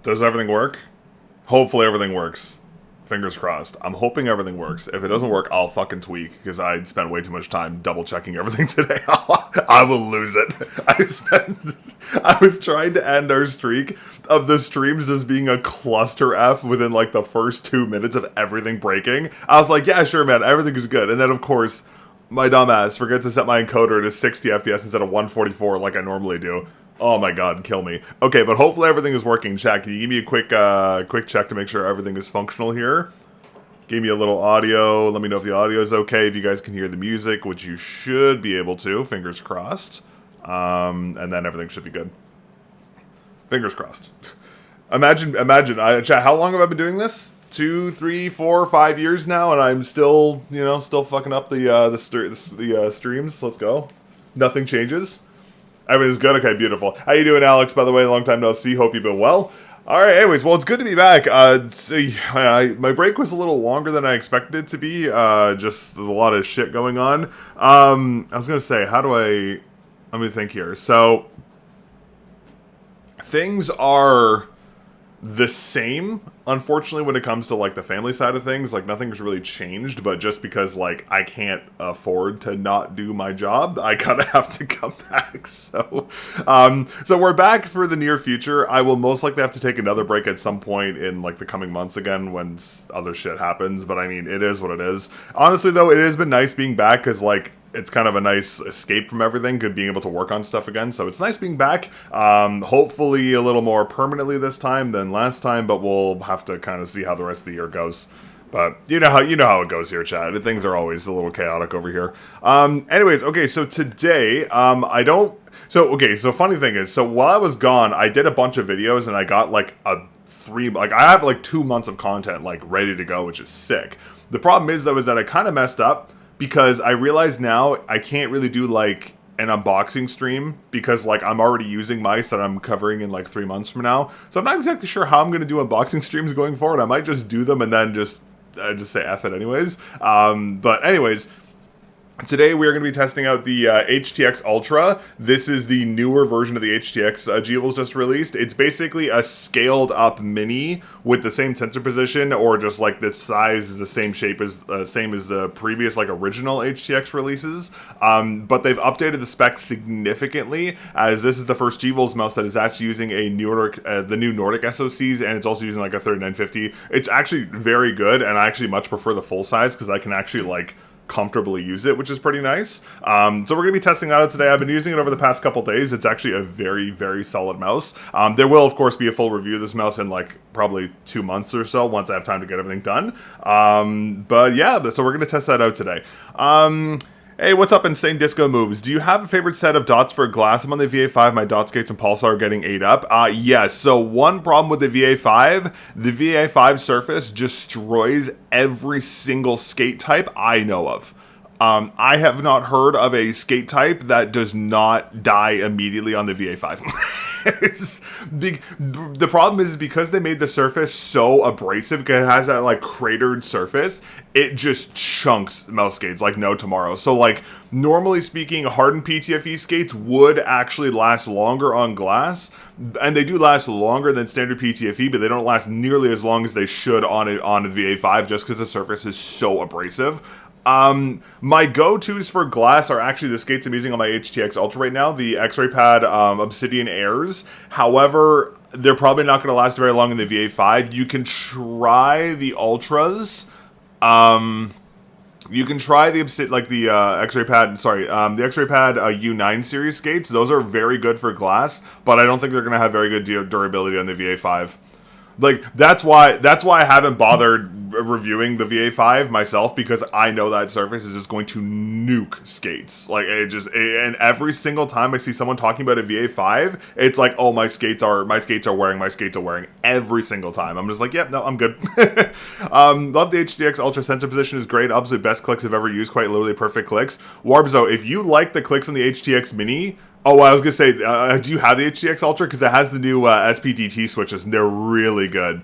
Does everything work? Hopefully everything works. Fingers crossed. I'm hoping everything works. If it doesn't work, I'll fucking tweak because I spent way too much time double checking everything today. I will lose it. I was trying to end our streak of the streams just being a cluster F within like the first 2 minutes of everything breaking. I was like, yeah, sure, man, everything is good. And then of course, my dumbass forgot to set my encoder to 60 FPS instead of 144 like I normally do. Oh my god, kill me. Okay, but hopefully everything is working. Chat, can you give me a quick check to make sure everything is functional here? Give me a little audio. Let me know if the audio is okay, if you guys can hear the music, which you should be able to. Fingers crossed. And then everything should be good. Fingers crossed. Imagine, chat, how long have I been doing this? 2, 3, 4, 5 years now, and I'm still, still fucking up the streams. Let's go. Nothing changes. Everything's good? Okay, beautiful. How you doing, Alex, by the way? Long time no see. Hope you've been well. Alright, anyways, well, it's good to be back. My break was a little longer than I expected it to be. Just a lot of shit going on. I was going to say, let me think here. So, things are the same, unfortunately, when it comes to like the family side of things. Like nothing's really changed, but just because like I can't afford to not do my job, I kind of have to come back. So we're back for the near future. I will most likely have to take another break at some point in like the coming months again when other shit happens, but I mean, it is what it is. Honestly though, it has been nice being back because like it's kind of a nice escape from everything, good being able to work on stuff again. So it's nice being back. Hopefully a little more permanently this time than last time, but we'll have to kind of see how the rest of the year goes. But you know how it goes here, chat. Things are always a little chaotic over here. Anyways, okay, so today, so funny thing is, so while I was gone, I did a bunch of videos and I got like I have like 2 months of content like ready to go, which is sick. The problem is though, is that I kind of messed up because I realize now I can't really do like an unboxing stream because like I'm already using mice that I'm covering in like 3 months from now. So I'm not exactly sure how I'm going to do unboxing streams going forward. I might just do them and then just say F it anyways. But anyways, today we are going to be testing out the HTX Ultra. This is the newer version of the HTX G-Evil's just released. It's basically a scaled up mini with the same sensor position, or just like the size, the same shape as the previous like original HTX releases. But they've updated the specs significantly, as this is the first G-Evil's mouse that is actually using a the new Nordic SoCs, and it's also using like a 3950. It's actually very good, and I actually much prefer the full size because I can actually like comfortably use it, which is pretty nice. So we're going to be testing that out today. I've been using it over the past couple days. It's actually a very, very solid mouse. There will, of course, be a full review of this mouse in like probably 2 months or so once I have time to get everything done. But yeah, so we're going to test that out today. Hey, what's up, Insane Disco Moves? Do you have a favorite set of dots for glass? I'm on the VA5. My dot skates and Pulsar are getting ate up. Yes. So one problem with the VA5, the VA5 surface destroys every single skate type I know of. I have not heard of a skate type that does not die immediately on the VA5. The problem is because they made the surface so abrasive, because it has that like cratered surface, it just chunks mouse skates like no tomorrow. So like normally speaking, hardened PTFE skates would actually last longer on glass, and they do last longer than standard PTFE, but they don't last nearly as long as they should on a VA5 just because the surface is so abrasive. My go-tos for glass are actually the skates I'm using on my HTX Ultra right now, the X-Ray Pad Obsidian Airs. However, they're probably not going to last very long in the VA5. You can try the Ultras. You can try the X-Ray Pad, the X-Ray Pad U9 series skates. Those are very good for glass, but I don't think they're going to have very good durability on the VA5. Like, that's why I haven't bothered reviewing the VA5 myself, because I know that surface is just going to nuke skates. Like, and every single time I see someone talking about a VA5, it's like, oh, my skates are wearing every single time. I'm just like, yep, no, I'm good. Love the HTX Ultra sensor position is great. Obviously, best clicks I've ever used, quite literally perfect clicks. Warbzo, if you like the clicks on the HTX Mini, oh, I was going to say, do you have the HTX Ultra? Because it has the new SPDT switches, and they're really good.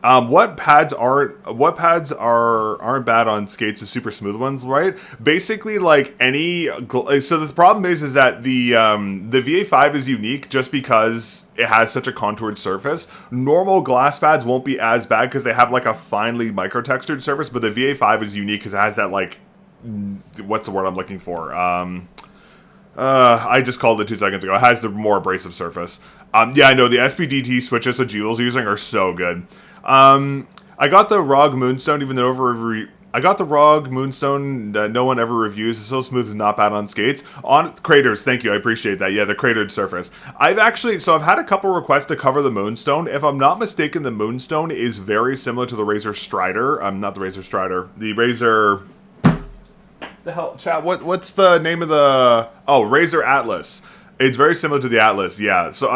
What pads aren't bad on skates is super smooth ones, right? Basically, like so the problem is that the VA5 is unique just because it has such a contoured surface. Normal glass pads won't be as bad because they have like a finely micro textured surface, but the VA5 is unique because it has that like, what's the word I'm looking for? I just called it 2 seconds ago. It has the more abrasive surface. Yeah, I know the SPDT switches that Jules using are so good. I got the ROG Moonstone, even though I got the ROG Moonstone that no one ever reviews. It's so smooth and not bad on skates. On craters, thank you, I appreciate that. Yeah, the cratered surface. I've had a couple requests to cover the Moonstone. If I'm not mistaken, the Moonstone is very similar to the Razor Strider. Not the Razor Strider. The Razor... The hell, chat, what's the name of the... Oh, Razor Atlas. It's very similar to the Atlas, yeah. So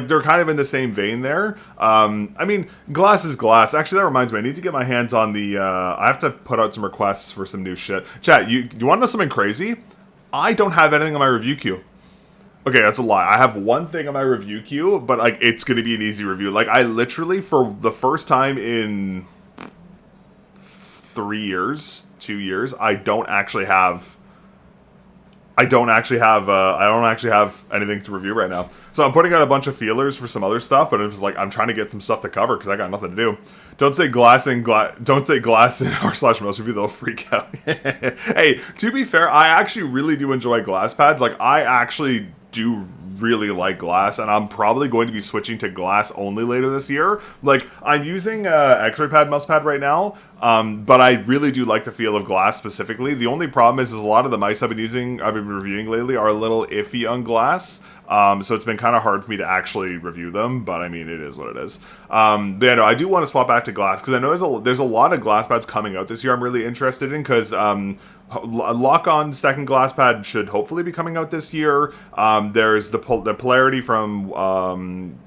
they're kind of in the same vein there. I mean, glass is glass. Actually, that reminds me, I need to get my hands on the. I have to put out some requests for some new shit. Chat, you want to know something crazy? I don't have anything on my review queue. Okay, that's a lie. I have one thing on my review queue, but like it's gonna be an easy review. Like I literally, for the first time in 2 years, I don't actually have anything to review right now. So I'm putting out a bunch of feelers for some other stuff, but it's like I'm trying to get some stuff to cover because I got nothing to do. Don't say glass in r/most review, they'll freak out. Hey, to be fair, I actually really do enjoy glass pads. Like I actually do really like glass, and I'm probably going to be switching to glass only later this year. Like I'm using X-ray pad mouse pad right now, but I really do like the feel of glass specifically. The only problem is a lot of the mice I've been reviewing lately are a little iffy on glass. So it's been kind of hard for me to actually review them, but I mean, it is what it is. But yeah, no, I do want to swap back to glass because I know there's a lot of glass pads coming out this year I'm really interested in because Lock-On second glass pad should hopefully be coming out this year. There's the Polarity from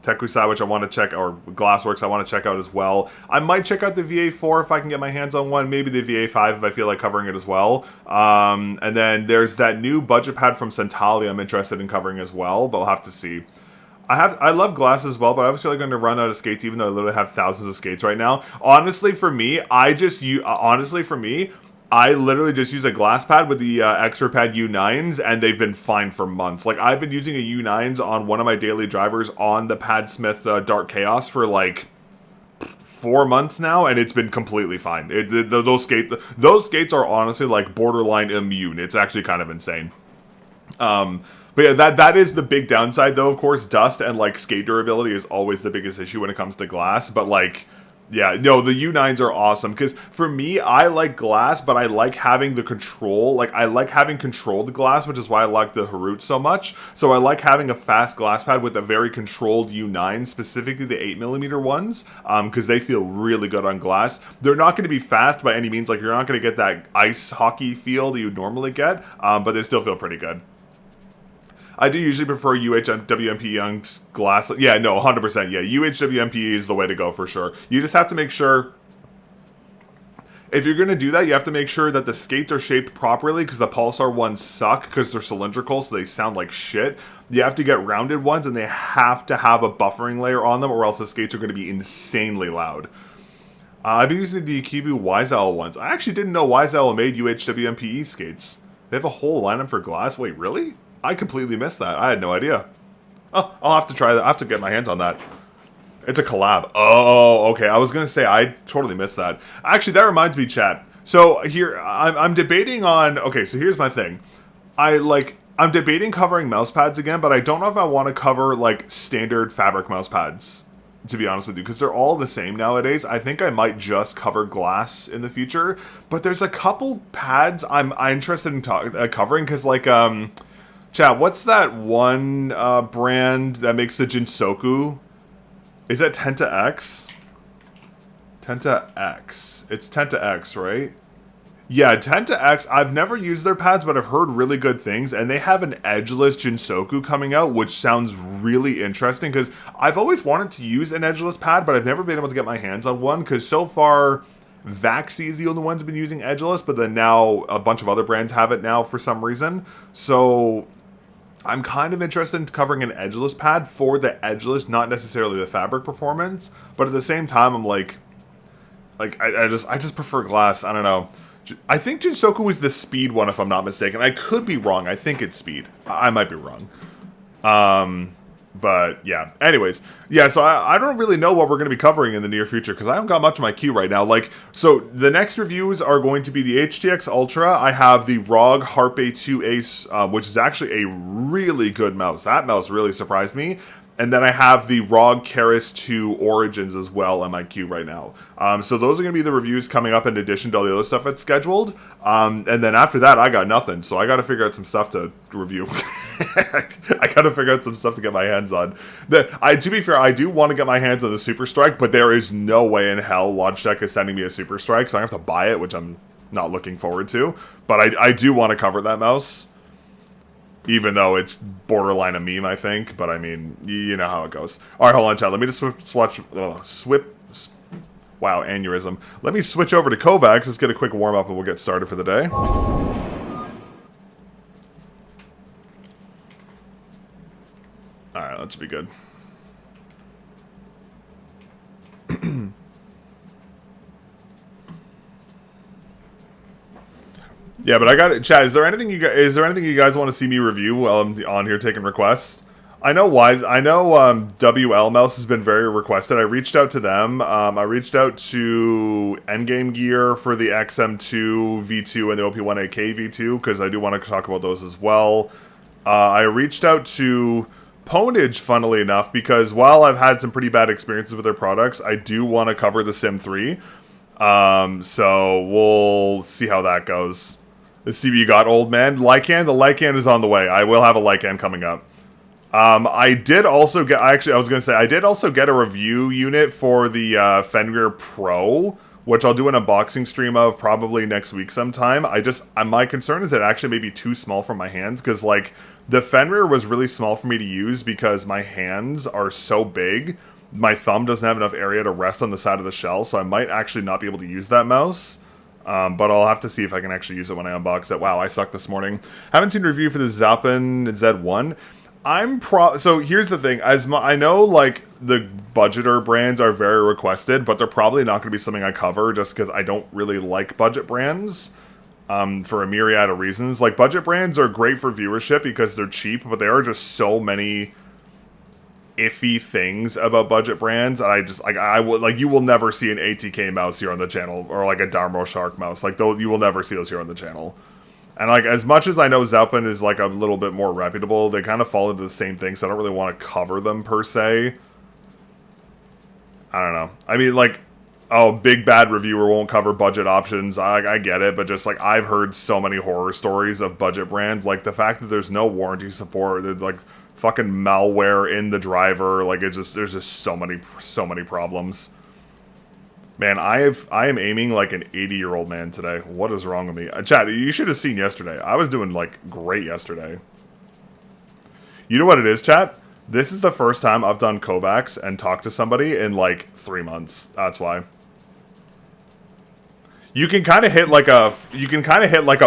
Tekusai, which I want to check, or Glassworks I want to check out as well. I might check out the VA4 if I can get my hands on one, maybe the VA5 if I feel like covering it as well. And then there's that new budget pad from Centauri I'm interested in covering as well, but I'll have to see. I love glass as well, but I'm obviously going to run out of skates even though I literally have thousands of skates right now. Honestly, for me, I literally just use a glass pad with the X-Ray Pad U9s, and they've been fine for months. Like, I've been using a U9s on one of my daily drivers on the PadSmith Dark Chaos for, like, 4 months now, and it's been completely fine. Those skates are honestly, like, borderline immune. It's actually kind of insane. But yeah, that is the big downside, though, of course. Dust and, like, skate durability is always the biggest issue when it comes to glass, but, like... Yeah, no, the U9s are awesome, because for me, I like glass, but I like having the control, like, I like having controlled glass, which is why I like the Harut so much, so I like having a fast glass pad with a very controlled U9, specifically the 8mm ones, because they feel really good on glass. They're not going to be fast by any means, like, you're not going to get that ice hockey feel that you normally get, but they still feel pretty good. I do usually prefer UHWMP Young's glass. Yeah, no, 100%. Yeah, UHWMP is the way to go for sure. You just have to make sure, if you're going to do that, you have to make sure that the skates are shaped properly because the Pulsar ones suck because they're cylindrical, so they sound like shit. You have to get rounded ones, and they have to have a buffering layer on them, or else the skates are going to be insanely loud. I've been using the Kibu Wise Owl ones. I actually didn't know Wise Owl made UHWMPE skates. They have a whole lineup for glass? Wait, really? I completely missed that. I had no idea. Oh, I'll have to try that. I have to get my hands on that. It's a collab. Oh, okay. I was going to say, I totally missed that. Actually, that reminds me, chat. So here, I'm debating on... Okay, so here's my thing. I'm debating covering mouse pads again, but I don't know if I want to cover, like, standard fabric mouse pads, to be honest with you, because they're all the same nowadays. I think I might just cover glass in the future, but there's a couple pads I'm interested in covering, because, like, chat, what's that one brand that makes the Jinsoku? Is that Tenta X? Tenta X. It's Tenta X, right? Yeah, Tenta X. I've never used their pads, but I've heard really good things, and they have an edgeless Jinsoku coming out, which sounds really interesting, because I've always wanted to use an edgeless pad, but I've never been able to get my hands on one, because so far... Vaxi is the only one's been using edgeless, but then now a bunch of other brands have it now for some reason. So... I'm kind of interested in covering an edgeless pad for the edgeless, not necessarily the fabric performance, but at the same time, I'm like, Like, I just prefer glass. I don't know. I think Jinsoku is the speed one, if I'm not mistaken. I could be wrong. I think it's speed. I might be wrong. But yeah, anyways, yeah, so I don't really know what we're going to be covering in the near future because I don't got much of my queue right now. Like, so the next reviews are going to be the HTX Ultra. I have the ROG Harpe 2 Ace, which is actually a really good mouse. That mouse really surprised me. And then I have the ROG Keras 2 Origins as well on my queue right now. So those are going to be the reviews coming up in addition to all the other stuff that's scheduled. And then after that, I got nothing. So I got to figure out some stuff to review. I got to figure out some stuff to get my hands on. To be fair, I do want to get my hands on the Super Strike, but there is no way in hell Logitech is sending me a Super Strike, so I have to buy it, which I'm not looking forward to. But I do want to cover that mouse. Even though it's borderline a meme, I think. But, I mean, you know how it goes. All right, hold on, chat. Let me just wow, aneurysm. Let me switch over to Kovacs. Let's get a quick warm-up and we'll get started for the day. All right, that should be good. Yeah, but I got it. Chad, is there anything you guys want to see me review while I'm on here taking requests? I know WL Mouse has been very requested. I reached out to them. I reached out to Endgame Gear for the XM2 V2 and the OP1AK V2 because I do want to talk about those as well. I reached out to Ponage, funnily enough, because while I've had some pretty bad experiences with their products, I do want to cover the Sim 3. So we'll see how that goes. Let's see what you got, old man. Lycan? The Lycan is on the way. I will have a Lycan coming up. I did also get... I did also get a review unit for the Fenrir Pro, which I'll do an unboxing stream of probably next week sometime. My concern is that it actually may be too small for my hands, because, like, the Fenrir was really small for me to use because my hands are so big. My thumb doesn't have enough area to rest on the side of the shell, so I might actually not be able to use that mouse. But I'll have to see if I can actually use it when I unbox it. Wow, I sucked this morning. Haven't seen a review for the Zappin Z1. So here's the thing. I know, like, the budgeter brands are very requested, but they're probably not going to be something I cover just because I don't really like budget brands. For a myriad of reasons. Like, budget brands are great for viewership because they're cheap, but there are just so many iffy things about budget brands, and you will never see an ATK mouse here on the channel, or like a Darmo Shark mouse. Like, you will never see those here on the channel. And, like, as much as I know Zappin is, like, a little bit more reputable, they kind of fall into the same thing, so I don't really want to cover them per se. I don't know. I mean, like, oh, big bad reviewer won't cover budget options. I get it, but just, like, I've heard so many horror stories of budget brands. Like, the fact that there's no warranty support, there's, like, fucking malware in the driver. Like, there's just so many problems. Man, I am aiming like an 80-year-old man today. What is wrong with me? Chat, you should have seen yesterday. I was doing, like, great yesterday. You know what it is, chat? This is the first time I've done Kovacs and talked to somebody in, like, 3 months. That's why. You can kind of hit like a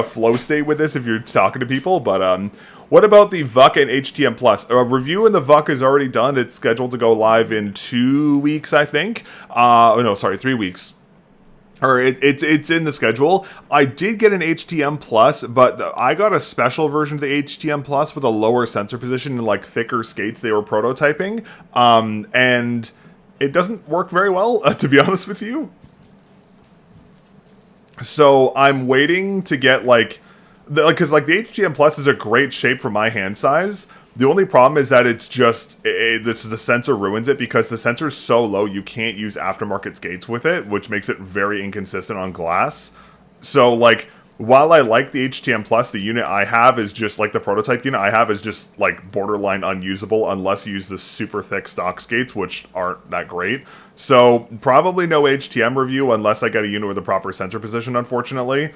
flow state with this if you're talking to people, but what about the VUC and HTM Plus? A review in the VUC is already done. It's scheduled to go live in 2 weeks, I think. No, sorry, 3 weeks. Or it's in the schedule. I did get an HTM Plus, but I got a special version of the HTM Plus with a lower sensor position and, like, thicker skates they were prototyping. And it doesn't work very well, to be honest with you. So I'm waiting to get, like, because, like, the HTM Plus is a great shape for my hand size. The only problem is that it's just, the sensor ruins it, because the sensor's so low you can't use aftermarket skates with it, which makes it very inconsistent on glass. So, like, while I like the HTM Plus, the unit I have is just, like, the prototype unit I have is just, like, borderline unusable unless you use the super thick stock skates, which aren't that great. So, probably no HTM review unless I get a unit with a proper sensor position, unfortunately.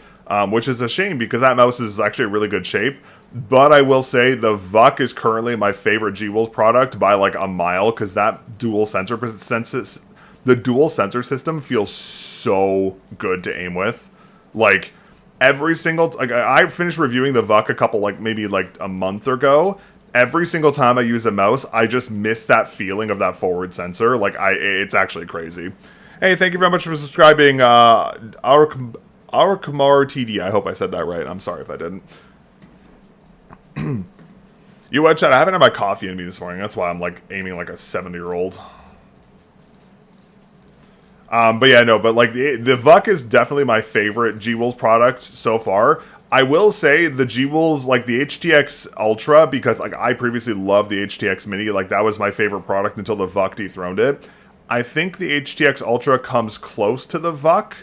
Which is a shame, because that mouse is actually a really good shape. But I will say, the VUC is currently my favorite G-Wolf product by, like, a mile, because that dual sensor system feels so good to aim with. Like, every single... Like, I finished reviewing the VUC a couple, like, maybe, like, a month ago. Every single time I use a mouse, I just miss that feeling of that forward sensor. Like, it's actually crazy. Hey, thank you very much for subscribing. Our Kamar TD. I hope I said that right. I'm sorry if I didn't. You what, chat? I haven't had my coffee in me this morning. That's why I'm like aiming like a 70-year-old. But yeah, no. But like the VUC is definitely my favorite G-Wolves product so far. I will say the G-Wolves, like the HTX Ultra, because like I previously loved the HTX Mini. Like that was my favorite product until the VUC dethroned it. I think the HTX Ultra comes close to the VUC.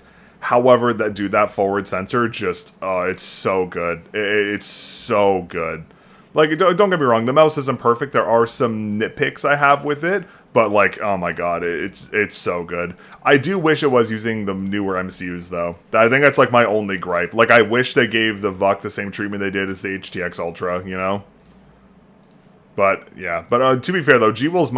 However, that forward sensor just, it's so good. It's so good. Like, don't get me wrong, the mouse isn't perfect. There are some nitpicks I have with it, but like, oh my god, it's so good. I do wish it was using the newer MCUs though. I think that's like my only gripe. Like, I wish they gave the VUC the same treatment they did as the HTX Ultra, you know? But yeah, but to be fair though, G-Wolves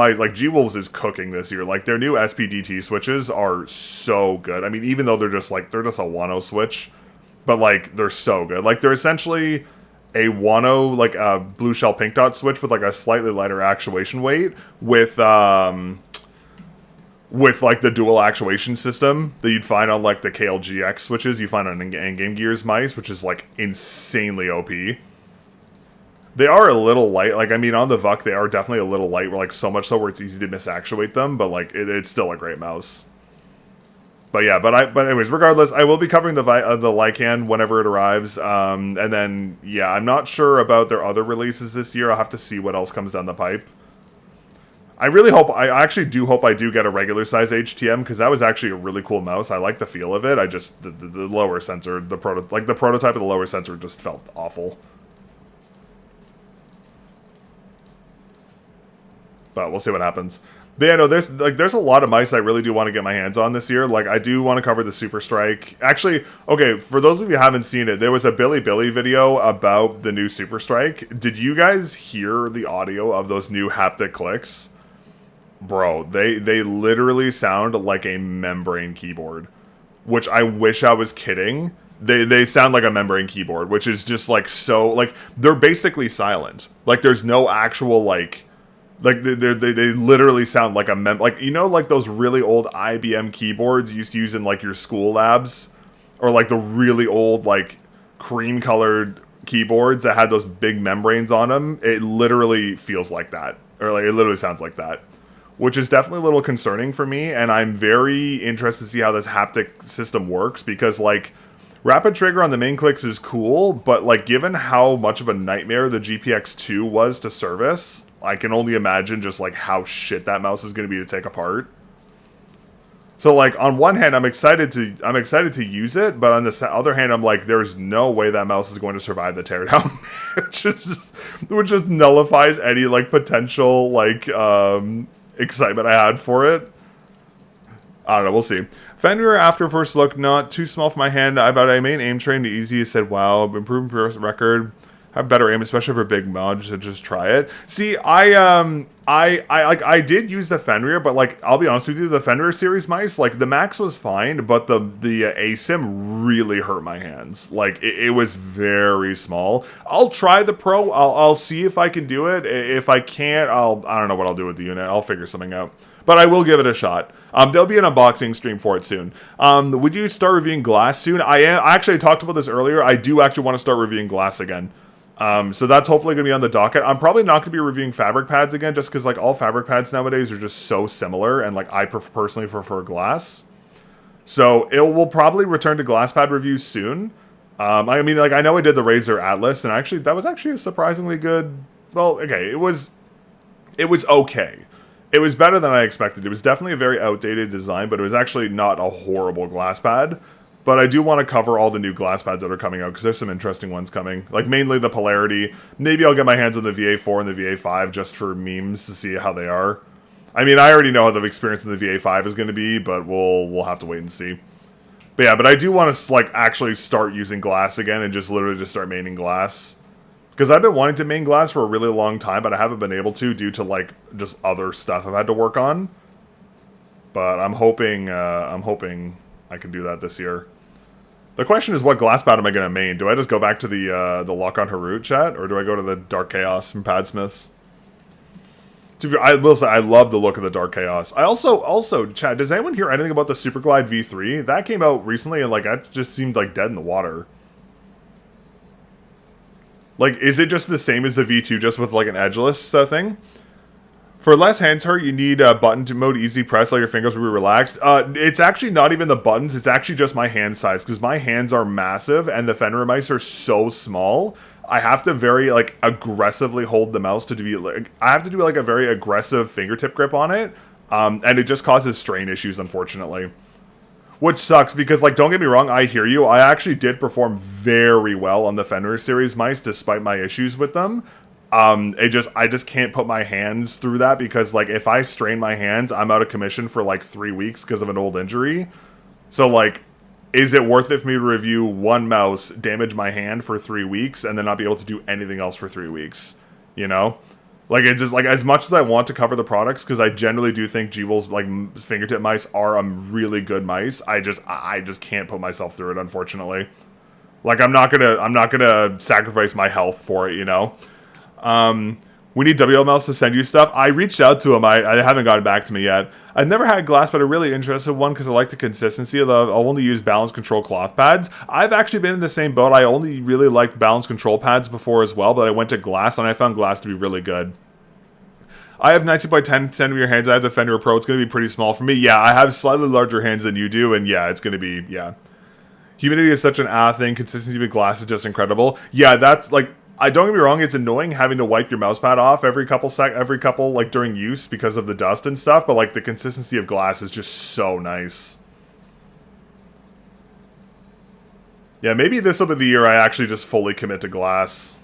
is cooking this year. Like their new SPDT switches are so good. I mean, even though they're just a Wano switch, but like they're so good. Like they're essentially a Wano like a blue shell pink dot switch with like a slightly lighter actuation weight with like the dual actuation system that you'd find on like the KLGX switches you find on in-game Gears mice, which is like insanely OP. They are a little light. Like, I mean, on the VUC, they are definitely a little light. Like, so much so where it's easy to misactuate them. But, like, it's still a great mouse. But, yeah. But anyways, regardless, I will be covering the Lycan whenever it arrives. And then, yeah, I'm not sure about their other releases this year. I'll have to see what else comes down the pipe. I actually do hope I do get a regular size HTM, because that was actually a really cool mouse. I like the feel of it. I just, the lower sensor, the prototype of the lower sensor just felt awful. But we'll see what happens. But yeah, no, there's a lot of mice I really do want to get my hands on this year. Like, I do want to cover the Super Strike. Actually, okay, for those of you who haven't seen it, there was a Billy video about the new Super Strike. Did you guys hear the audio of those new haptic clicks? Bro, they literally sound like a membrane keyboard. Which I wish I was kidding. They sound like a membrane keyboard, which is just like so, like, they're basically silent. Like, there's no actual, like they literally sound like like, you know, like those really old IBM keyboards you used to use in like your school labs, or like the really old like cream colored keyboards that had those big membranes on them. It literally feels like that, or like it literally sounds like that, which is definitely a little concerning for me. And I'm very interested to see how this haptic system works, because like rapid trigger on the main clicks is cool, but like given how much of a nightmare the GPX2 was to service, I can only imagine just like how shit that mouse is going to be to take apart. So like on one hand, I'm excited to use it, but on the other hand, I'm like, there's no way that mouse is going to survive the teardown, which just nullifies any like potential like excitement I had for it. I don't know, we'll see. Fender after first look, not too small for my hand. About Aimin aim train, the easy said, wow, improved record. Have better aim, especially for big mods, so just try it. See, I did use the Fenrir, but like, I'll be honest with you, the Fenrir series mice, like the Max was fine, but the ASIM really hurt my hands. Like it was very small. I'll try the Pro. I'll see if I can do it. If I can't, I don't know what I'll do with the unit. I'll figure something out. But I will give it a shot. There'll be an unboxing stream for it soon. Would you start reviewing Glass soon? I actually talked about this earlier. I do actually want to start reviewing Glass again. So that's hopefully going to be on the docket. I'm probably not going to be reviewing fabric pads again, just because like all fabric pads nowadays are just so similar, and like I personally prefer glass. So we'll probably return to glass pad reviews soon. I mean, like I know I did the Razer Atlas, and actually that was actually a surprisingly good. Well, okay, it was okay. It was better than I expected. It was definitely a very outdated design, but it was actually not a horrible glass pad. But I do want to cover all the new glass pads that are coming out, because there's some interesting ones coming. Like, mainly the Polarity. Maybe I'll get my hands on the VA4 and the VA5 just for memes to see how they are. I mean, I already know how the experience in the VA5 is going to be, but we'll have to wait and see. But yeah, but I do want to, like, actually start using glass again and just literally just start maining glass. Because I've been wanting to main glass for a really long time, but I haven't been able to due to, like, just other stuff I've had to work on. But I'm hoping I can do that this year. The question is, what glass pad am I going to main? Do I just go back to the Lock on Harut chat, or do I go to the Dark Chaos from Padsmiths? I will say I love the look of the Dark Chaos. I also, Chad, does anyone hear anything about the Superglide V3? That came out recently, and like that just seemed like dead in the water. Like, is it just the same as the V2, just with like an edgeless thing? For less hands hurt, you need a button to mode easy press, let your fingers be relaxed. It's actually not even the buttons, it's actually just my hand size, because my hands are massive, and the Fenrir mice are so small. I have to very, like, aggressively hold the mouse to be, like, I have to do, like, a very aggressive fingertip grip on it, and it just causes strain issues, unfortunately. Which sucks, because, like, don't get me wrong, I hear you. I actually did perform very well on the Fenrir series mice, despite my issues with them. I just can't put my hands through that, because, like, if I strain my hands, I'm out of commission for, like, 3 weeks because of an old injury. So, like, is it worth it for me to review one mouse, damage my hand for 3 weeks, and then not be able to do anything else for 3 weeks? You know? Like, it's just, like, as much as I want to cover the products, because I generally do think G-Will's, like, fingertip mice are a really good mice, I just can't put myself through it, unfortunately. Like, I'm not gonna sacrifice my health for it, you know? We need WLMLs to send you stuff. I reached out to them. I haven't gotten back to me yet. I've never had glass, but I'm really interested in one because I like the consistency. I'll only use balance control cloth pads. I've actually been in the same boat. I only really liked balance control pads before as well, but I went to glass and I found glass to be really good. I have 19 by 10 centimeter hands. I have the Fenrir Pro. It's going to be pretty small for me. Yeah, I have slightly larger hands than you do, and yeah, it's going to be, yeah. Humidity is such an thing. Consistency with glass is just incredible. Yeah, that's like... don't get me wrong, it's annoying having to wipe your mousepad off every couple like during use because of the dust and stuff, but like the consistency of glass is just so nice. Yeah, maybe this will be the year I actually just fully commit to glass.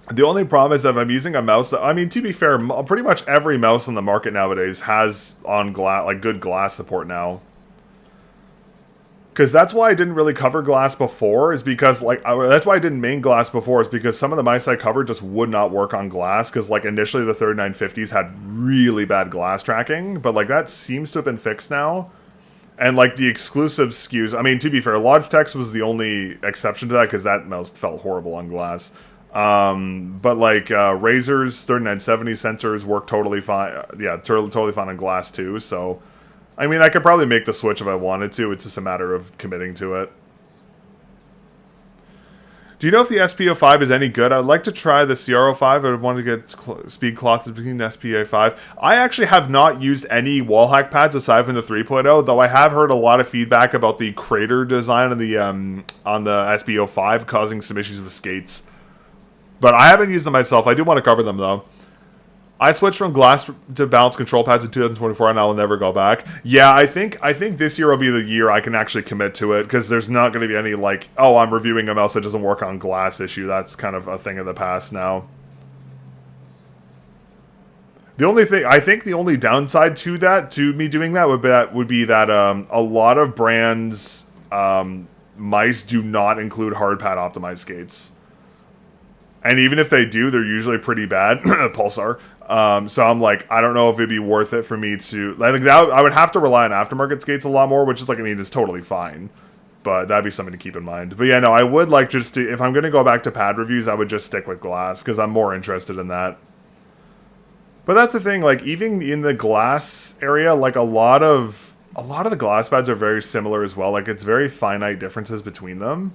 The only problem is that if I'm using a mouse that, I mean, to be fair, pretty much every mouse on the market nowadays has on glass, like good glass support now. Because that's why I didn't really cover glass before, is because, like, that's why I didn't main glass before, is because some of the mice I covered just would not work on glass, because, like, initially the 3950s had really bad glass tracking, but, like, that seems to have been fixed now. And, like, the exclusive SKUs, I mean, to be fair, Logitech's was the only exception to that, because that mouse felt horrible on glass. But, like, Razer's 3970 sensors work totally fine, yeah, totally fine on glass, too, so... I mean, I could probably make the switch if I wanted to. It's just a matter of committing to it. Do you know if the SPO5 is any good? I'd like to try the CR05. I want to get speed cloth between the SPA5. I actually have not used any wall hack pads aside from the 3.0, though I have heard a lot of feedback about the crater design on the SPO5 causing some issues with skates. But I haven't used them myself. I do want to cover them, though. I switched from glass to balance control pads in 2024, and I will never go back. Yeah, I think this year will be the year I can actually commit to it, because there's not going to be any, like, oh, I'm reviewing a mouse that doesn't work on glass issue. That's kind of a thing of the past now. The only thing, I think the only downside to that, to me doing that, would be that a lot of brands' mice do not include hard pad optimized skates. And even if they do, they're usually pretty bad. Pulsar. So I'm like, I don't know if it'd be worth it for me to... I think that I would have to rely on aftermarket skates a lot more, which is, like, I mean, it's totally fine. But that'd be something to keep in mind. But yeah, no, I would like just to... If I'm going to go back to pad reviews, I would just stick with glass, because I'm more interested in that. But that's the thing, like, even in the glass area, like, a lot of the glass pads are very similar as well. Like, it's very finite differences between them.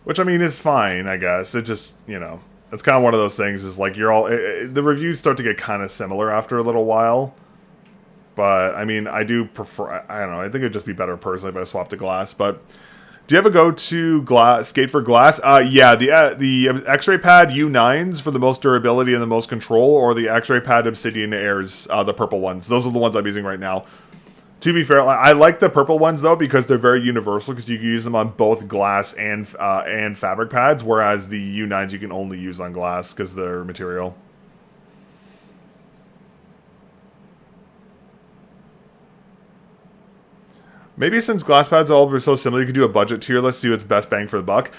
Which, I mean, is fine, I guess. It just, you know, it's kind of one of those things, is like, you're all... the reviews start to get kind of similar after a little while. But, I mean, I do prefer... I don't know, I think it'd just be better personally if I swapped to glass. But, do you ever go to skate for glass? Yeah, the X-Ray Pad U9s for the most durability and the most control, or the X-Ray Pad Obsidian Airs, the purple ones. Those are the ones I'm using right now. To be fair, I like the purple ones, though, because they're very universal, because you can use them on both glass and fabric pads, whereas the U9s you can only use on glass, because they're material. Maybe since glass pads all are so similar, you could do a budget tier list, see what's best bang for the buck.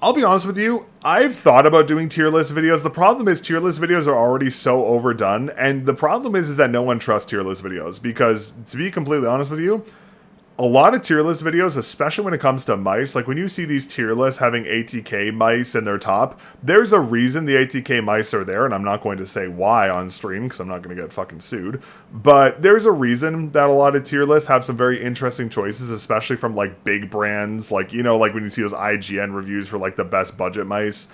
I'll be honest with you, I've thought about doing tier list videos. The problem is tier list videos are already so overdone, and the problem is that no one trusts tier list videos, because, to be completely honest with you, a lot of tier list videos, especially when it comes to mice, like when you see these tier lists having ATK mice in their top, there's a reason the ATK mice are there, and I'm not going to say why on stream because I'm not going to get fucking sued. But there's a reason that a lot of tier lists have some very interesting choices, especially from like big brands, like, you know, like when you see those IGN reviews for like the best budget mice.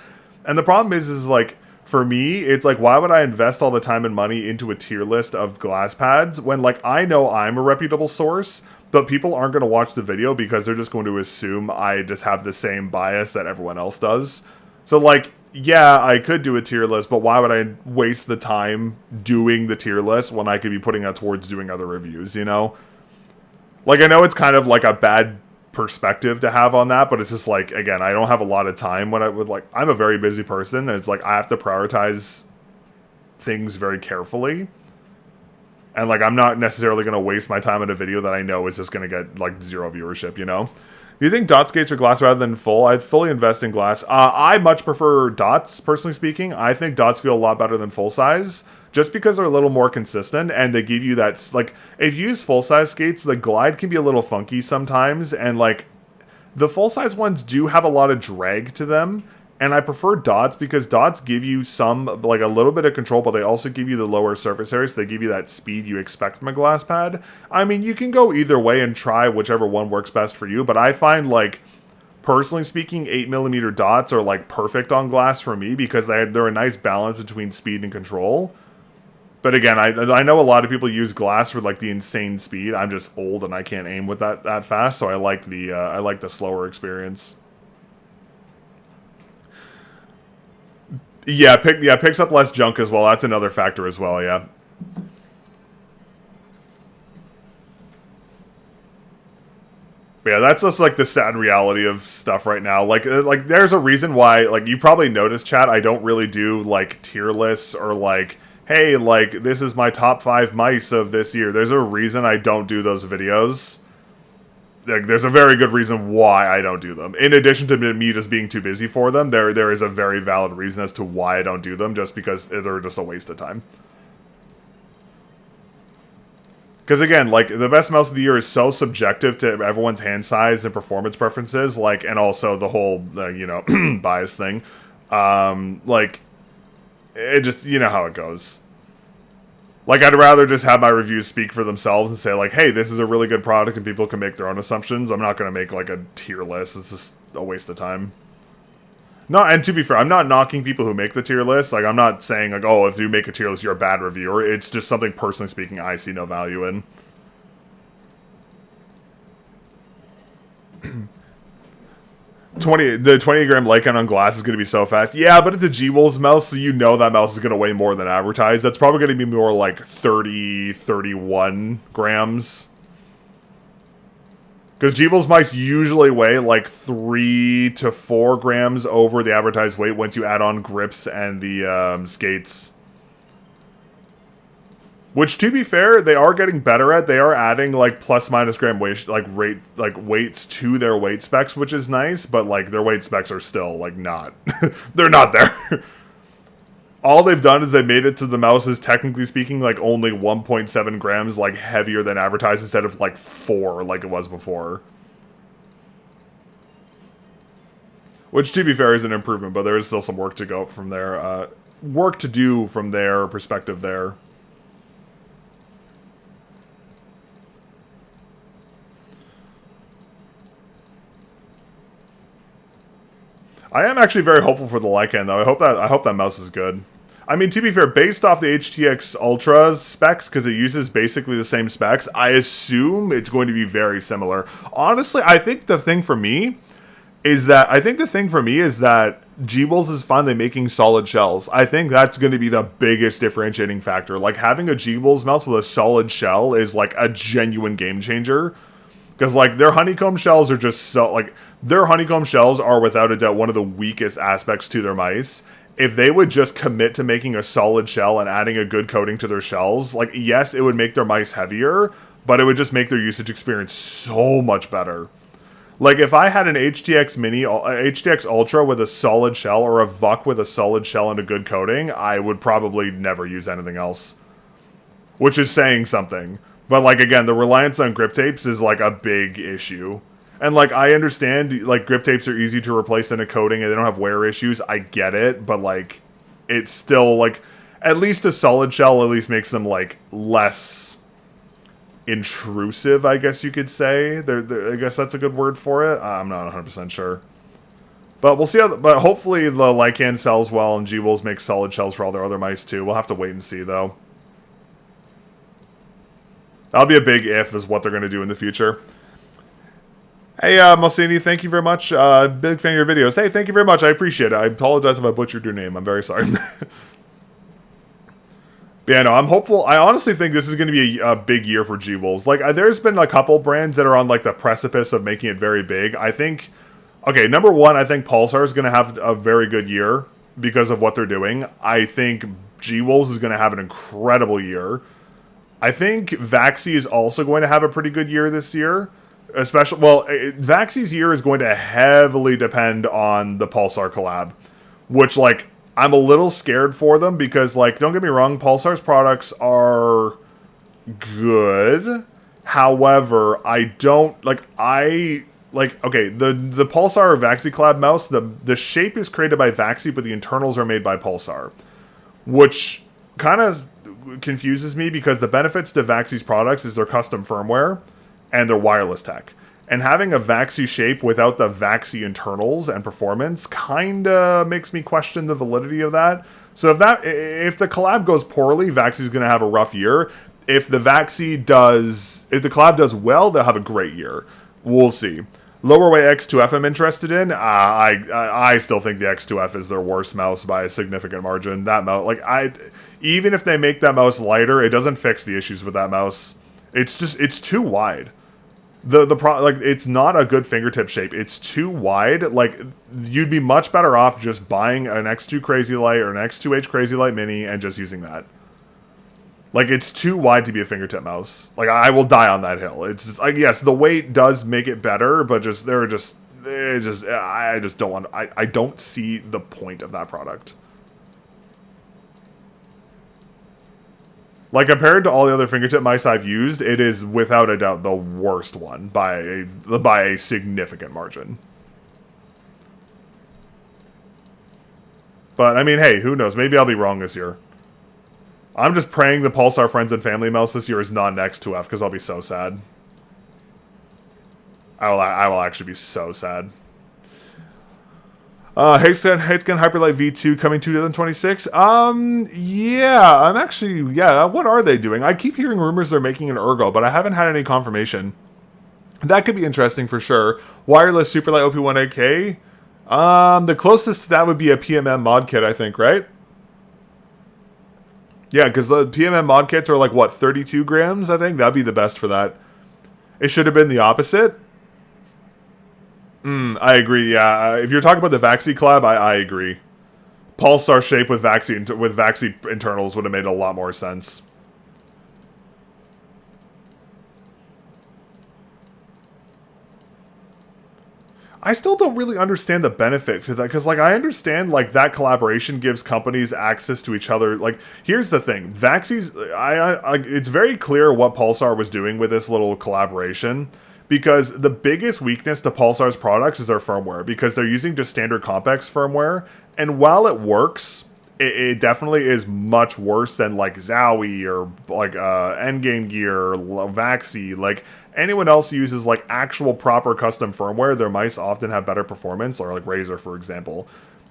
And the problem is like, for me, it's like, why would I invest all the time and money into a tier list of glass pads when, like, I know I'm a reputable source, but people aren't going to watch the video because they're just going to assume I just have the same bias that everyone else does. So, like, yeah, I could do a tier list, but why would I waste the time doing the tier list when I could be putting that towards doing other reviews, you know? Like, I know it's kind of like a bad perspective to have on that, but it's just like, again, I don't have a lot of time when I would, like, I'm a very busy person, and it's like I have to prioritize things very carefully, and like I'm not necessarily going to waste my time on a video that I know is just going to get like 0 viewership, you know? Do you think dot skates are glass rather than full? I fully invest in glass. I much prefer dots, personally speaking. I think dots feel a lot better than full size, just because they're a little more consistent, and they give you that, like, if you use full-size skates, the glide can be a little funky sometimes, and, like, the full-size ones do have a lot of drag to them, and I prefer dots because dots give you some, like, a little bit of control, but they also give you the lower surface area, so they give you that speed you expect from a glass pad. I mean, you can go either way and try whichever one works best for you, but I find, like, personally speaking, 8mm dots are, like, perfect on glass for me because they're a nice balance between speed and control. But again, I know a lot of people use glass for like the insane speed. I'm just old and I can't aim with that fast, so I like the slower experience. Yeah, picks up less junk as well. That's another factor as well. Yeah. But yeah, that's just like the sad reality of stuff right now. Like there's a reason why, like, you probably noticed, chat, I don't really do like tier lists or like, hey, like, this is my top 5 mice of this year. There's a reason I don't do those videos. Like, there's a very good reason why I don't do them. In addition to me just being too busy for them, there is a very valid reason as to why I don't do them, just because they're just a waste of time. Because again, like, the best mouse of the year is so subjective to everyone's hand size and performance preferences, like, and also the whole, you know, bias thing. Like, it just, you know how it goes. Like, I'd rather just have my reviews speak for themselves and say, like, hey, this is a really good product and people can make their own assumptions. I'm not going to make, like, a tier list. It's just a waste of time. No, and to be fair, I'm not knocking people who make the tier list. Like, I'm not saying, like, oh, if you make a tier list, you're a bad reviewer. It's just something, personally speaking, I see no value in. The 20-gram light count on glass is going to be so fast. Yeah, but it's a G-Wolves mouse, so you know that mouse is going to weigh more than advertised. That's probably going to be more like 30, 31 grams. Because G-Wolves mice usually weigh like 3 to 4 grams over the advertised weight once you add on grips and the skates. Which, to be fair, they are getting better at. They are adding, like, plus-minus gram weight, weights to their weight specs, which is nice, but, like, their weight specs are still, like, not. They're not there. All they've done is they made it to the mouses, technically speaking, like, only 1.7 grams, like, heavier than advertised instead of, like, 4, like it was before. Which, to be fair, is an improvement, but there is still some work to go from there. Work to do from their perspective there. I am actually very hopeful for the Lycan, though. I hope that mouse is good. I mean, to be fair, based off the HTX Ultra specs, because it uses basically the same specs, I assume it's going to be very similar. Honestly, I think the thing for me is that G-Wolves is finally making solid shells. I think that's going to be the biggest differentiating factor. Like, having a G-Wolves mouse with a solid shell is, like, a genuine game changer. Because, like, their honeycomb shells are just so, like, their honeycomb shells are without a doubt one of the weakest aspects to their mice. If they would just commit to making a solid shell and adding a good coating to their shells, like, yes, it would make their mice heavier, but it would just make their usage experience so much better. Like, if I had an HTX Mini, HTX Ultra with a solid shell, or a VUC with a solid shell and a good coating, I would probably never use anything else. Which is saying something. But like again, the reliance on grip tapes is like a big issue. And like I understand like grip tapes are easy to replace in a coating and they don't have wear issues. I get it, but like it's still like at least a solid shell at least makes them like less intrusive, I guess you could say. I guess that's a good word for it. I'm not 100% sure. But we'll see how but hopefully the Lycan sells well and G-Wolves make solid shells for all their other mice too. We'll have to wait and see though. That'll be a big if is what they're going to do in the future. Hey, Malsini, thank you very much. Big fan of your videos. Hey, thank you very much. I appreciate it. I apologize if I butchered your name. I'm very sorry. But yeah, no, I'm hopeful. I honestly think this is going to be a big year for G-Wolves. Like, there's been a couple brands that are on, like, the precipice of making it very big. I think, okay, number one, I think Pulsar is going to have a very good year because of what they're doing. I think G-Wolves is going to have an incredible year. I think Vaxi is also going to have a pretty good year this year. Especially, well, Vaxi's year is going to heavily depend on the Pulsar collab. Which, like, I'm a little scared for them because, like, don't get me wrong, Pulsar's products are good. However, I don't, like, okay, the Pulsar Vaxi collab mouse, the shape is created by Vaxi, but the internals are made by Pulsar. Which kind of confuses me because the benefits to Vaxi's products is their custom firmware and their wireless tech. And having a Vaxi shape without the Vaxi internals and performance kinda makes me question the validity of that. So if the collab goes poorly, Vaxi's gonna have a rough year. If the collab does well, they'll have a great year. We'll see. Lowerway X2F I'm interested in. I still think the X2F is their worst mouse by a significant margin. That mouse, like even if they make that mouse lighter, it doesn't fix the issues with that mouse. It's too wide. It's not a good fingertip shape. It's too wide. Like, you'd be much better off just buying an X2 Crazy Light or an X2H Crazy Light Mini and just using that. Like, it's too wide to be a fingertip mouse. Like, I will die on that hill. It's just, like, yes, the weight does make it better, but I don't see the point of that product. Like, compared to all the other fingertip mice I've used, it is without a doubt the worst one by a significant margin. But, I mean, hey, who knows? Maybe I'll be wrong this year. I'm just praying the Pulsar Friends and Family mouse this year is not an X2F, because I'll be so sad. I will actually be so sad. Hatescan Hyperlight V2 coming 2026. Yeah, I'm actually, yeah, what are they doing? I keep hearing rumors they're making an Ergo, but I haven't had any confirmation. That could be interesting for sure. Wireless Superlight OP1AK. The closest to that would be a PMM mod kit, I think, right? Yeah, because the PMM mod kits are like, what, 32 grams, I think? That'd be the best for that. It should have been the opposite. I agree, yeah. If you're talking about the Vaxi collab, I agree. Pulsar shape with Vaxi internals would have made a lot more sense. I still don't really understand the benefit to that, because, like, I understand, like, that collaboration gives companies access to each other. Like, here's the thing. Vaxi's, it's very clear what Pulsar was doing with this little collaboration. Because the biggest weakness to Pulsar's products is their firmware. Because they're using just standard Compex firmware. And while it works, it definitely is much worse than like Zowie or like Endgame Gear, Vaxi. Like anyone else uses like actual proper custom firmware, their mice often have better performance. Or like Razer, for example.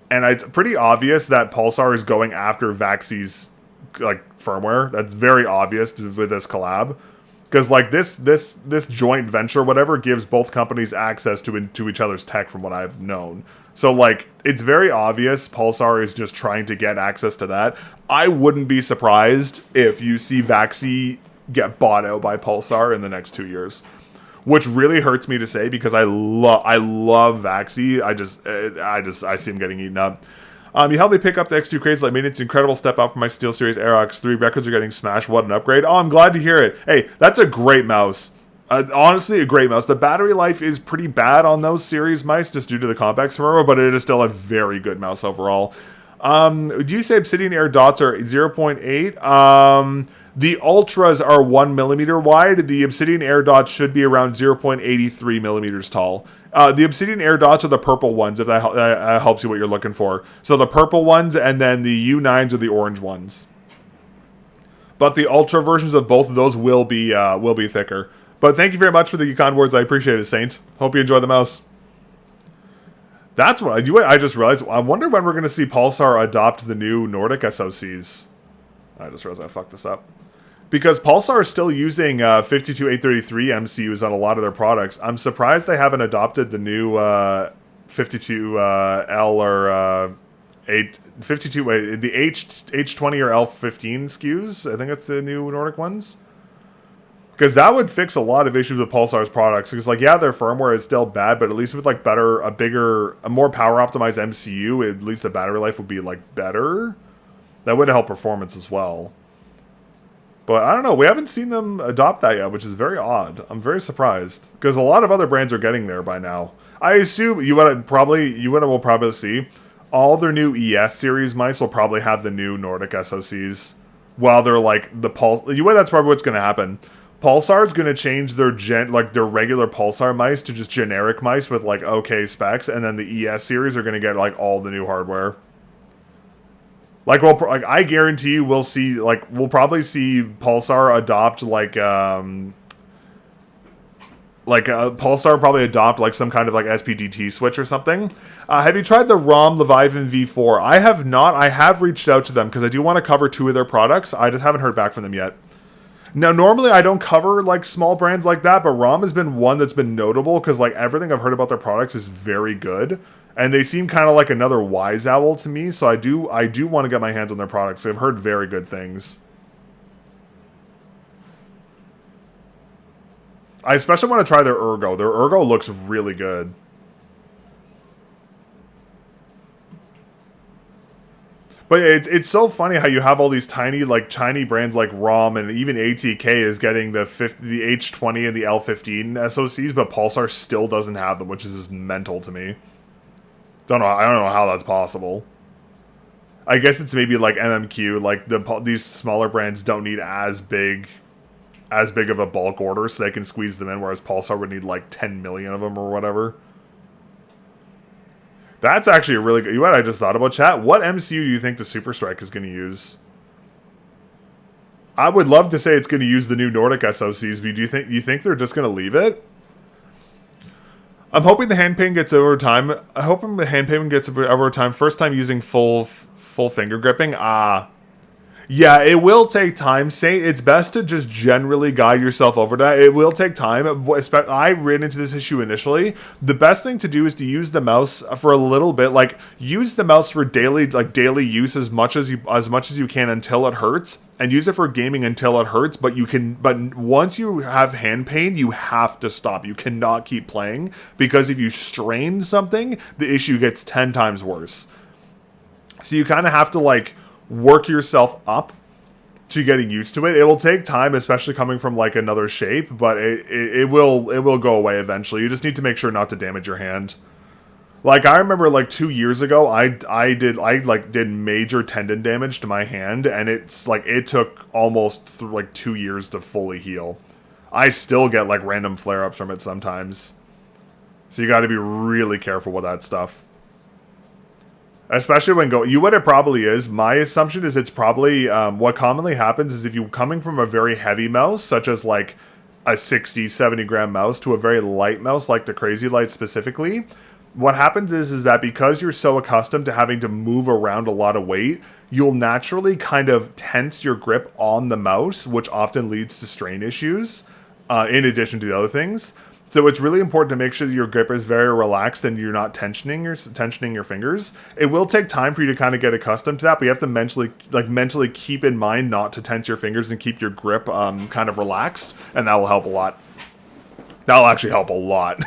And it's pretty obvious that Pulsar is going after Vaxi's like firmware. That's very obvious with this collab. Because, like, this joint venture, whatever, gives both companies access to each other's tech from what I've known. So, like, it's very obvious Pulsar is just trying to get access to that. I wouldn't be surprised if you see Vaxi get bought out by Pulsar in the next 2 years. Which really hurts me to say because I love Vaxi. I see him getting eaten up. You helped me pick up the X2 Crazy Light Mini. It's an incredible step up from my SteelSeries Aerox 3. Records are getting smashed. What an upgrade. Oh, I'm glad to hear it. Hey, that's a great mouse. Honestly, a great mouse. The battery life is pretty bad on those series mice just due to the Compex firmware, but it is still a very good mouse overall. Do you say Obsidian Air dots are 0.8? The Ultras are 1 millimeter wide. The Obsidian Air Dots should be around 0.83 millimeters tall. The Obsidian Air Dots are the purple ones, if that helps you what you're looking for. So the purple ones, and then the U9s are the orange ones. But the Ultra versions of both of those will be thicker. But thank you very much for the kind words. I appreciate it, Saint. Hope you enjoy the mouse. That's what I just realized. I wonder when we're going to see Pulsar adopt the new Nordic SoCs. I just realized I fucked this up. Because Pulsar is still using 52833 MCUs on a lot of their products. I'm surprised they haven't adopted the new 52L or 52 the H20 or L15 SKUs. I think that's the new Nordic ones. Because that would fix a lot of issues with Pulsar's products. Because, like, yeah, their firmware is still bad, but at least with, like, a more power-optimized MCU, at least the battery life would be, like, better. That would help performance as well. But, I don't know, we haven't seen them adopt that yet, which is very odd. I'm very surprised. Because a lot of other brands are getting there by now. I assume you will probably see all their new ES series mice will probably have the new Nordic SoCs. While they're, like, that's probably what's going to happen. Pulsar's going to change their regular Pulsar mice to just generic mice with, like, okay specs, and then the ES series are going to get, like, all the new hardware. Like, I guarantee you we'll probably see Pulsar adopt, Pulsar probably adopt, like, some kind of, like, SPDT switch or something. Have you tried the ROM Leviathan V4? I have not. I have reached out to them, because I do want to cover 2 of their products. I just haven't heard back from them yet. Now, normally I don't cover, like, small brands like that, but ROM has been one that's been notable because, like, everything I've heard about their products is very good. And they seem kind of like another Wise Owl to me, so I do want to get my hands on their products. I've heard very good things. I especially want to try their Ergo. Their Ergo looks really good. But it's so funny how you have all these tiny brands like ROM, and even ATK is getting the H20 and the L15 SoCs, but Pulsar still doesn't have them, which is just mental to me. I don't know how that's possible. I guess it's maybe like MMQ, like these smaller brands don't need as big of a bulk order, so they can squeeze them in, whereas Pulsar would need like 10 million of them or whatever. That's actually a really good... You know what I just thought about, chat? What MCU do you think the Super Strike is going to use? I would love to say it's going to use the new Nordic SoCs, but do you think they're just going to leave it? I'm hoping the hand pain gets over time. I hope the hand pain gets over time. First time using full finger gripping. Yeah, it will take time. It's best to just generally guide yourself over that. It will take time. I ran into this issue initially. The best thing to do is to use the mouse for a little bit. Like, use the mouse for daily use as much as you can until it hurts, and use it for gaming until it hurts. But once you have hand pain, you have to stop. You cannot keep playing, because if you strain something, the issue gets 10 times worse. So you kind of have to, like, work yourself up to getting used to it. It will take time, especially coming from like another shape, but it will go away eventually. You just need to make sure not to damage your hand. Like, I remember like 2 years ago, I did major tendon damage to my hand, and it's like it took almost like 2 years to fully heal. I still get like random flare-ups from it sometimes. So you got to be really careful with that stuff. Especially when what it probably is, my assumption is it's probably, what commonly happens is if you're coming from a very heavy mouse, such as like a 60, 70 gram mouse, to a very light mouse, like the Crazy Light specifically, what happens is that because you're so accustomed to having to move around a lot of weight, you'll naturally kind of tense your grip on the mouse, which often leads to strain issues, in addition to the other things. So it's really important to make sure that your grip is very relaxed and you're not tensioning your fingers. It will take time for you to kind of get accustomed to that, but you have to mentally keep in mind not to tense your fingers and keep your grip kind of relaxed, and that will help a lot. That'll actually help a lot.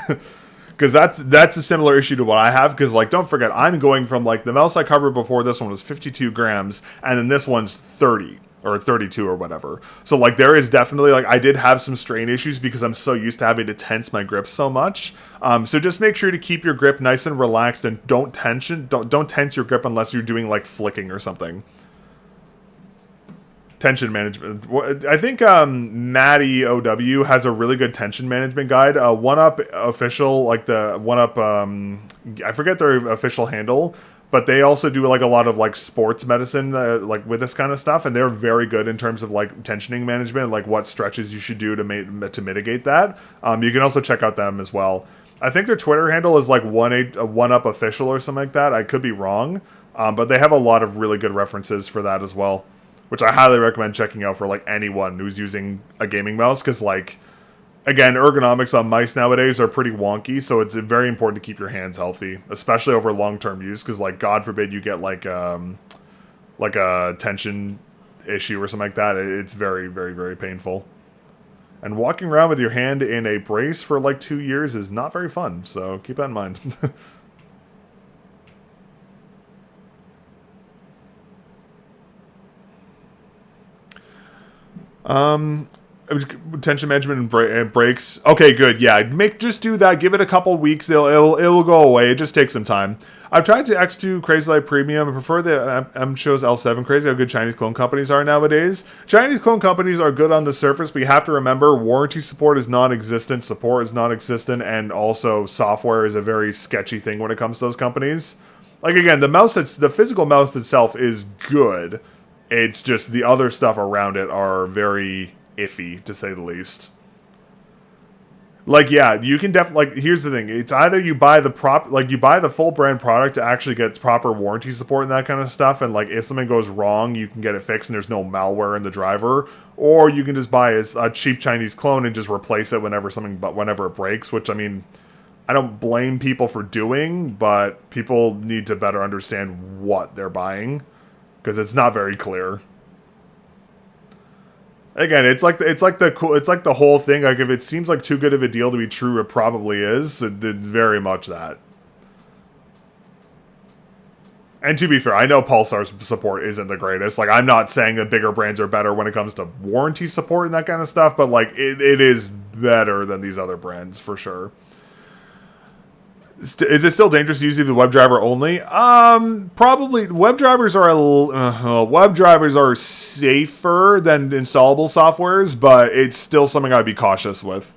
Because that's a similar issue to what I have, because, like, don't forget, I'm going from, like, the mouse I covered before this one was 52 grams, and then this one's 30. Or 32 or whatever. So, like, there is definitely, like, I did have some strain issues because I'm so used to having to tense my grip so much. So just make sure to keep your grip nice and relaxed, and don't tense your grip unless you're doing, like, flicking or something. Tension management. I think Maddie OW has a really good tension management guide. One Up official, like the One Up, I forget their official handle, but they also do like a lot of like sports medicine, like with this kind of stuff, and they're very good in terms of like tensioning management, like what stretches you should do to mitigate that. You can also check out them as well. I think their Twitter handle is like One Up official or something like that. I could be wrong, but they have a lot of really good references for that as well, which I highly recommend checking out for like anyone who's using a gaming mouse, because like, again, ergonomics on mice nowadays are pretty wonky, so it's very important to keep your hands healthy, especially over long-term use, because like, God forbid you get like a tension issue or something like that. It's very, very, very painful. And walking around with your hand in a brace for like 2 years is not very fun, so keep that in mind. Tension management and breaks. Okay, good. Yeah, just do that. Give it a couple weeks. It'll go away. It just takes some time. I've tried to X2 Crazy Light Premium. I prefer the M-Shows L7. Crazy how good Chinese clone companies are nowadays. Chinese clone companies are good on the surface, but you have to remember warranty support is non-existent, support is non-existent, and also software is a very sketchy thing when it comes to those companies. Like, again, the physical mouse itself is good. It's just the other stuff around it are very iffy, to say the least. Like, yeah, you can definitely, like, here's the thing. It's either you buy the full brand product to actually get proper warranty support and that kind of stuff, and like, if something goes wrong, you can get it fixed and there's no malware in the driver, or you can just buy a cheap Chinese clone and just replace it whenever it breaks, which, I mean, I don't blame people for doing, but people need to better understand what they're buying, because it's not very clear. Again, it's like the whole thing. Like, if it seems like too good of a deal to be true, it probably is. It's very much that. And to be fair, I know Pulsar's support isn't the greatest. Like, I'm not saying that bigger brands are better when it comes to warranty support and that kind of stuff, but like, it is better than these other brands for sure. Is it still dangerous using the WebDriver only? Probably. WebDrivers are safer than installable softwares, but it's still something I'd be cautious with.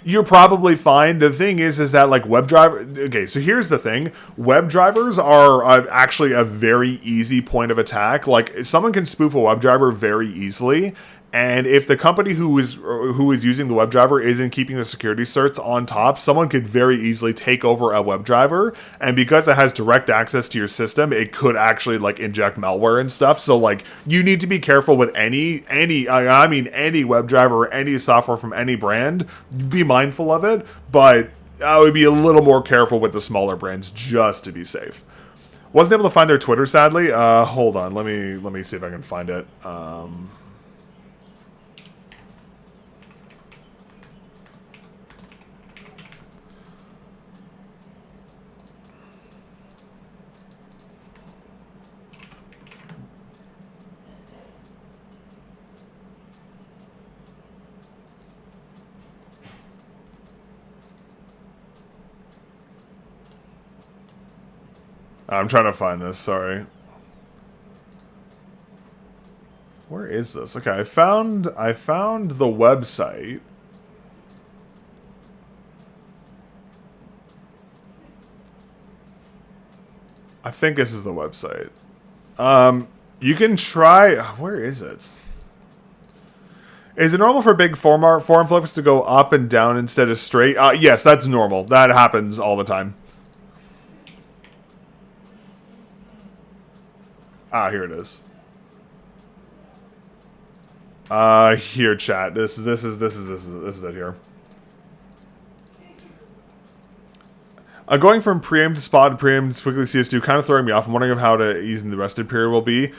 You're probably fine. The thing is that like WebDriver. Okay, so here's the thing: WebDrivers are actually a very easy point of attack. Like, someone can spoof a WebDriver very easily. And if the company who is using the WebDriver isn't keeping the security certs on top, someone could very easily take over a WebDriver. And because it has direct access to your system, it could actually like inject malware and stuff. So like, you need to be careful with any WebDriver or any software from any brand. Be mindful of it, but I would be a little more careful with the smaller brands just to be safe. Wasn't able to find their Twitter, sadly. Hold on, let me see if I can find it. I'm trying to find this, sorry. Where is this? Okay, I found the website. I think this is the website. You can try... Where is it? Is it normal for big form flips to go up and down instead of straight? Yes, that's normal. That happens all the time. Here it is. Here, chat. This is it here. Going from preaim to spot to preaim to quickly CS2 kind of throwing me off. I'm wondering how to ease in the rested period will be.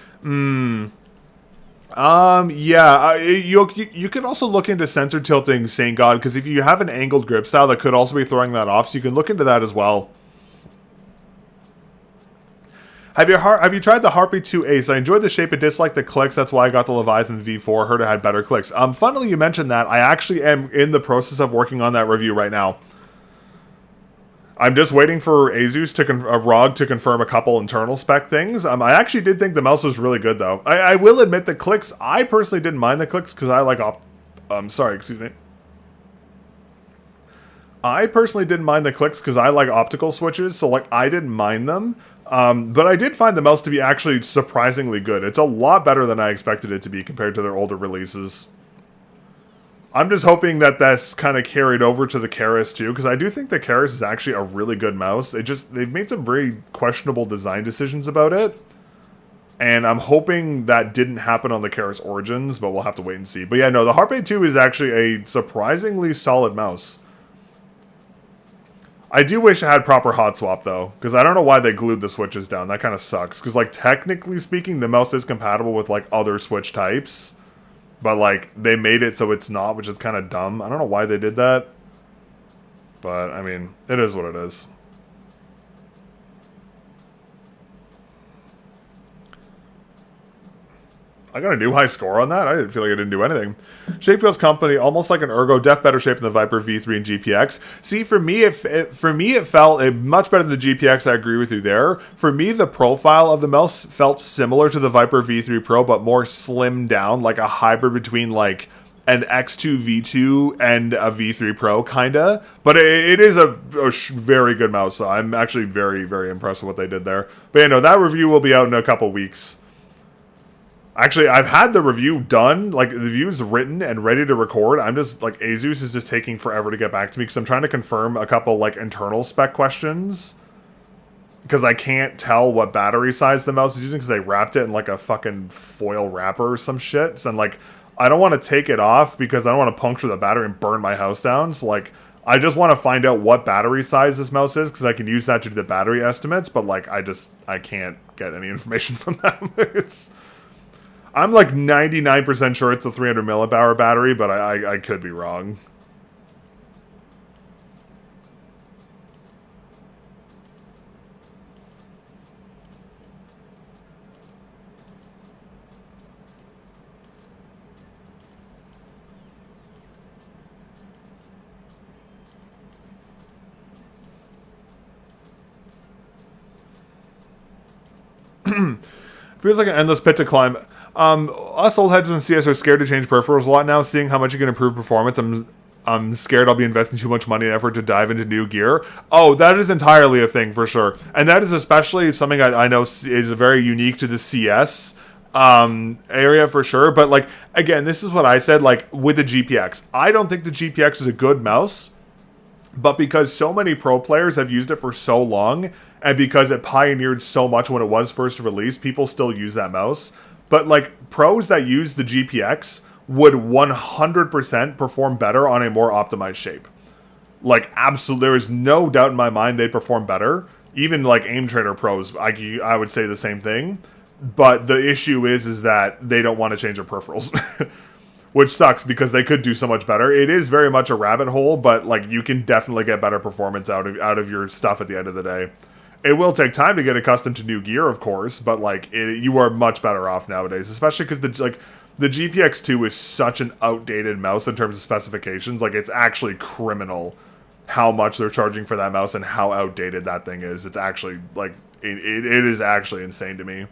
Yeah. You could also look into sensor tilting, Saint God, because if you have an angled grip style, that could also be throwing that off. So you can look into that as well. Have you tried the Harpy 2 Ace? I enjoyed the shape, but disliked the clicks. That's why I got the Leviathan V4. Heard it had better clicks. Funnily you mentioned that. I actually am in the process of working on that review right now. I'm just waiting for Asus ROG to confirm a couple internal spec things. I actually did think the mouse was really good, though. I will admit the clicks, I personally didn't mind the clicks because I like excuse me. I personally didn't mind the clicks because I like optical switches, so like I didn't mind them. But I did find the mouse to be actually surprisingly good. It's a lot better than I expected it to be compared to their older releases. I'm just hoping that that's kind of carried over to the Keras too, because I do think the Keras is actually a really good mouse. They've made some very questionable design decisions about it. And I'm hoping that didn't happen on the Keras Origins, but we'll have to wait and see. But yeah, no, the Harpe 2 is actually a surprisingly solid mouse. I do wish it had proper hot swap though, because I don't know why they glued the switches down. That kind of sucks, because like technically speaking, the mouse is compatible with like other switch types. But, like, they made it so it's not, which is kind of dumb. I don't know why they did that. But, I mean, it is what it is. I got a new high score on that? I didn't feel like I didn't do anything. Shape feels company, almost like an Ergo, def better shape than the Viper V3 and GPX. See, for me, it felt much better than the GPX. I agree with you there. For me, the profile of the mouse felt similar to the Viper V3 Pro, but more slimmed down, like a hybrid between like an X2 V2 and a V3 Pro, kinda. But it is a very good mouse. So I'm actually very, very impressed with what they did there. But yeah, no, that review will be out in a couple weeks. Actually, I've had the review done, like, the review is written and ready to record. I'm just, like, Asus is just taking forever to get back to me because I'm trying to confirm a couple, like, internal spec questions. Because I can't tell what battery size the mouse is using because they wrapped it in, like, a fucking foil wrapper or some shit. So, like, I don't want to take it off because I don't want to puncture the battery and burn my house down. So, like, I just want to find out what battery size this mouse is because I can use that to do the battery estimates. But, like, I can't get any information from them. I'm like 99% sure it's a 300 milliamp hour battery, but I could be wrong. Feels like an endless pit to climb. Us old heads in CS are scared to change peripherals a lot now, seeing how much you can improve performance. I'm scared I'll be investing too much money and effort to dive into new gear. Oh, that is entirely a thing for sure. And that is especially something I know is very unique to the CS area for sure. But like, again, this is what I said, like with the GPX. I don't think the GPX is a good mouse. But because so many pro players have used it for so long, and because it pioneered so much when it was first released, people still use that mouse. But like pros that use the GPX would 100% perform better on a more optimized shape. Like absolutely, there is no doubt in my mind they'd perform better. Even like aim trainer pros, I would say the same thing. But the issue is that they don't want to change their peripherals. Which sucks because they could do so much better. It is very much a rabbit hole, but like you can definitely get better performance out of your stuff at the end of the day. It will take time to get accustomed to new gear, of course, but like you are much better off nowadays, especially because the GPX2 is such an outdated mouse in terms of specifications. Like it's actually criminal how much they're charging for that mouse and how outdated that thing is. It's actually like it is actually insane to me.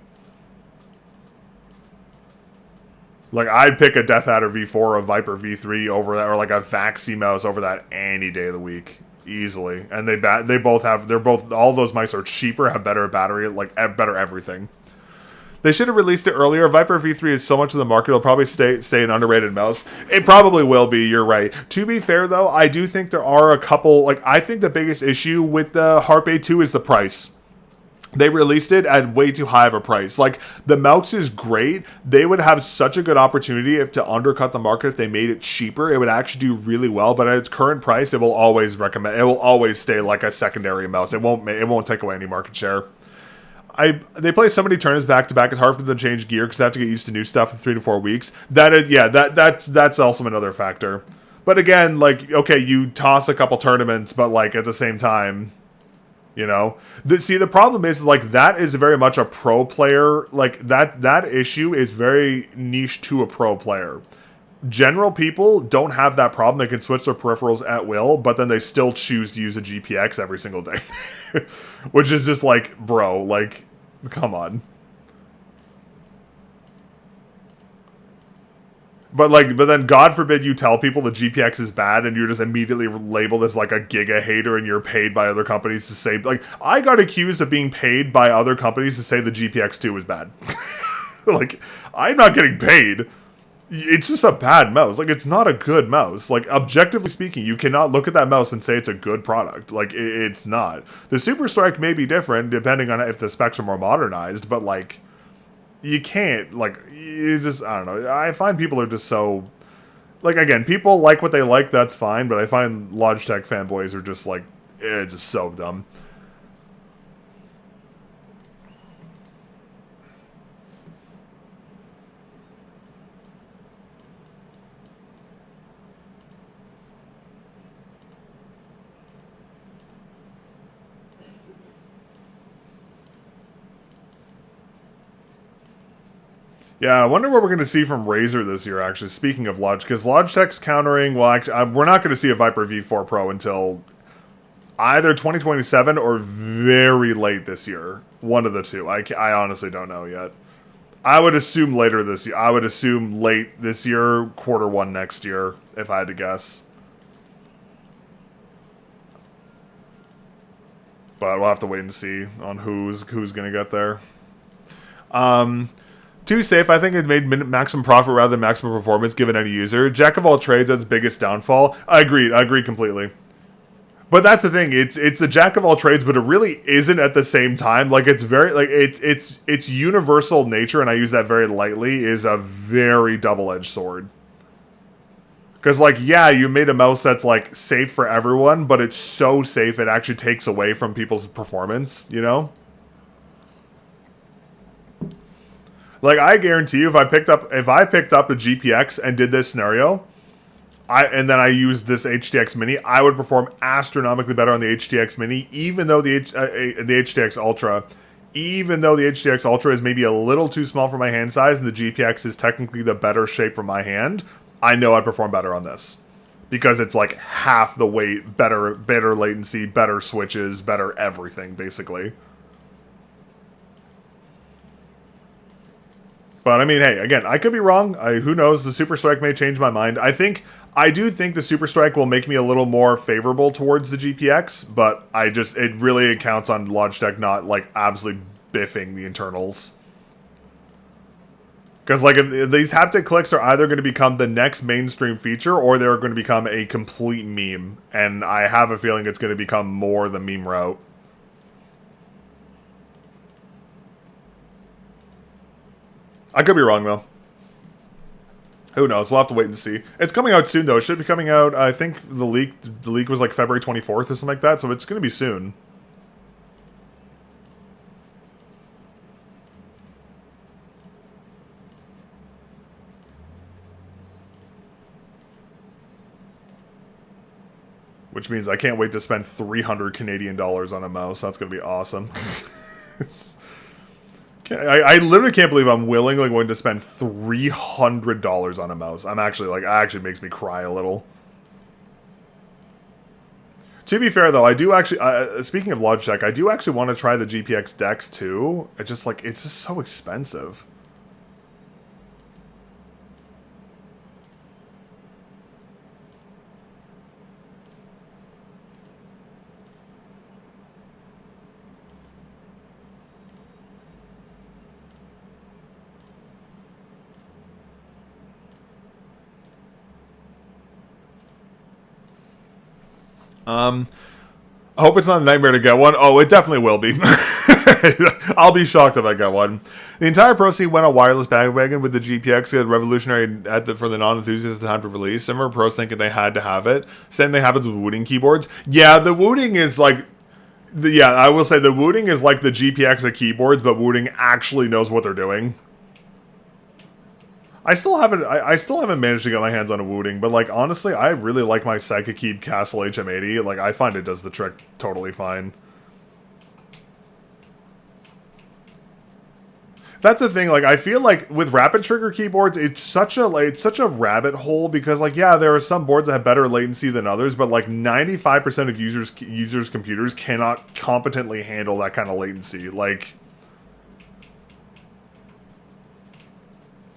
Like, I'd pick a Death Adder V4 or a Viper V3 over that, or like a Vaxi mouse over that any day of the week. Easily. And all those mice are cheaper, have better battery, like, better everything. They should have released it earlier. Viper V3 is so much of the market, it'll probably stay an underrated mouse. It probably will be, you're right. To be fair, though, I do think there are a couple, like, I think the biggest issue with the Harpe 2 is the price. They released it at way too high of a price. Like, the mouse is great. They would have such a good opportunity to undercut the market if they made it cheaper. It would actually do really well, but at its current price, it will always stay like a secondary mouse. It won't take away any market share. They play so many tournaments back to back. It's hard for them to change gear because they have to get used to new stuff in 3 to 4 weeks. That's also another factor. But again, like, okay, you toss a couple tournaments, but like at the same time, you know, the problem is like that is very much a pro player. Like that issue is very niche to a pro player. General people don't have that problem. They can switch their peripherals at will, but then they still choose to use a GPX every single day. Which is just like, bro, like, come on. But then God forbid you tell people the GPX is bad and you're just immediately labeled as like a giga hater and you're paid by other companies to say, like, I got accused of being paid by other companies to say the GPX2 was bad. Like, I'm not getting paid. It's just a bad mouse. Like, it's not a good mouse. Like, objectively speaking, you cannot look at that mouse and say it's a good product. Like, it's not. The Super Strike may be different depending on if the specs are more modernized, but, like, you can't, like, it's just, I don't know. I find people are just so, like, again, people like what they like, that's fine, but I find Logitech fanboys are just, like, it's just so dumb. Yeah, I wonder what we're going to see from Razer this year, actually, speaking of Logitech, because Logitech's countering, well, actually, we're not going to see a Viper V4 Pro until either 2027 or very late this year. One of the two. I honestly don't know yet. I would assume later this year. I would assume late this year, Q1 next year, if I had to guess. But we'll have to wait and see on who's going to get there. Too safe, I think it made maximum profit rather than maximum performance given any user. Jack of all trades, that's biggest downfall. I agree completely. But that's the thing, it's the jack of all trades, but it really isn't at the same time. Like, it's very, like, it's universal nature, and I use that very lightly, is a very double-edged sword. Because, like, yeah, you made a mouse that's, like, safe for everyone, but it's so safe it actually takes away from people's performance, you know? Like, I guarantee you, if I picked up a GPX and did this scenario, and then I used this HTX Mini, I would perform astronomically better on the HTX Mini, even though the HTX Ultra, is maybe a little too small for my hand size, and the GPX is technically the better shape for my hand. I know I'd perform better on this because it's like half the weight, better latency, better switches, better everything, basically. But, I mean, hey, again, I could be wrong. Who knows? The Super Strike may change my mind. I do think the Super Strike will make me a little more favorable towards the GPX, but it really counts on Logitech not, like, absolutely biffing the internals. Because, like, if these haptic clicks are either going to become the next mainstream feature, or they're going to become a complete meme. And I have a feeling it's going to become more the meme route. I could be wrong, though. Who knows? We'll have to wait and see. It's coming out soon, though. It should be coming out, I think the leak was like February 24th or something like that, so it's going to be soon. Which means I can't wait to spend 300 Canadian dollars on a mouse. That's going to be awesome. I literally can't believe I'm willingly going to spend $300 on a mouse. I'm actually, like, it actually makes me cry a little. To be fair, though, I do actually, speaking of Logitech, I do actually want to try the GPX Dex, too. It's just, like, it's just so expensive. I hope it's not a nightmare to get one. Oh, it definitely will be. I'll be shocked if I get one. The entire Pro scene went on wireless bandwagon with the GPX. It had revolutionary for the non-enthusiasts at the time of release. Some of pros thinking they had to have it. Same thing happens with Wooting keyboards. Yeah, the Wooting is like... yeah, I will say the Wooting is like the GPX of keyboards, but Wooting actually knows what they're doing. I still haven't managed to get my hands on a Wooting, but, like, honestly, I really like my Psychokey Castle HM80. Like, I find it does the trick totally fine. That's the thing. Like, I feel like with rapid trigger keyboards, it's such a rabbit hole because, like, yeah, there are some boards that have better latency than others, but like 95% of users' computers cannot competently handle that kind of latency. Like,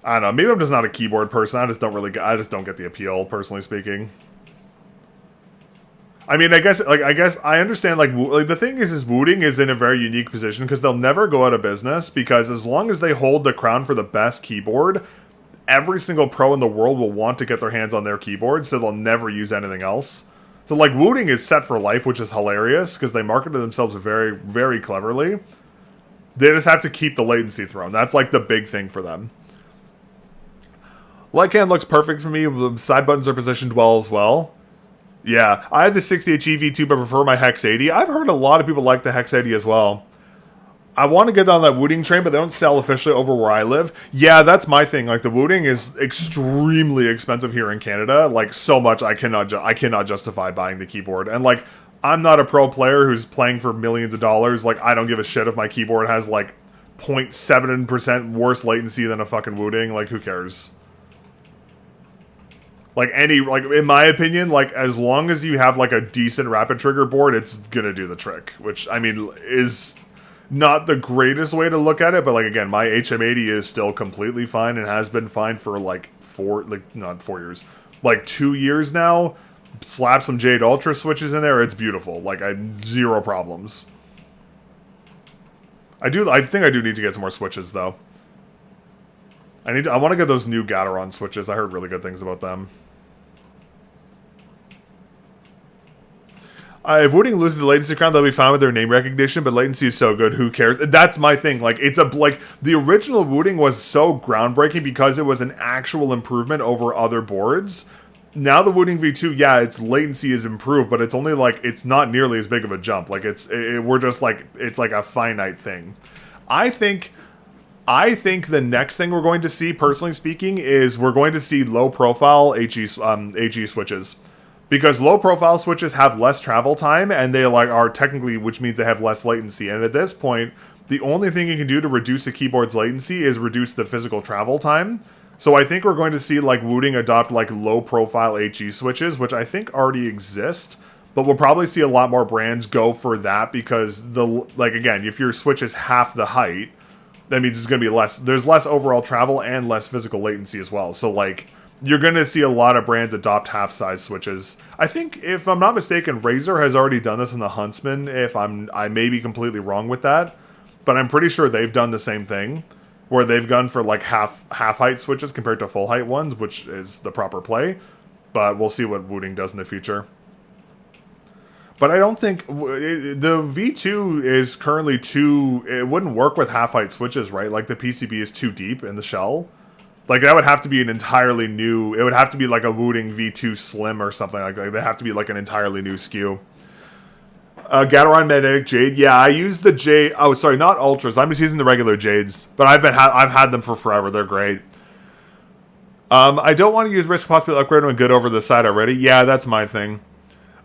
I don't know. Maybe I'm just not a keyboard person. I just don't get the appeal, personally speaking. I mean, I guess I understand, like the thing is Wooting is in a very unique position because they'll never go out of business because as long as they hold the crown for the best keyboard, every single pro in the world will want to get their hands on their keyboard, so they'll never use anything else. So, like, Wooting is set for life, which is hilarious because they marketed themselves very, very cleverly. They just have to keep the latency throne. That's, like, the big thing for them. Light can looks perfect for me. The side buttons are positioned well as well. Yeah, I have the 60H V2, but prefer my Hex 80. I've heard a lot of people like the Hex 80 as well. I want to get on that Wooting train, but they don't sell officially over where I live. Yeah, that's my thing. Like, the Wooting is extremely expensive here in Canada. Like, so much I cannot justify buying the keyboard. And, like, I'm not a pro player who's playing for millions of dollars. Like, I don't give a shit if my keyboard has, like, 0.7% worse latency than a fucking Wooting. Like, who cares? Like, in my opinion, like, as long as you have, like, a decent rapid trigger board, it's gonna do the trick. Which, I mean, is not the greatest way to look at it, but, like, again, my HM80 is still completely fine and has been fine for, like, not 4 years. Like, 2 years now. Slap some Jade Ultra switches in there, it's beautiful. Like, zero problems. I think I do need to get some more switches, though. I want to get those new Gateron switches. I heard really good things about them. If Wooting loses the latency crown, they'll be fine with their name recognition, but latency is so good, who cares? That's my thing. Like, the original Wooting was so groundbreaking because it was an actual improvement over other boards. Now the Wooting V2, yeah, its latency is improved, but it's only like, it's not nearly as big of a jump. Like, we're just like, it's like a finite thing. I think the next thing we're going to see, personally speaking, is we're going to see low-profile HE switches. Because low-profile switches have less travel time, and they are technically, which means they have less latency. And at this point, the only thing you can do to reduce a keyboard's latency is reduce the physical travel time. So I think we're going to see, like, Wooting adopt, like, low-profile HE switches, which I think already exist. But we'll probably see a lot more brands go for that because, again, if your switch is half the height, that means there's going to be there's less overall travel and less physical latency as well. So, like, you're going to see a lot of brands adopt half-size switches. I think, if I'm not mistaken, Razer has already done this in the Huntsman. I may be completely wrong with that, but I'm pretty sure they've done the same thing, where they've gone for, like, half-height switches compared to full-height ones, which is the proper play. But we'll see what Wooting does in the future. But I don't think the V2 is currently it wouldn't work with half-height switches, right? Like, the PCB is too deep in the shell. Like, that would have to be an entirely new... It would have to be, like, a Wooting V2 Slim or something like that. They have to be, like, an entirely new SKU. Gateron Magnetic Jade. Yeah, I use the Jade... Oh, sorry, not Ultras. I'm just using the regular Jades. But I've had them for forever. They're great. I don't want to use risk possibly upgrade when good over the side already. Yeah, that's my thing.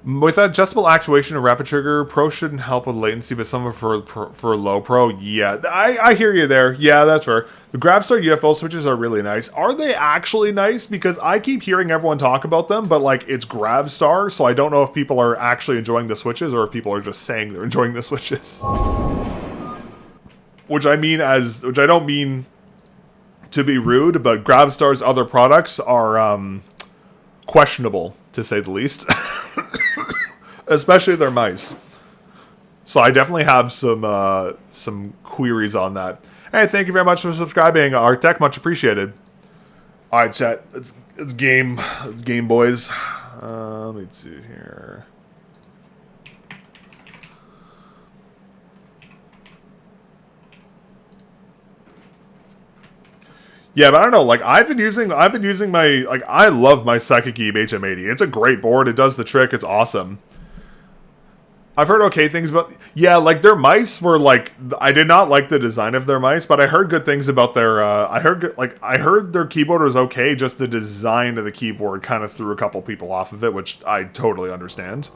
With adjustable actuation and rapid trigger, Pro shouldn't help with latency, but some for low Pro, yeah. I hear you there. Yeah, that's fair. The Gravstar UFO switches are really nice. Are they actually nice? Because I keep hearing everyone talk about them, but, like, it's Gravstar, so I don't know if people are actually enjoying the switches or if people are just saying they're enjoying the switches. Which I don't mean to be rude, but Gravstar's other products are questionable, to say the least. Especially their mice. So I definitely have some queries on that. Hey, thank you very much for subscribing, Artec. Much appreciated. All right, chat. It's game. It's game, boys. Let me see here. Yeah, but I don't know, like, I've been using my, like, I love my Psychic Eve HM80. It's a great board. It does the trick. It's awesome. I've heard okay things about... Yeah, like, their mice were, like... I did not like the design of their mice, but I heard good things about their... I heard their keyboard was okay, just the design of the keyboard kind of threw a couple people off of it, which I totally understand.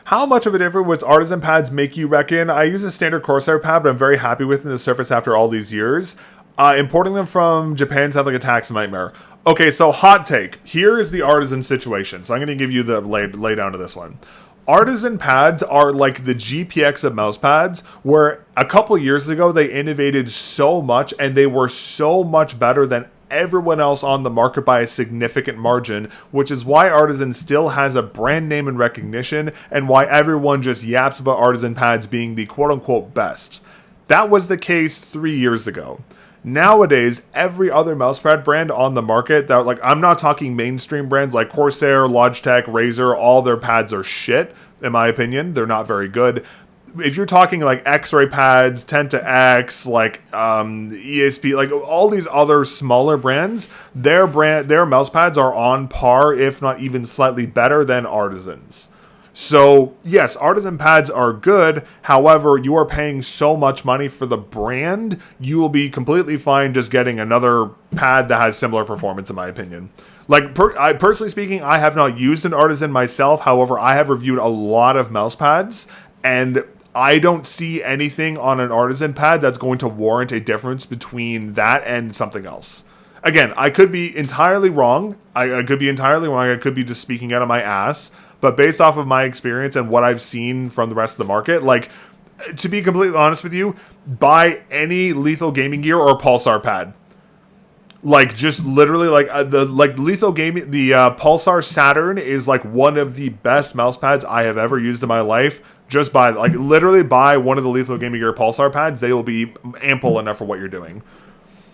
How much of a difference would artisan pads make, you reckon? I use a standard Corsair pad, but I'm very happy with the Surface after all these years. Importing them from Japan sounds like a tax nightmare. Okay, so hot take. Here is the artisan situation. So I'm going to give you the lay down to this one. Artisan pads are like the GPX of mouse pads, where a couple years ago they innovated so much and they were so much better than everyone else on the market by a significant margin, which is why Artisan still has a brand name and recognition, and why everyone just yaps about Artisan pads being the quote-unquote best. That was the case 3 years ago. Nowadays, every other mousepad brand on the market, that, like, I'm not talking mainstream brands like Corsair, Logitech, Razer, all their pads are shit, in my opinion. They're not very good. If you're talking like X-ray pads, 10 to X, like ESP, like all these other smaller brands, their mouse pads are on par, if not even slightly better than Artisan's. So, yes, Artisan pads are good. However, you are paying so much money for the brand, you will be completely fine just getting another pad that has similar performance, in my opinion. Like, personally speaking, I have not used an Artisan myself. However, I have reviewed a lot of mouse pads, and I don't see anything on an Artisan pad that's going to warrant a difference between that and something else. Again, I could be entirely wrong. I could be entirely wrong. I could be just speaking out of my ass. But based off of my experience and what I've seen from the rest of the market, like, to be completely honest with you, buy any Lethal Gaming Gear or Pulsar pad. Like, just literally, like, the Lethal Gaming, the Pulsar Saturn is, like, one of the best mouse pads I have ever used in my life. Just buy, like, literally buy one of the Lethal Gaming Gear Pulsar pads. They will be ample enough for what you're doing.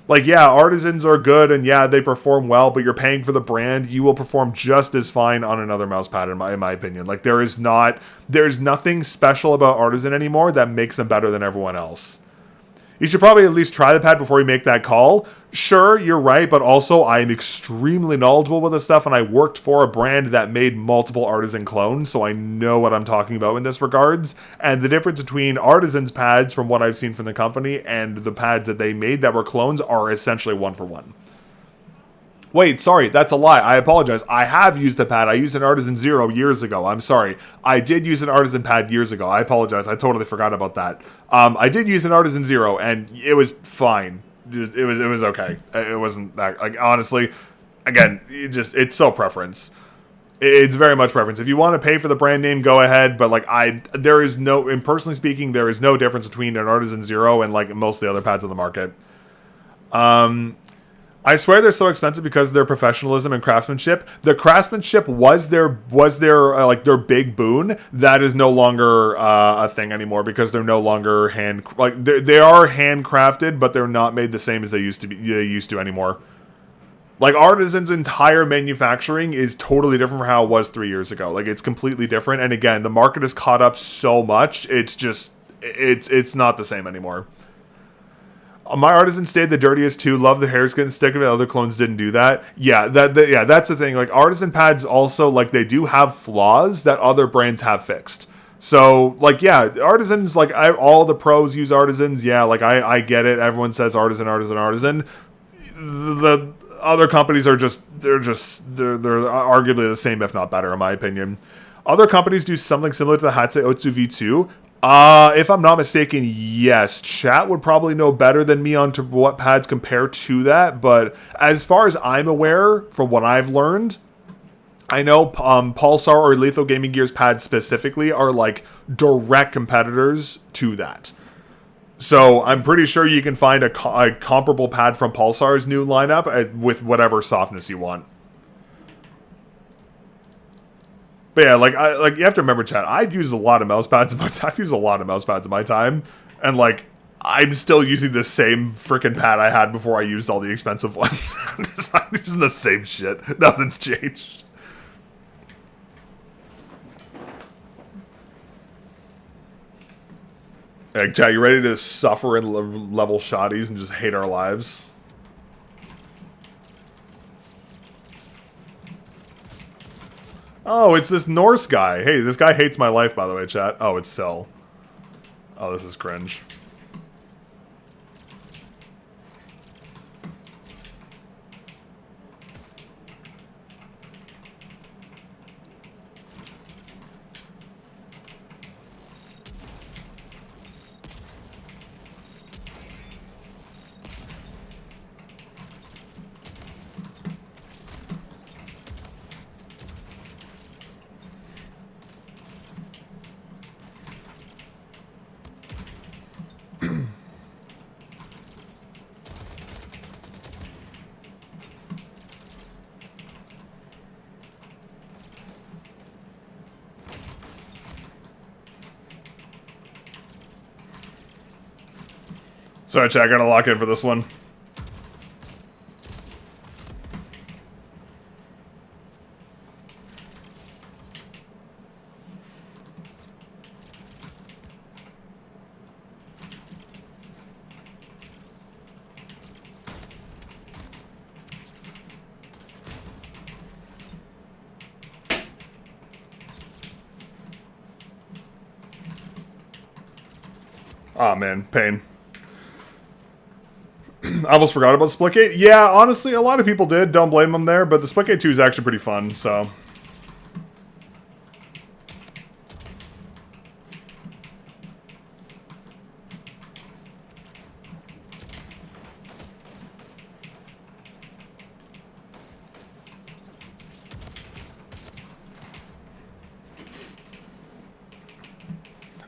Like, yeah, Artisans are good, and yeah, they perform well, but you're paying for the brand. You will perform just as fine on another mouse pad, in my opinion. Like, there's nothing special about Artisan anymore that makes them better than everyone else. You should probably at least try the pad before you make that call. Sure, you're right, but also I am extremely knowledgeable with this stuff, and I worked for a brand that made multiple Artisan clones, so I know what I'm talking about in this regards. And the difference between Artisan's pads, from what I've seen from the company, and the pads that they made that were clones are essentially one for one. Wait, sorry, that's a lie. I apologize. I have used a pad. I used an Artisan Zero years ago. I'm sorry. I did use an Artisan pad years ago. I apologize. I totally forgot about that. I did use an Artisan Zero, and it was fine. It was okay. It wasn't that, like, honestly, again, it's so preference. It's very much preference. If you want to pay for the brand name, go ahead. But like, there is no, and personally speaking, there is no difference between an Artisan Zero and like most of the other pads on the market. I swear they're so expensive because of their professionalism and craftsmanship. The craftsmanship was their like their big boon. That is no longer a thing anymore because they're no longer they are handcrafted, but they're not made the same as they used to anymore. Like, Artisan's entire manufacturing is totally different from how it was 3 years ago. Like, it's completely different. And again, the market has caught up so much. It's just it's not the same anymore. My Artisan stayed the dirtiest too. Love the hair skin stick of it. Other clones didn't do that. Yeah, that's the thing. Like, Artisan pads also, like, they do have flaws that other brands have fixed. So, like, yeah, Artisans, like, all the pros use Artisans. Yeah, like, I get it. Everyone says Artisan. The other companies are they're arguably the same, if not better, in my opinion. Other companies do something similar to the Hatsai Otsu V2. If I'm not mistaken, yes. Chat would probably know better than me on to what pads compare to that, but as far as I'm aware, from what I've learned, I know Pulsar or Lethal Gaming Gear's pads specifically are like direct competitors to that. So I'm pretty sure you can find a comparable pad from Pulsar's new lineup with whatever softness you want. But yeah, like you have to remember, chat, I've used a lot of mouse pads in my time. I've used a lot of mouse pads in my time, and like, I'm still using the same freaking pad I had before I used all the expensive ones. I'm using the same shit. Nothing's changed. Hey, chat, you ready to suffer and level shotties and just hate our lives? Oh, it's this Norse guy. Hey, this guy hates my life, by the way, chat. Oh, it's Cell. Oh, this is cringe. Sorry, chat, I gotta lock in for this one. Oh man, pain. I almost forgot about Splitgate. Yeah, honestly, a lot of people did. Don't blame them there, but the Splitgate 2 is actually pretty fun, so...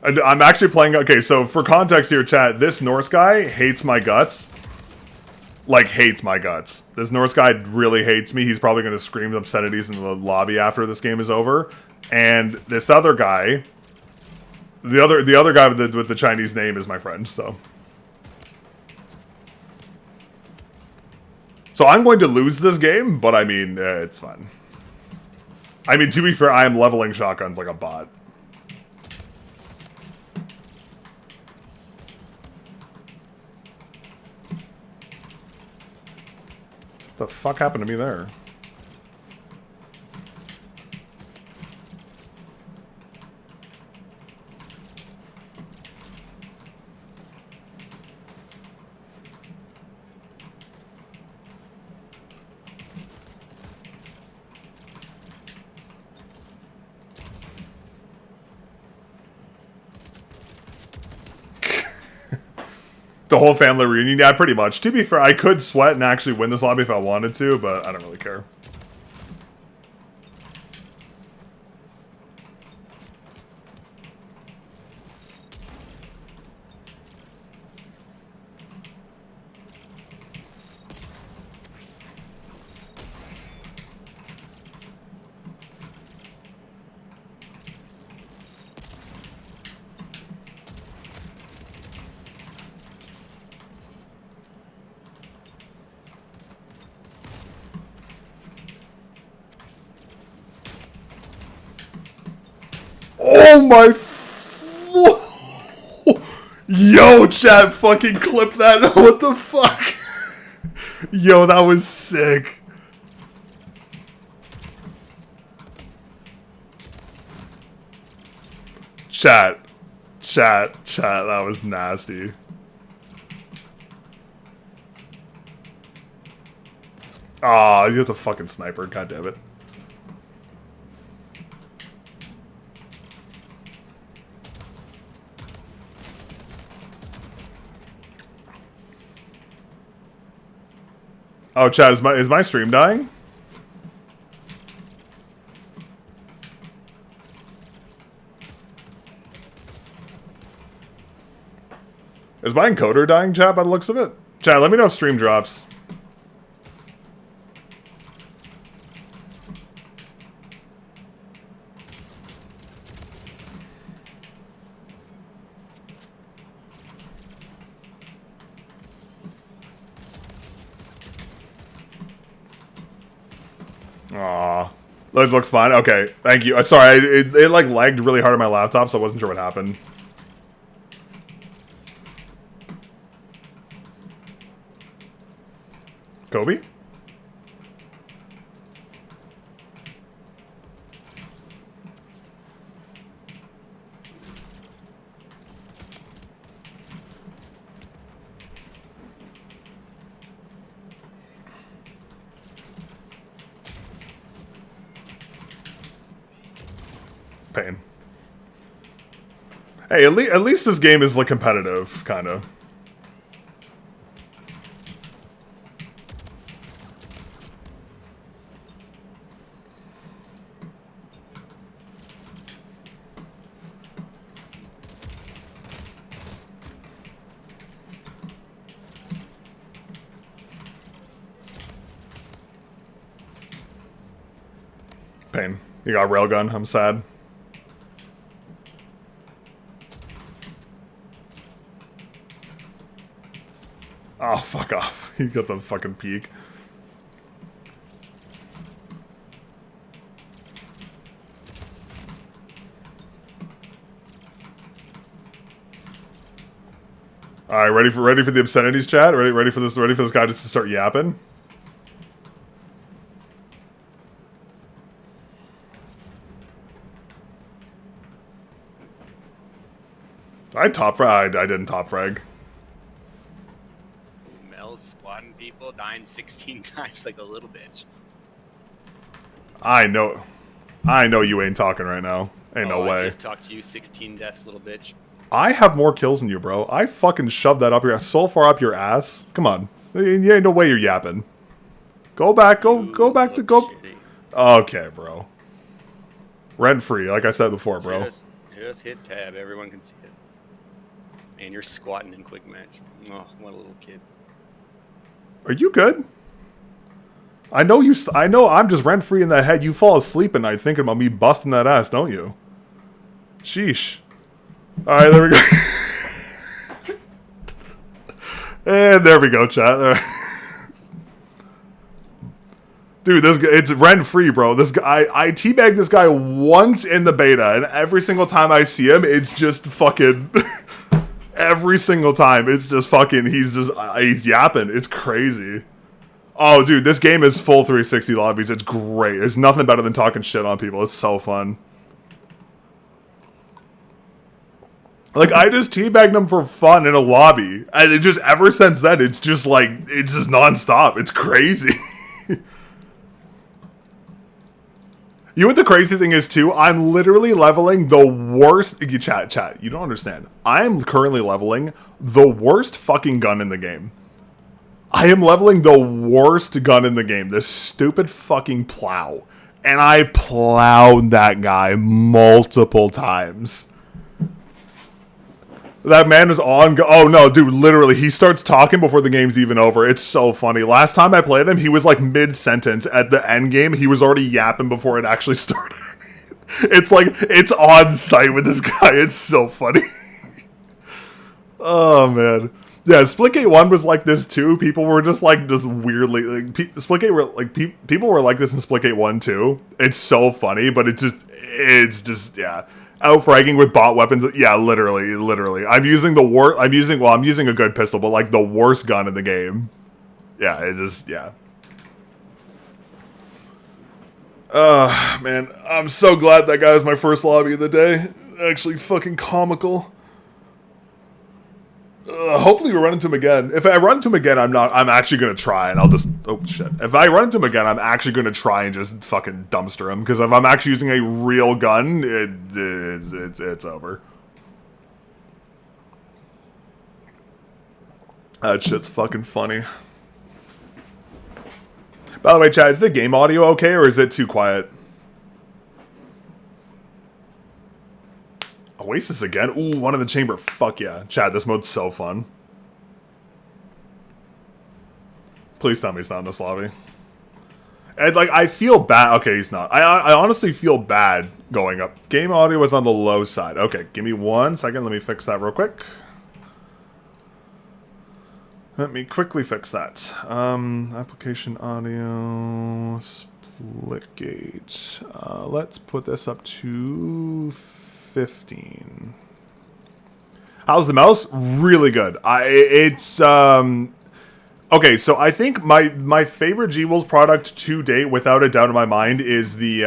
I'm actually playing... Okay, so for context here, chat, this Norse guy hates my guts. Like, hates my guts. This Norse guy really hates me. He's probably going to scream obscenities in the lobby after this game is over. And this other guy... The other guy with the Chinese name is my friend, so... So I'm going to lose this game, but I mean, it's fine. I mean, to be fair, I am leveling shotguns like a bot. What the fuck happened to me there? The whole family reunion? Yeah, pretty much. To be fair, I could sweat and actually win this lobby if I wanted to, but I don't really care. Oh my Yo, chat, fucking clip that. What the fuck? Yo, that was sick. Chat, that was nasty. Aw, you're a fucking sniper, goddammit. Oh, chat, is my stream dying? Is my encoder dying, chat, by the looks of it? Chat, let me know if stream drops. Aw. That looks fine. Okay, thank you. Sorry, it like lagged really hard on my laptop, so I wasn't sure what happened. Kobe? Pain. Hey, at least this game is like competitive, kind of. Pain. You got railgun. I'm sad. Oh, fuck off. He got the fucking peek. All right, ready for the obscenities, chat. Ready for this guy just to start yapping. I top frag. I didn't top frag. Mel's squatting people, dying 16 times like a little bitch. I know you ain't talking right now. Ain't no way. I just talked to you 16 deaths, little bitch. I have more kills than you, bro. I fucking shoved that up your ass, so far up your ass. Come on. You ain't no way you're yapping. Go back. Go back to go. Shitty. Okay, bro. Rent free, like I said before, bro. Just hit tab. Everyone can see it. And you're squatting in quick match. Oh, what a little kid. Are you good? I know you. I know I'm just rent free in the head. You fall asleep at night thinking about me busting that ass, don't you? Sheesh. All right, there we go. And there we go, chat. Dude, this guy, it's rent free, bro. This guy, I teabagged this guy once in the beta, and every single time I see him, it's just fucking. Every single time, it's just fucking. He's yapping. It's crazy. Oh, dude, this game is full 360 lobbies. It's great. There's nothing better than talking shit on people. It's so fun. Like, I just teabagged him for fun in a lobby. And it just, ever since then, it's just like, it's just nonstop. It's crazy. You know what the crazy thing is, too? I'm literally leveling the worst... Chat, you don't understand. I am currently leveling the worst fucking gun in the game. I am leveling the worst gun in the game. This stupid fucking plow. And I plowed that guy multiple times. That man is on... Oh, no, dude, literally, he starts talking before the game's even over. It's so funny. Last time I played him, he was, like, mid-sentence. At the end game, he was already yapping before it actually started. It's like, it's on site with this guy. It's so funny. Oh, man. Yeah, Splitgate 1 was like this, too. People were just, like, just weirdly... Like, Splitgate were, like, people were like this in Splitgate 1, too. It's so funny, but it's just, yeah... Out-fragging with bot weapons. Yeah, literally. I'm using I'm using a good pistol, but like the worst gun in the game. Yeah, it just, yeah. Man, I'm so glad that guy was my first lobby of the day. Actually fucking comical. Hopefully we run into him again. If I run into him again, I'm actually gonna try and I'll just, oh shit. If I run into him again, I'm actually gonna try and just fucking dumpster him. Because if I'm actually using a real gun, it's over. That shit's fucking funny. By the way, chat, is the game audio okay or is it too quiet? Oasis again? Ooh, one in the chamber. Fuck yeah. Chad, this mode's so fun. Please tell me he's not in this lobby. And, like, I feel bad. Okay, he's not. I honestly feel bad going up. Game audio was on the low side. Okay, give me 1 second. Let me fix that real quick. Let me quickly fix that. Application audio. Splitgate. Let's put this up to 15. How's the mouse? Really good. Okay, so I think my favorite G-Wolves product to date, without a doubt in my mind, is the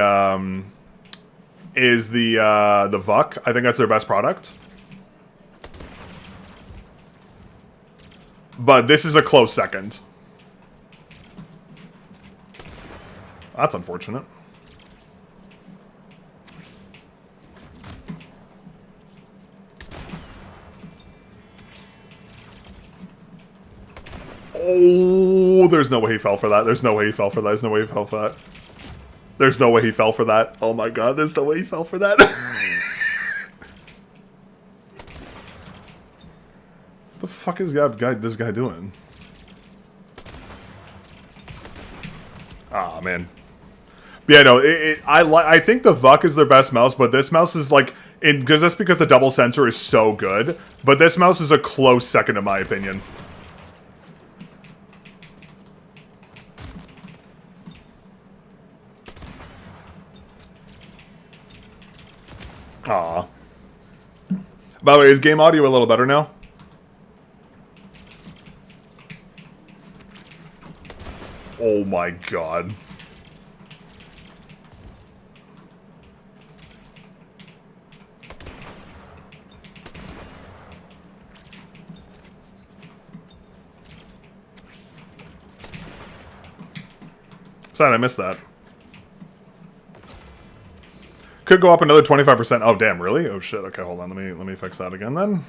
VUC. I think that's their best product. But this is a close second. That's unfortunate. Oh, there's no way he fell for that. There's no way he fell for that. There's no way he fell for that. There's no way he fell for that. Oh my god, there's no way he fell for that. The fuck is this guy doing? Ah, man. Yeah, no, I think the VUC is their best mouse, but this mouse is like, because that's because the double sensor is so good, but this mouse is a close second in my opinion. Aw. By the way, is game audio a little better now? Oh my god. Sad I missed that. Could go up another 25%. Oh damn, really? Oh shit. Okay, hold on. Let me fix that again then.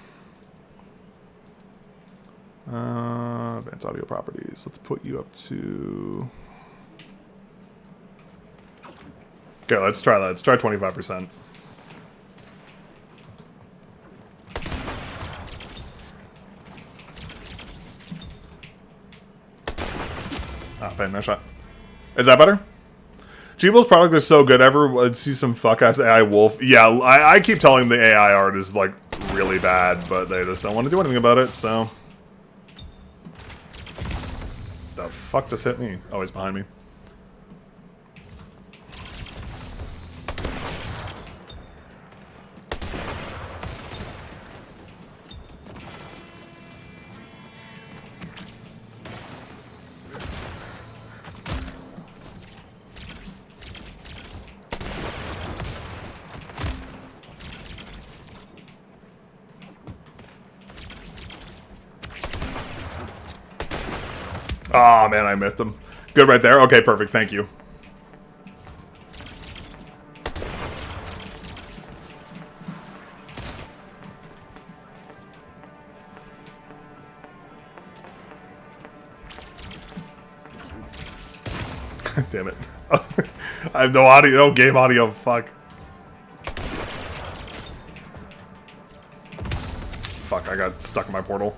Advanced audio properties. Let's put you up to... Okay, let's try that. Let's try 25%. Ah, bang, nice shot. Is that better? Jeeble's product is so good. Ever see some fuck-ass AI wolf? Yeah, I keep telling them the AI art is, like, really bad, but they just don't want to do anything about it, so... The fuck just hit me? Oh, he's behind me. Oh man, I missed him. Good right there. Okay, perfect. Thank you. Damn it. I have no audio, no game audio. Fuck. Fuck, I got stuck in my portal.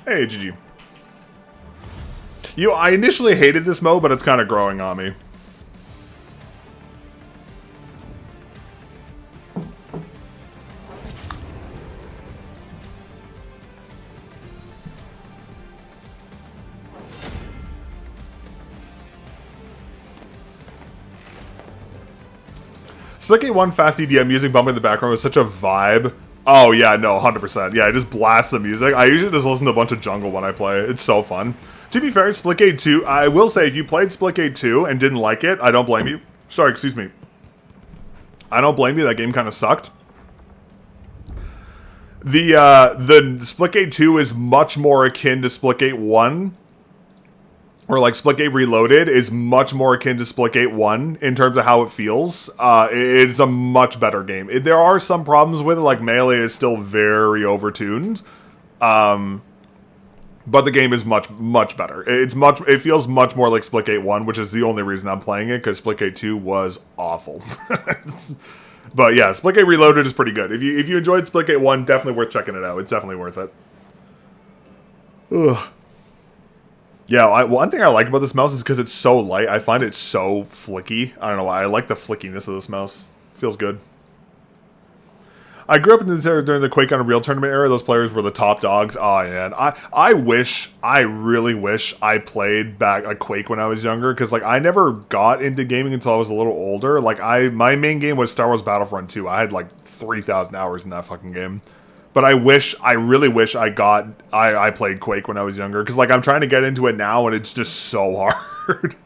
Hey, GG. I initially hated this mode, but it's kind of growing on me. Splitgate 1 fast EDM music bumping in the background was such a vibe. Oh yeah, no, 100%. Yeah, I just blast the music. I usually just listen to a bunch of jungle when I play. It's so fun. To be fair, Splitgate 2, I will say, if you played Splitgate 2 and didn't like it, I don't blame you. Sorry, excuse me. I don't blame you, that game kind of sucked. The Splitgate 2 is much more akin to Splitgate 1. Or like Splitgate Reloaded is much more akin to Splitgate 1 in terms of how it feels. It's a much better game. There are some problems with it, like melee is still very overtuned. But the game is much, much better. It feels much more like Splitgate 1, which is the only reason I'm playing it, because Splitgate 2 was awful. But yeah, Splitgate Reloaded is pretty good. If you enjoyed Splitgate 1, definitely worth checking it out. It's definitely worth it. Ugh. Yeah, one thing I like about this mouse is because it's so light. I find it so flicky. I don't know why. I like the flickiness of this mouse. Feels good. I grew up in this era during the Quake Unreal Tournament era. Those players were the top dogs. Oh, man. I really wish I played back like Quake when I was younger. Because, like, I never got into gaming until I was a little older. Like, my main game was Star Wars Battlefront 2. I had, like, 3,000 hours in that fucking game. But I really wish I played Quake when I was younger. Because, like, I'm trying to get into it now, and it's just so hard.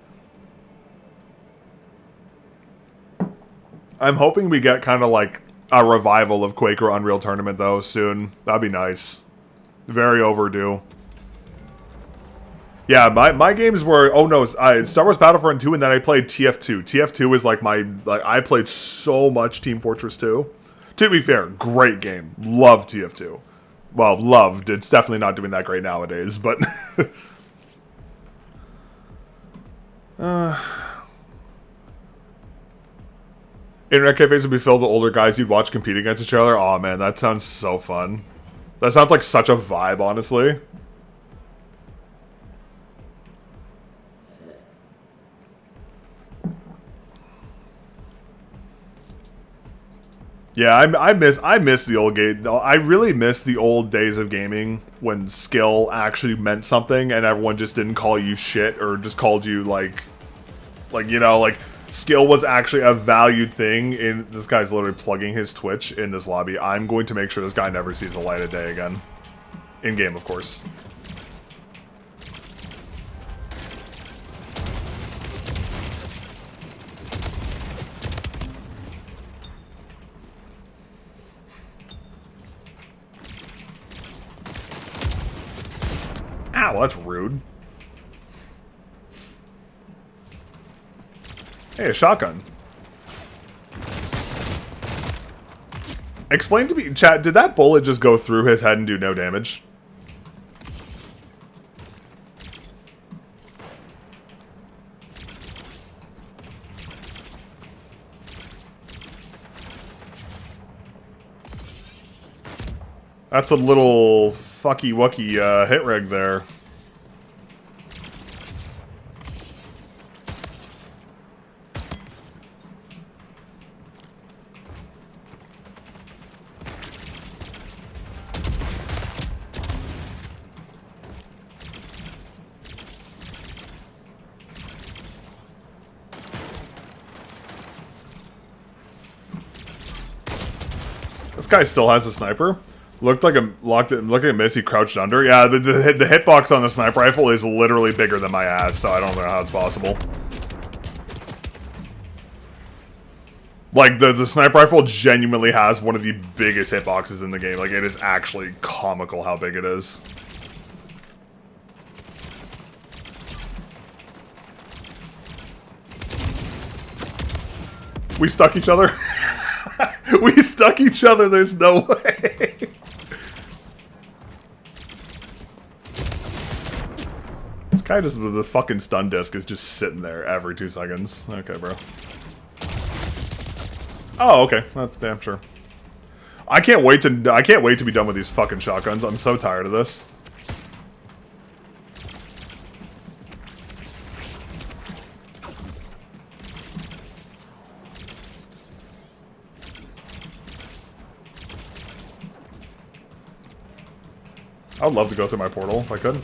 I'm hoping we get kind of, like, a revival of Quake or Unreal Tournament, though, soon. That'd be nice. Very overdue. Yeah, my games were... Oh, no, Star Wars Battlefront 2, and then I played TF2. TF2 is, like, I played so much Team Fortress 2. To be fair, great game. Loved TF2. Well, loved. It's definitely not doing that great nowadays, but... Internet cafes would be filled with older guys you'd watch compete against each other. Aw, man, that sounds so fun. That sounds like such a vibe, honestly. Yeah, I miss the old game. I really miss the old days of gaming when skill actually meant something and everyone just didn't call you shit or just called you like you know, like skill was actually a valued thing. In this guy's literally plugging his Twitch in this lobby. I'm going to make sure this guy never sees the light of day again. In game, of course. Ow, that's rude. Hey, a shotgun. Explain to me, chat, did that bullet just go through his head and do no damage? That's a little fucky-wucky hit rig there. This guy still has a sniper. Looked like look at Missy crouched under. Yeah, the hitbox on the sniper rifle is literally bigger than my ass, so I don't know how it's possible. Like, the sniper rifle genuinely has one of the biggest hitboxes in the game. Like, it is actually comical how big it is. We stuck each other? We stuck each other, there's no way. This guy just with the fucking stun disc is just sitting there every 2 seconds. Okay, bro. Oh, okay. That's damn sure. I can't wait to be done with these fucking shotguns. I'm so tired of this. I would love to go through my portal if I could.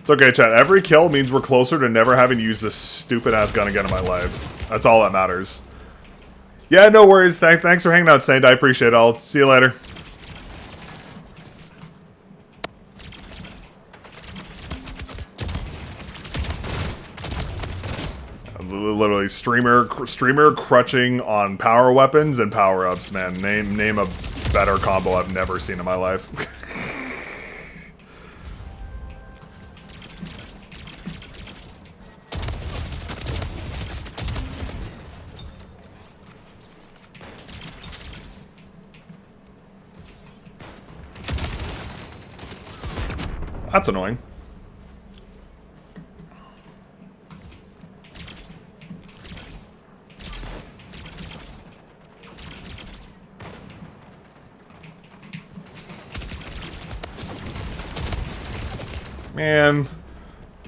It's okay, chat. Every kill means we're closer to never having to use this stupid-ass gun again in my life. That's all that matters. Yeah, no worries. Thanks for hanging out, Saint. I appreciate it. I'll see you later. Literally, streamer crutching on power weapons and power-ups, man. Name a better combo I've never seen in my life. That's annoying. Man,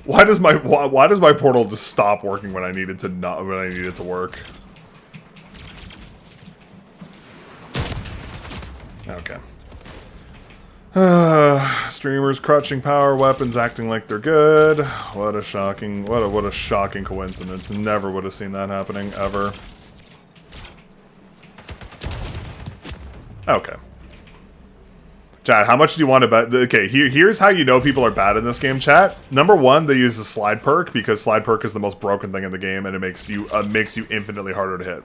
why does my portal just stop working when I need it to work? Okay. Streamers crutching power weapons, acting like they're good. What a shocking coincidence. Never would have seen that happening ever. Okay. Chat, how much do you want to bet? Okay, here's how you know people are bad in this game, chat. Number one, they use the slide perk because slide perk is the most broken thing in the game, and it makes you infinitely harder to hit.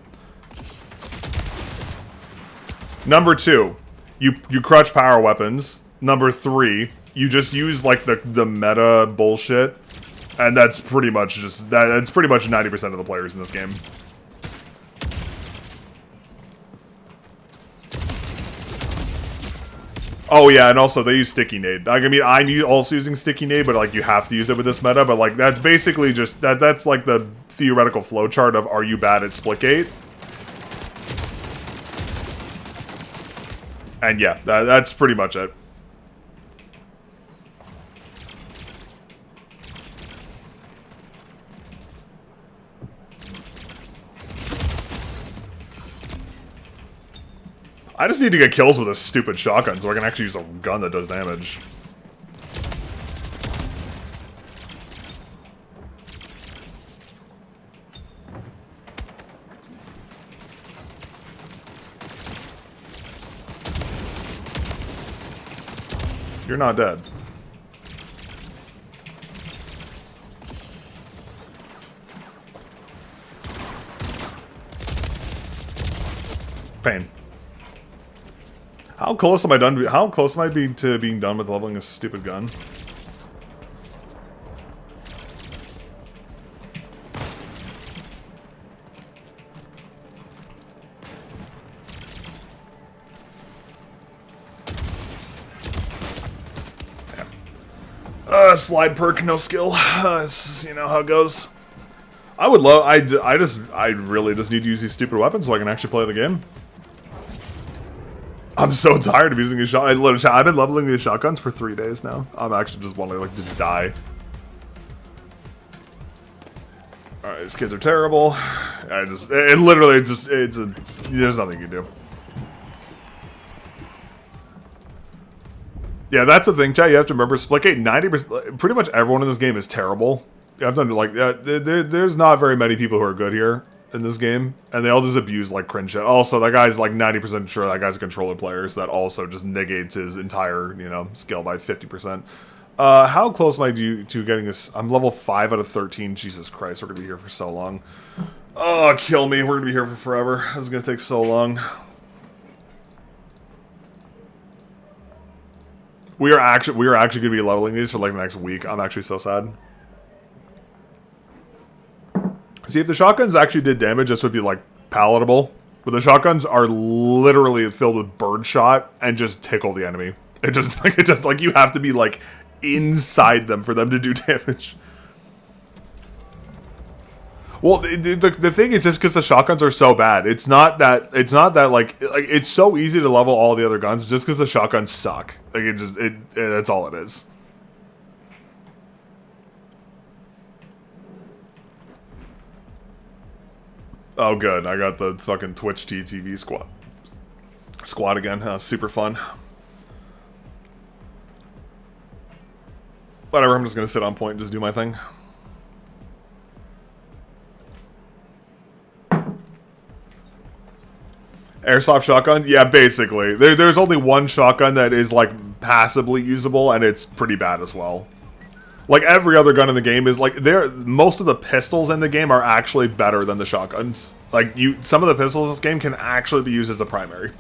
Number two, you crutch power weapons. Number three, you just use like the meta bullshit, and that's pretty much just that's pretty much 90% of the players in this game. Oh yeah, and also they use sticky nade. Like, I mean, I'm also using sticky nade, but like you have to use it with this meta. But like that's basically just that's like the theoretical flowchart of are you bad at Splitgate? And yeah, that's pretty much it. I just need to get kills with a stupid shotgun so I can actually use a gun that does damage. You're not dead. Pain. How close am I done? How close am I to being done with leveling this stupid gun? Slide perk, no skill. You know how it goes. I would love. I really just need to use these stupid weapons so I can actually play the game. I'm so tired of using these shot. I've been leveling these shotguns for 3 days now. I'm actually just wanting to like just die. All right, these kids are terrible. There's nothing you can do. Yeah, that's the thing, chat. You have to remember, Splitgate, 90%, pretty much everyone in this game is terrible. I've done like there's not very many people who are good here in this game, and they all just abuse like cringe shit. Also, that guy's like 90% sure that guy's a controller player, so that also just negates his entire skill by 50%. How close am I to getting this? I'm level 5 out of 13. Jesus Christ, we're gonna be here for so long. Oh, kill me. We're gonna be here for forever. This is gonna take so long. We are actually gonna be leveling these for like the next week. I'm actually so sad. See, if the shotguns actually did damage, this would be like palatable. But the shotguns are literally filled with birdshot and just tickle the enemy. It just like you have to be like inside them for them to do damage. Well, the thing is just because the shotguns are so bad. It's not that like it's so easy to level all the other guns just because the shotguns suck. Like that's all it is. Oh, good. I got the fucking Twitch TTV squad again. Super fun. Whatever. I'm just gonna sit on point and just do my thing. Airsoft shotgun? Yeah, basically. There's only one shotgun that is, like, passably usable, and it's pretty bad as well. Like, every other gun in the game is, like, most of the pistols in the game are actually better than the shotguns. Like, some of the pistols in this game can actually be used as a primary.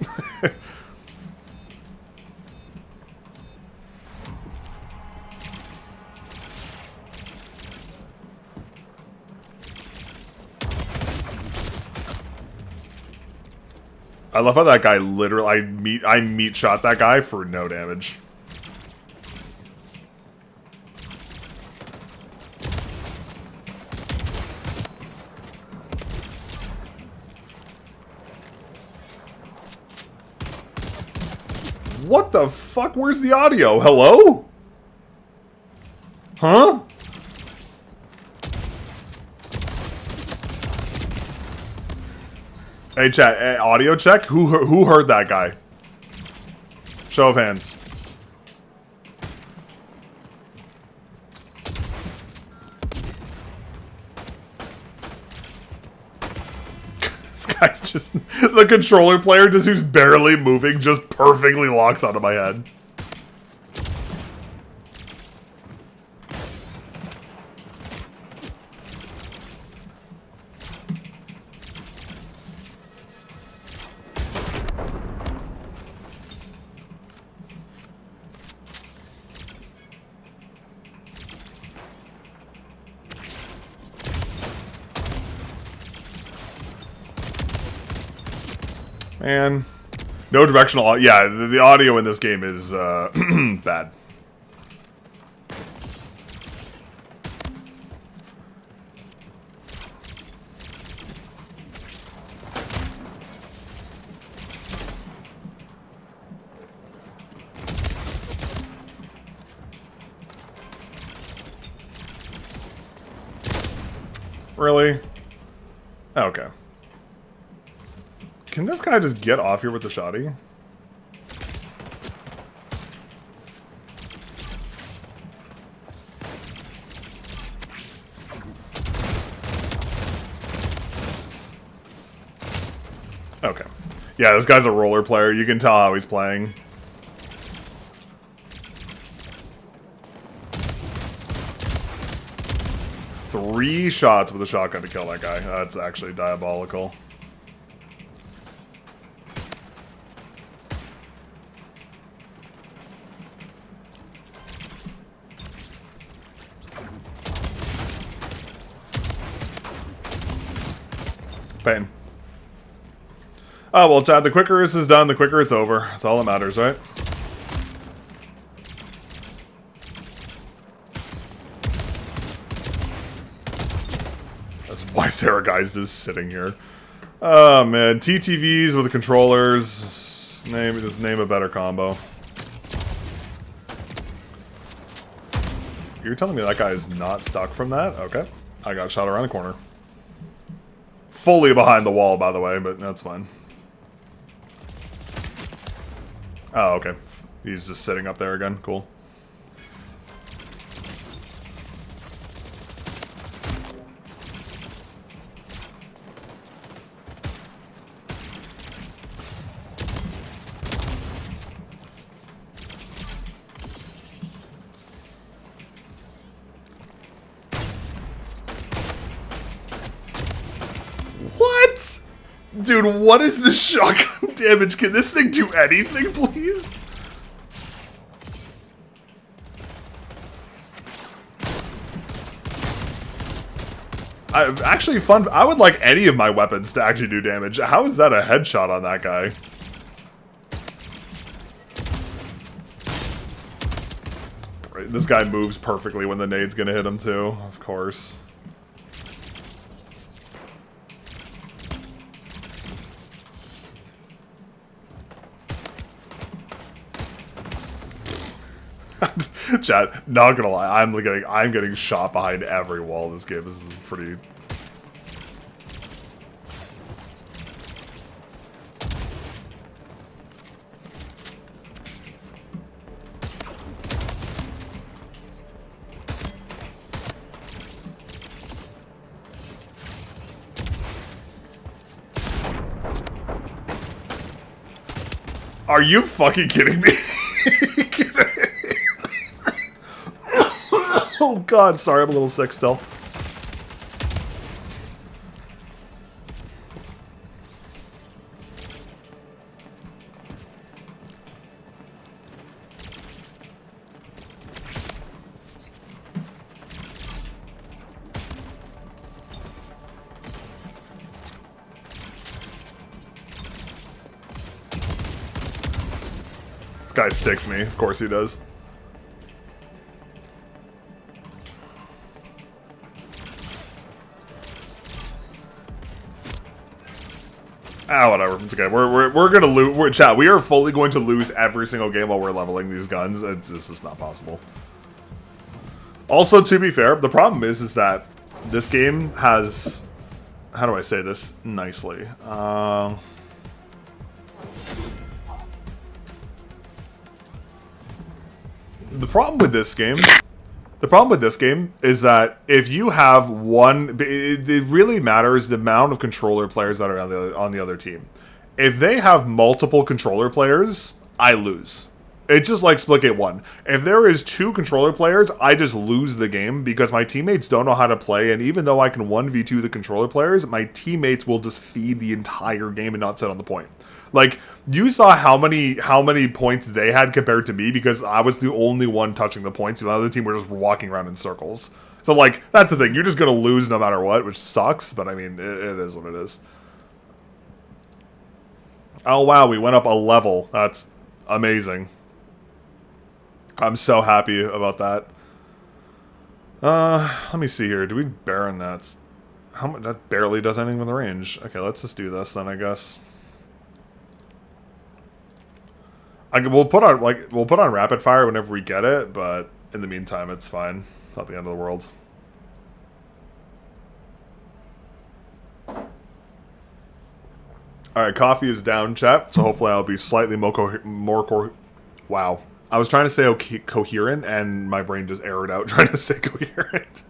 I love how that guy literally, I meat shot that guy for no damage. What the fuck? Where's the audio? Hello? Huh? Hey chat, audio check? Who heard that guy? Show of hands. This guy's just the controller player just who's barely moving just perfectly locks onto my head. Man, no directional. Yeah, the audio in this game is bad. Really? Okay. Can this guy just get off here with the shotty? Okay. Yeah, this guy's a roller player. You can tell how he's playing. Three shots with a shotgun to kill that guy. That's actually diabolical. Pain. Oh, well, Chad, the quicker this is done, the quicker it's over. That's all that matters, right? That's why Sarah Guy's just sitting here. Oh, man. TTVs with the controllers. Just name a better combo. You're telling me that guy is not stuck from that? Okay. I got shot around the corner. Fully behind the wall, by the way, but that's fine. Oh, okay. He's just sitting up there again. Cool. What? Dude, what is this shotgun damage? Can this thing do anything, please? Actually, fun. I would like any of my weapons to actually do damage. How is that a headshot on that guy? Right, this guy moves perfectly when the nade's gonna hit him too, of course. Chat, not gonna lie, I'm getting shot behind every wall in this game. This is pretty. Are you fucking kidding me? Oh god, sorry, I'm a little sick still. This guy sticks me, of course he does. Ah, whatever. It's okay. We're gonna lose. Chat. We are fully going to lose every single game while we're leveling these guns. It's just not possible. Also, to be fair, the problem is that this game has. How do I say this nicely? The problem with this game. The problem with this game is that if you have one, it really matters the amount of controller players that are on the other team. If they have multiple controller players, I lose. It's just like Splitgate 1. If there is 2 controller players, I just lose the game because my teammates don't know how to play, and even though I can 1v2 the controller players, my teammates will just feed the entire game and not sit on the point. Like, you saw how many points they had compared to me because I was the only one touching the points. The other team were just walking around in circles. So, like, that's the thing. You're just going to lose no matter what, which sucks. But, I mean, it is what it is. Oh, wow. We went up a level. That's amazing. I'm so happy about that. Let me see here. Do we Baron that? How much? That barely does anything with the range. Okay, let's just do this then, I guess. We'll put on rapid fire whenever we get it, but in the meantime, it's fine. It's not the end of the world. All right, coffee is down, chat. So hopefully, I'll be slightly more wow. I was trying to say coherent, and my brain just errored out trying to say coherent.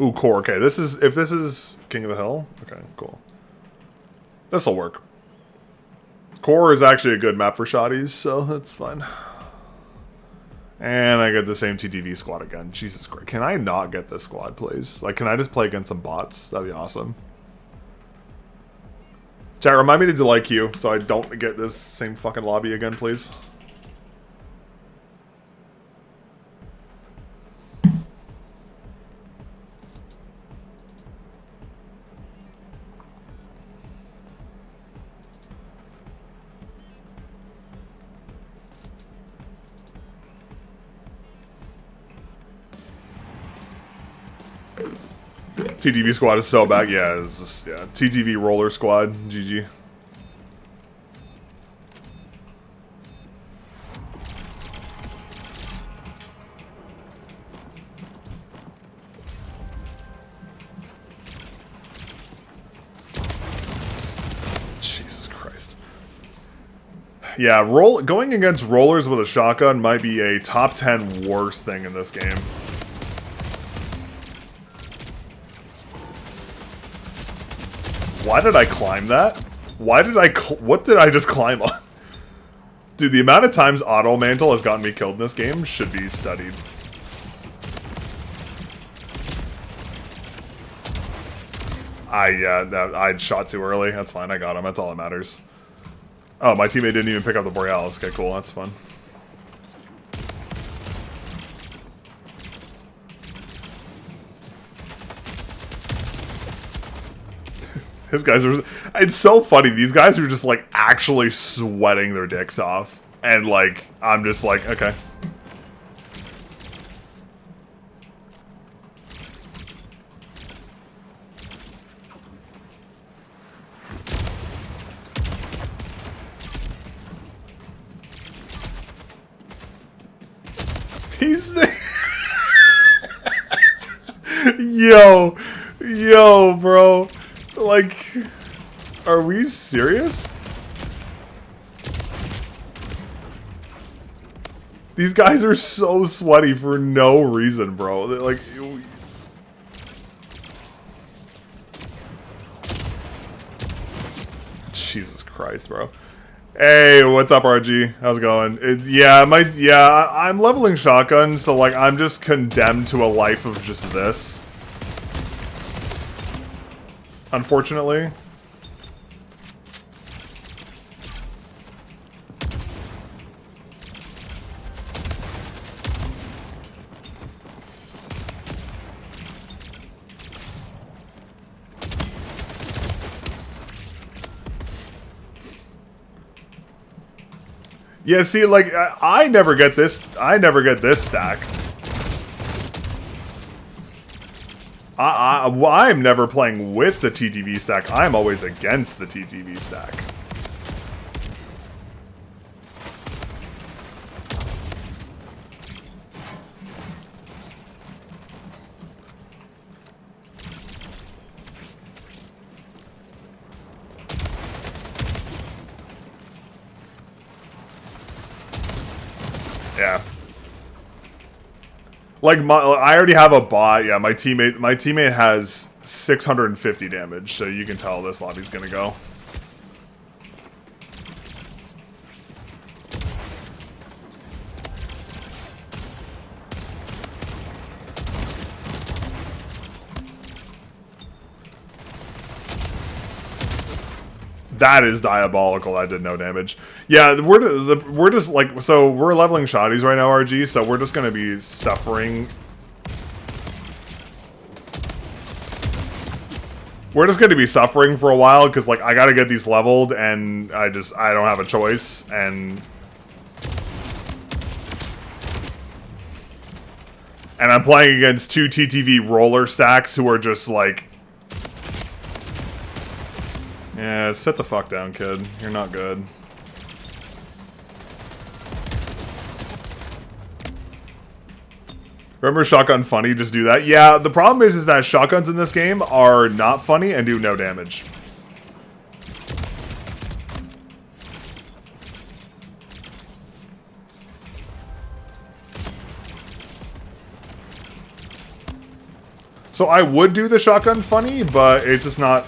Ooh, core. Okay, this is if this is King of the Hill. Okay, cool. This'll work. Core is actually a good map for shotties, so that's fine. And I get the same TTV squad again. Jesus Christ. Can I not get this squad, please? Like, can I just play against some bots? That'd be awesome. Chat, remind me to like you so I don't get this same fucking lobby again, please. TTV squad is so bad. Yeah, it's just, yeah. TTV roller squad. GG. Jesus Christ. Yeah, going against rollers with a shotgun might be a top 10 worst thing in this game. Why did I climb that? Why did I what did I just climb on? Dude, the amount of times auto mantle has gotten me killed in this game should be studied. I shot too early. That's fine. I got him. That's all that matters. Oh, my teammate didn't even pick up the Borealis. Okay, cool. That's fun. His guys are... It's so funny. These guys are just, like, actually sweating their dicks off. And, like, I'm just like, okay. He's... Yo, bro. Like, are we serious? These guys are so sweaty for no reason, bro. They're like, Jesus Christ, bro. Hey, what's up, RG? How's it going? I'm leveling shotgun, so like I'm just condemned to a life of just this. Unfortunately. Yeah, see, like I never get this. I never get this stack. I'm never playing with the TTV stack. I'm always against the TTV stack. Yeah. Like I already have a bot. Yeah, my teammate has 650 damage, so you can tell this lobby's gonna go. That is diabolical. That did no damage. Yeah, we're just like, so we're leveling shotties right now, RG, so we're just gonna be suffering. We're just gonna be suffering for a while, because like I gotta get these leveled, and I don't have a choice, and I'm playing against two TTV roller stacks who are just like, yeah, sit the fuck down, kid. You're not good. Remember shotgun funny? Just do that. Yeah, the problem is that shotguns in this game are not funny and do no damage. So I would do the shotgun funny, but it's just not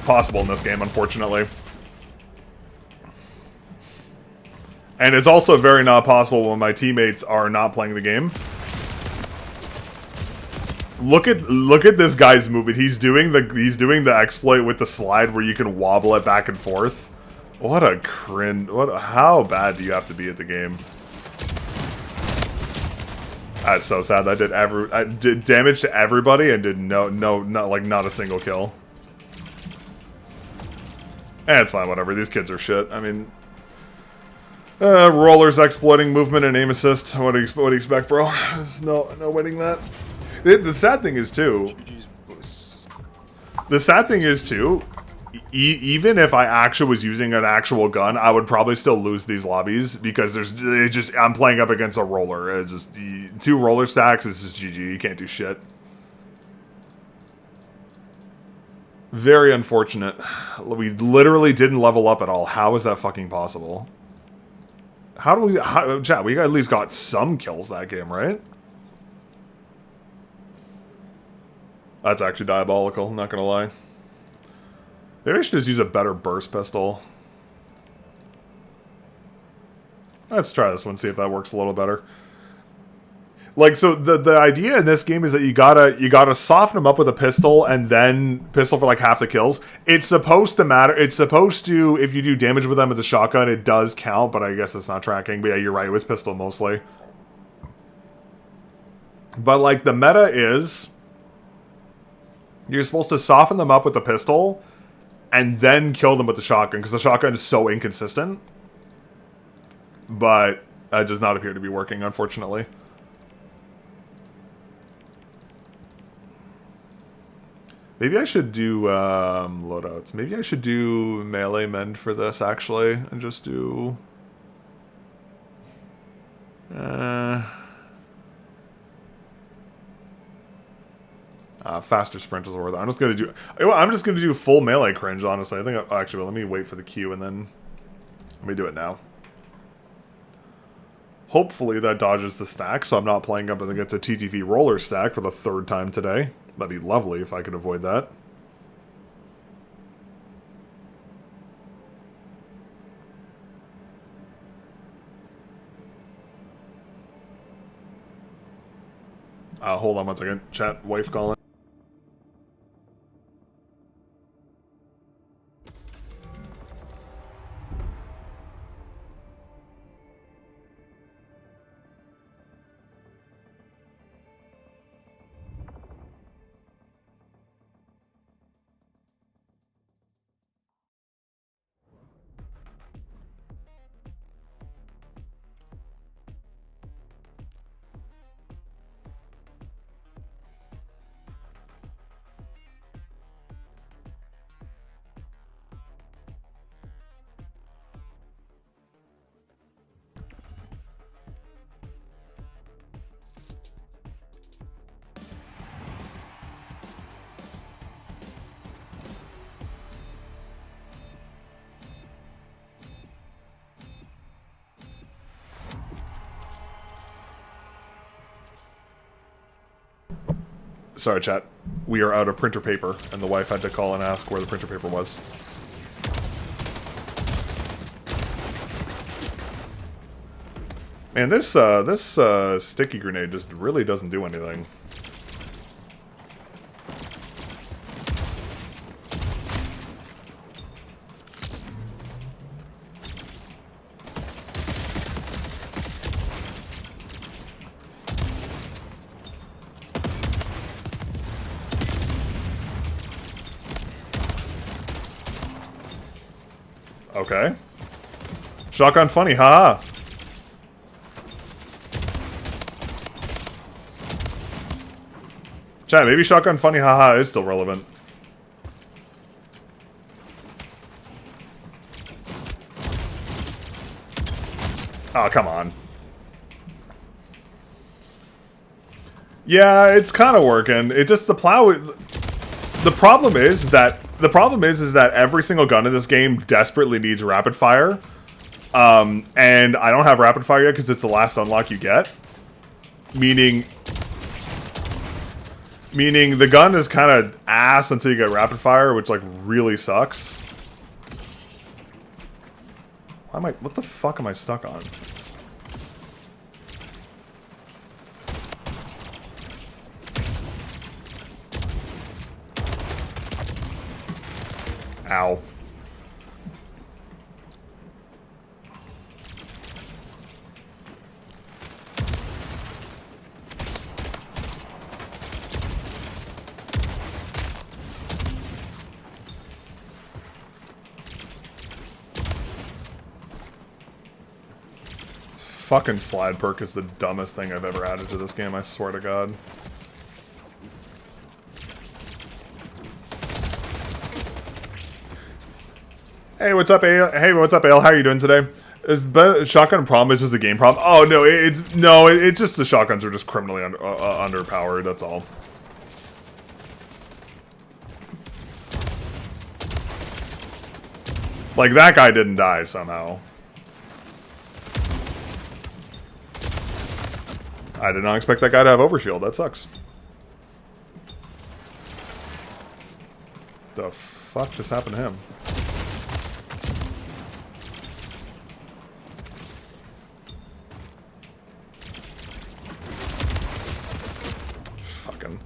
possible in this game, unfortunately. And it's also very not possible when my teammates are not playing the game. Look at this guy's movement. He's doing the exploit with the slide where you can wobble it back and forth. What a cringe! How bad do you have to be at the game? That's so sad. I did damage to everybody and did not a single kill. And it's fine, whatever. These kids are shit. I mean, rollers exploiting movement and aim assist. What do you expect, bro? There's no winning that. The sad thing is too. Even if I actually was using an actual gun, I would probably still lose these lobbies because I'm playing up against a roller. It's just the 2 roller stacks. It's just GG. You can't do shit. Very unfortunate. We literally didn't level up at all. How is that fucking possible? Chat, we at least got some kills that game, right? That's actually diabolical, not gonna lie. Maybe I should just use a better burst pistol. Let's try this one, see if that works a little better. Like, so the idea in this game is that you gotta soften them up with a pistol and then pistol for like half the kills. It's supposed to matter. It's supposed to, if you do damage with them with the shotgun, it does count, but I guess it's not tracking. But yeah, you're right, it was pistol mostly. But like the meta is, you're supposed to soften them up with the pistol and then kill them with the shotgun, because the shotgun is so inconsistent. But that does not appear to be working, unfortunately. Maybe I should do loadouts. Maybe I should do melee mend for this, actually, and just do... faster sprint is worth it. I'm just gonna do full melee cringe, honestly. I think actually, let me wait for the queue and then let me do it now. Hopefully that dodges the stack, so I'm not playing up against a TTV roller stack for the 3rd time today. That'd be lovely if I could avoid that. Hold on one second. Chat, wife calling. Sorry, chat. We are out of printer paper, and the wife had to call and ask where the printer paper was. Man, this sticky grenade just really doesn't do anything. Okay. Shotgun funny, haha. Chat, maybe shotgun funny, haha is still relevant. Oh, come on. Yeah, it's kind of working. It just, the plow... The problem is that every single gun in this game desperately needs rapid fire. And I don't have rapid fire yet because it's the last unlock you get. Meaning Meaning the gun is kind of ass until you get rapid fire, which like really sucks. Why am I? What the fuck am I stuck on? Ow. Fucking slide perk is the dumbest thing I've ever added to this game, I swear to God. Hey, what's up, Ale? Hey, what's up, Ale? How are you doing today? Is shotgun problem is just a game problem? Oh no, it's just the shotguns are just criminally underpowered. That's all. Like that guy didn't die somehow. I did not expect that guy to have overshield. That sucks. The fuck just happened to him? Fucking.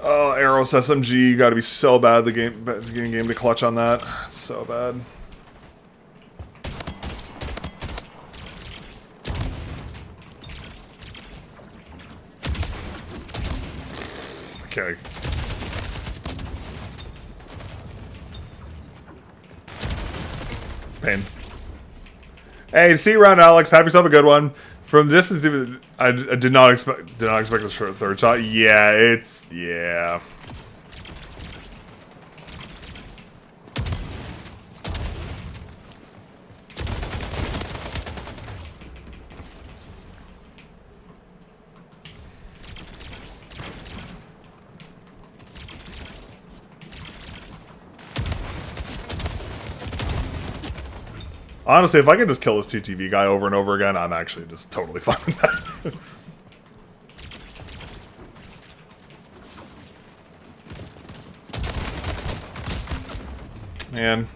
Oh, Arrows SMG. Got to be so bad the game to clutch on that. It's so bad. Okay. Pain. Hey, see you around, Alex. Have yourself a good one. From distance, I did not expect the third shot. Yeah, yeah. Honestly, if I can just kill this TTV guy over and over again, I'm actually just totally fine with that. Man.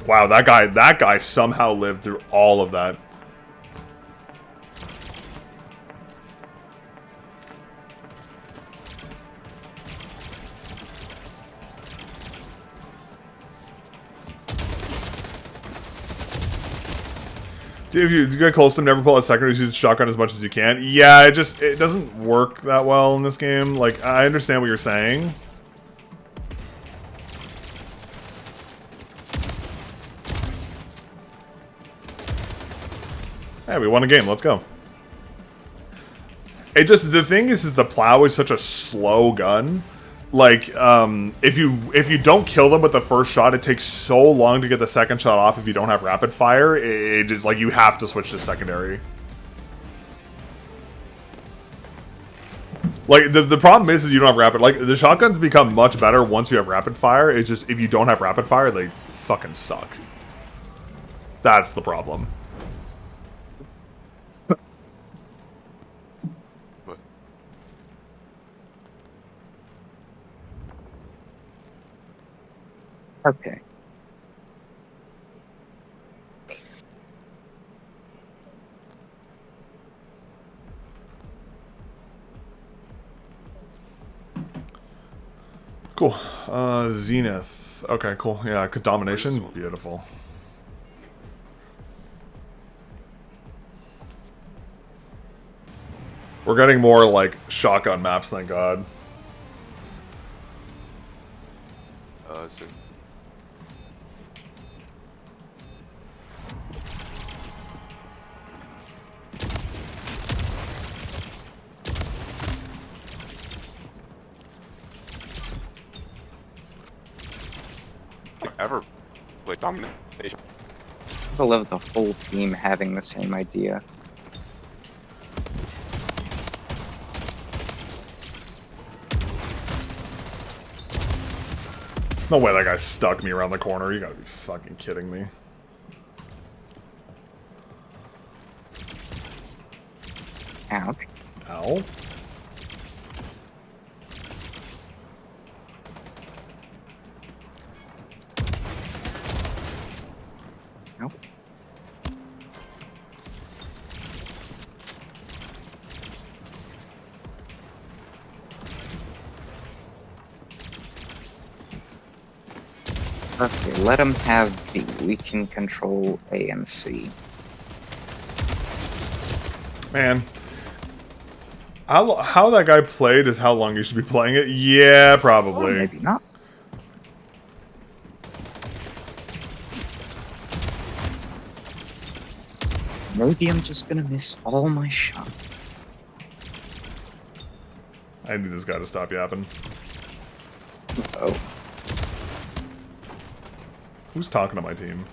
Wow, that guy somehow lived through all of that. If you get close to him, never pull out secondaries, use the shotgun as much as you can. Yeah, it doesn't work that well in this game. Like, I understand what you're saying. Hey, we won a game. Let's go. It just, the thing is the plow is such a slow gun. Like, if you don't kill them with the first shot, it takes so long to get the second shot off if you don't have rapid fire. It just, like, you have to switch to secondary. Like, the problem is you don't have rapid, like, the shotguns become much better once you have rapid fire. It's just, if you don't have rapid fire, they fucking suck. That's the problem. Okay. Cool. Zenith. Okay, cool. Yeah, domination. Beautiful. We're getting more, like, shotgun maps, thank God. So ever play domination. I love the whole team having the same idea. no way that guy stuck me around the corner. You gotta be fucking kidding me. Ouch. Ow. Nope. Okay, let him have B. We can control A and C. Man. How that guy played is how long you should be playing it? Yeah, probably. Or maybe not. Maybe I'm just gonna miss all my shots. I need this guy to stop yapping. Oh. Who's talking to my team?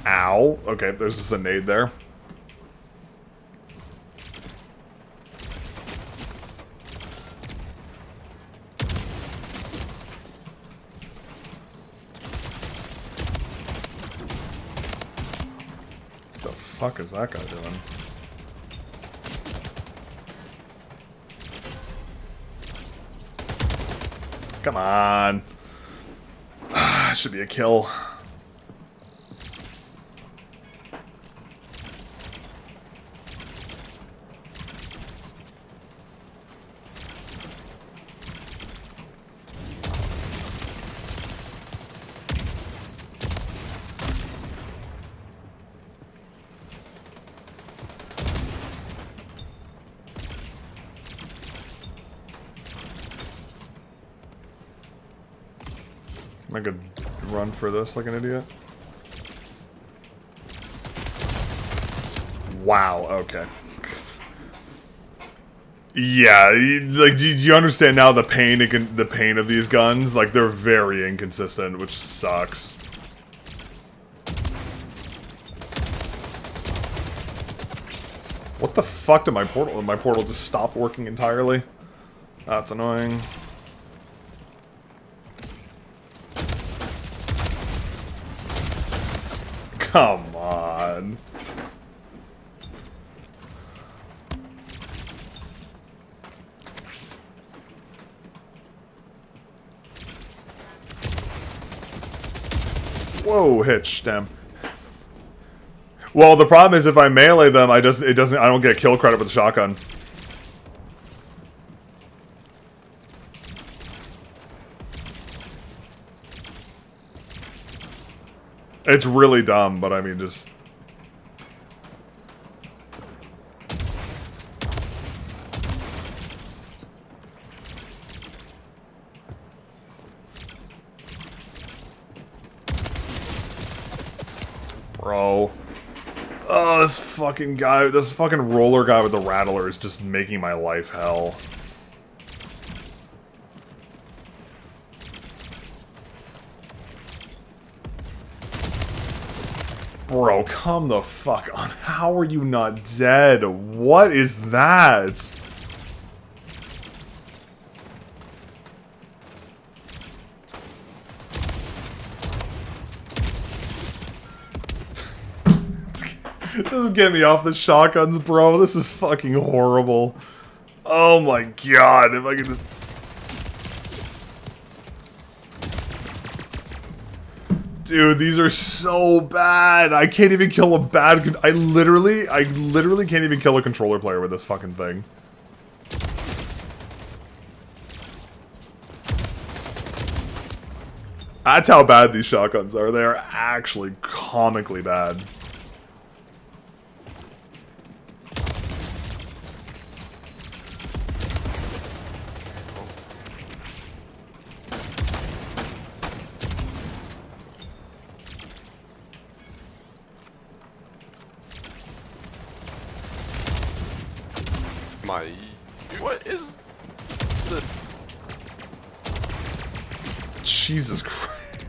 Ow. Okay, there's just a nade there. What the fuck is that guy doing? Come on. Should be a kill. I could run for this like an idiot. Wow, okay. Yeah, like, do you understand now the pain of these guns? Like, they're very inconsistent, which sucks. What the fuck did my portal just stop working entirely? That's annoying. Come on. Whoa, hitch, damn. Well, the problem is if I melee them, I don't get kill credit with the shotgun. It's really dumb, but I mean, just... Bro. Oh, this fucking guy, this fucking roller guy with the rattler is just making my life hell. Bro, come the fuck on. How are you not dead? What is that? Just get me off the shotguns, bro. This is fucking horrible. Oh my god, if I could just... Dude, these are so bad. I can't even kill a bad... I literally can't even kill a controller player with this fucking thing. That's how bad these shotguns are. They are actually comically bad. What is the... Jesus Christ.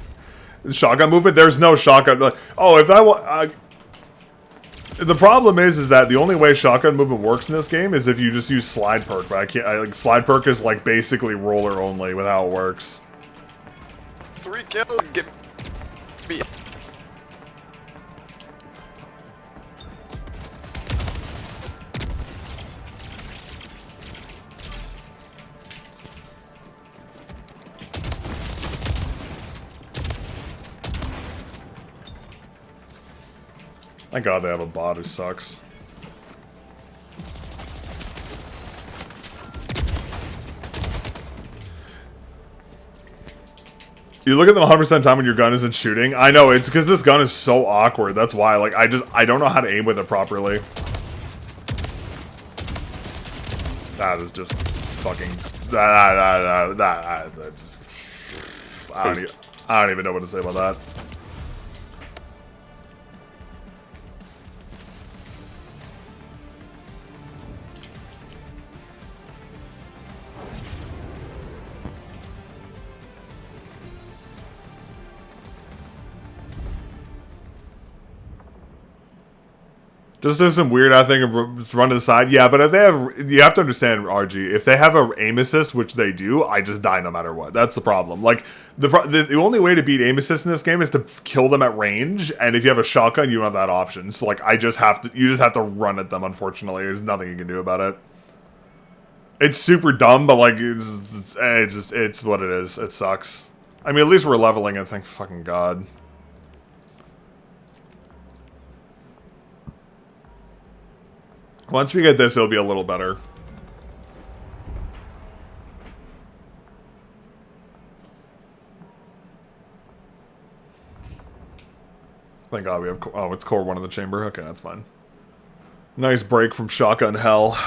Shotgun movement? There's no shotgun. Oh, if I want... The problem is that the only way shotgun movement works in this game is if you just use slide perk, but I can't. Like slide perk is like basically roller only with how it works. 3 kills. Get me. Thank God they have a bot who sucks. You look at them 100% time when your gun isn't shooting. I know, it's because this gun is so awkward. That's why. Like, I don't know how to aim with it properly. That is just fucking... That's... I don't even know what to say about that. Just do some weird, I think, run to the side. Yeah, but if they have, you have to understand, RG, if they have a aim assist, which they do, I just die no matter what. That's the problem. Like, the only way to beat aim assist in this game is to kill them at range, and if you have a shotgun, you don't have that option. So, like, you just have to run at them, unfortunately. There's nothing you can do about it. It's super dumb, but, like, it's what it is. It sucks. I mean, at least we're leveling it, thank fucking God. Once we get this, it'll be a little better. Thank God we have... Oh, it's core 1 in the chamber. Okay, that's fine. Nice break from shotgun hell.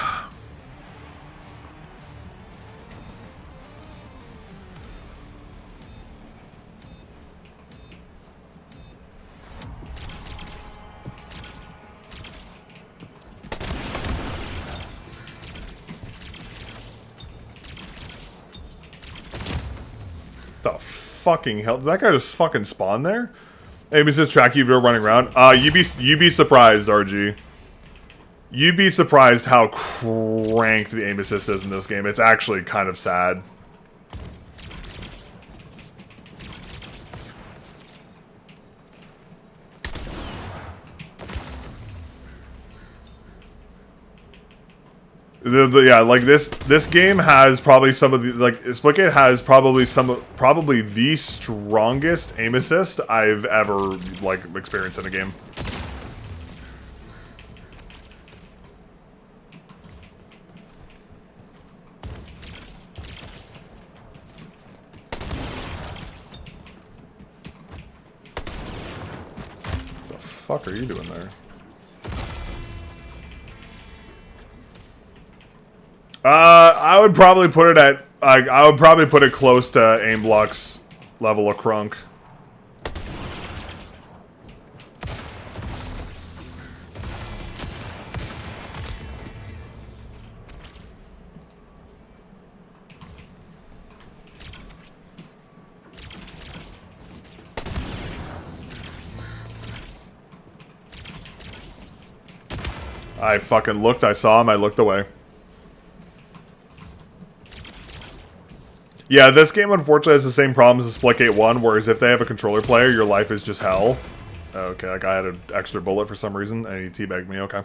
The fucking hell? Did that guy just fucking spawn there? Hey, Mrs. Track, you've been running around. You'd be surprised, RG. You'd be surprised how cranked the aim assist is in this game. It's actually kind of sad. Yeah, like this game has probably some of the, like, Splitgate has probably the strongest aim assist I've ever, like, experienced in a game. What the fuck are you doing there? I would probably put it at, I would probably put it close to aim block's level of crunk. I fucking looked, I saw him, I looked away. Yeah, this game unfortunately has the same problems as Splitgate 1, whereas if they have a controller player, your life is just hell. Okay, that guy had an extra bullet for some reason, and he teabagged me, okay.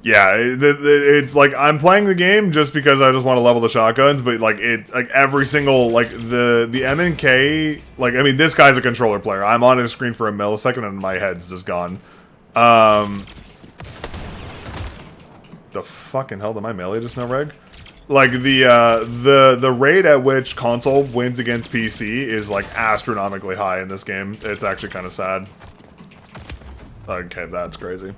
Yeah, it's like, I'm playing the game just because I just want to level the shotguns, but like, it's like every single, like, the M and K, like, I mean, this guy's a controller player. I'm on his screen for a millisecond and my head's just gone. The fucking hell, did my melee just no reg? Like, the rate at which console wins against PC is, like, astronomically high in this game. It's actually kind of sad. Okay, that's crazy.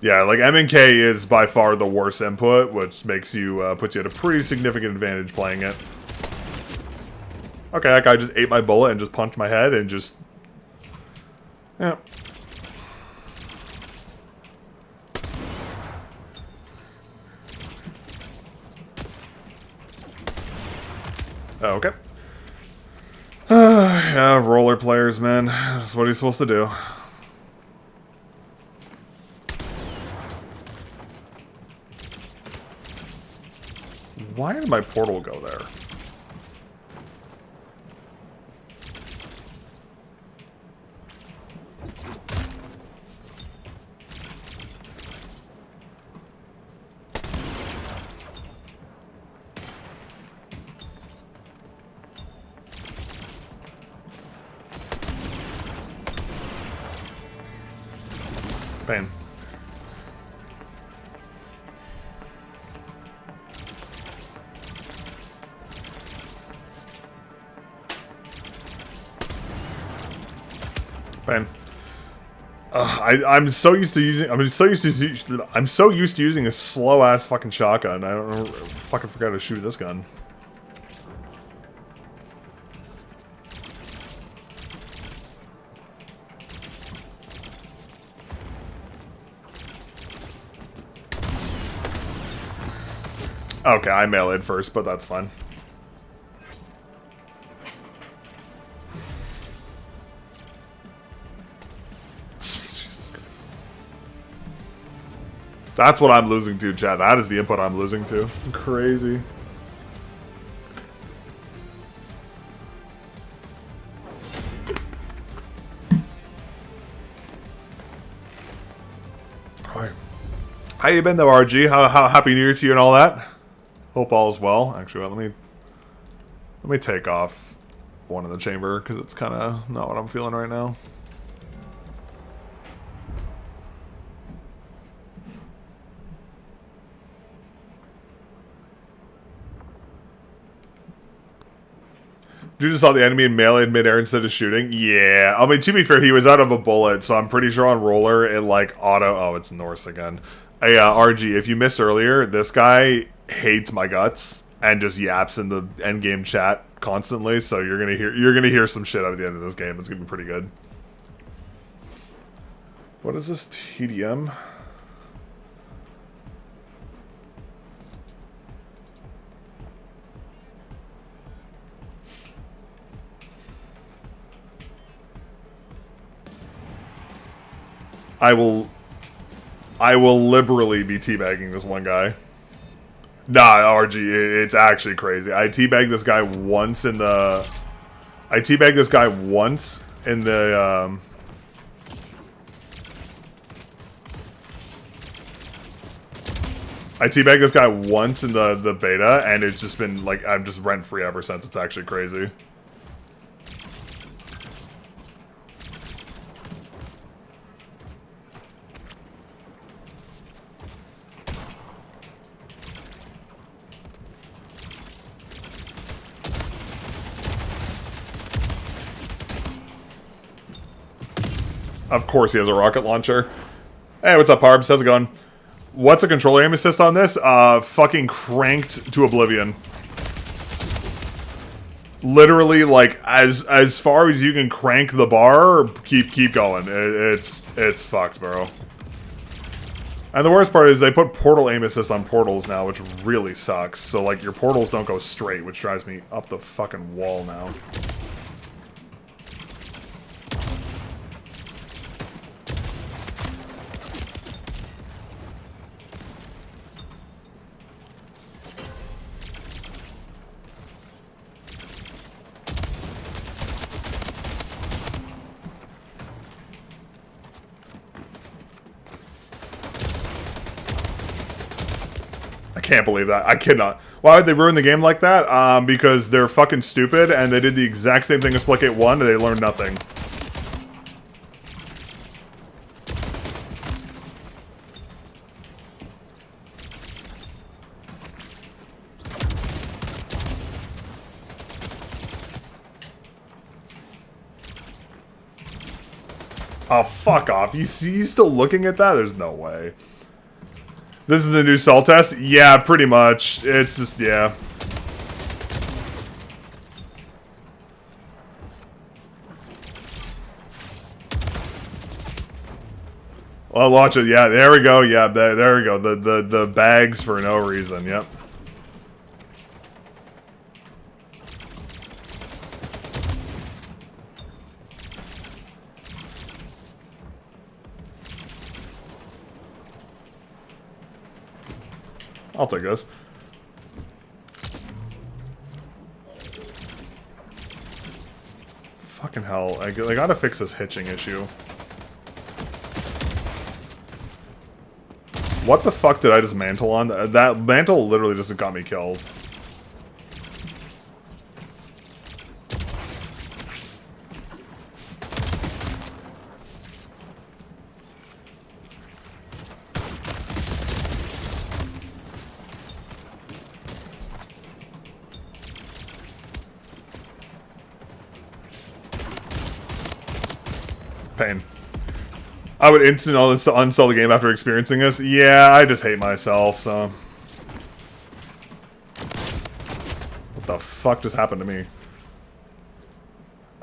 Yeah, like, M and K is by far the worst input, which makes you, puts you at a pretty significant advantage playing it. Okay, that guy just ate my bullet and just punched my head and just... Yeah. Okay. Yeah, roller players, man. That's what he's supposed to do. Why did my portal go there? Pain. Pain. I'm so used to using. I'm so used to using a slow ass fucking shotgun. I don't know. Fucking forgot to shoot this gun. Okay, I meleeed first, but that's fine. That's what I'm losing to, chat. That is the input I'm losing to. Crazy. Alright. How you been though, RG? How happy New Year to you and all that? Hope all is well. Actually, let me take off one in the chamber because it's kind of not what I'm feeling right now. You just saw the enemy in melee in midair instead of shooting? Yeah. I mean, to be fair, he was out of a bullet, so I'm pretty sure on roller it like auto. Oh, it's Norse again. Hey, RG, if you missed earlier, this guy hates my guts and just yaps in the endgame chat constantly. So you're gonna hear some shit out of the end of this game. It's gonna be pretty good. What is this TDM? I will liberally be teabagging this one guy. Nah, RG, it's actually crazy. I teabagged this guy once in the... I teabagged this guy once in the... I teabagged this guy once in the beta, and it's just been, like, I'm just rent-free ever since. It's actually crazy. Of course he has a rocket launcher. Hey, what's up, Harbs? How's it going? What's a controller aim assist on this? Fucking cranked to oblivion. Literally, like, as far as you can crank the bar, keep going. It's fucked, bro. And the worst part is they put portal aim assist on portals now, which really sucks. So, like, your portals don't go straight, which drives me up the fucking wall now. Can't believe that. I cannot. Why would they ruin the game like that? Because they're fucking stupid and they did the exact same thing as Splitgate 1 and they learned nothing. Oh, fuck off. You see, he's still looking at that? There's no way. This is the new cell test? Yeah, pretty much. It's just, yeah. Well, launch it. Yeah, there we go. Yeah, there we go. The bags for no reason. Yep. I'll take this. Fucking hell. I gotta fix this hitching issue. What the fuck did I just mantle on? That mantle literally just got me killed. Pain. I would instantly uninstall the game after experiencing this. Yeah, I just hate myself, so... What the fuck just happened to me?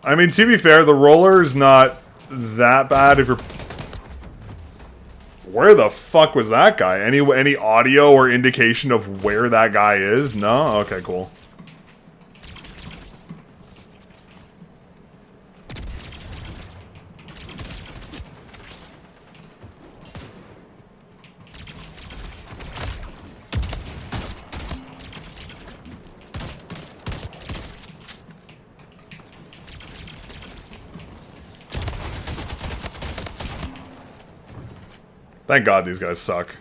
I mean, to be fair, the roller is not that bad if you're... Where the fuck was that guy? Any audio or indication of where that guy is? No? Okay, cool. Thank God these guys suck.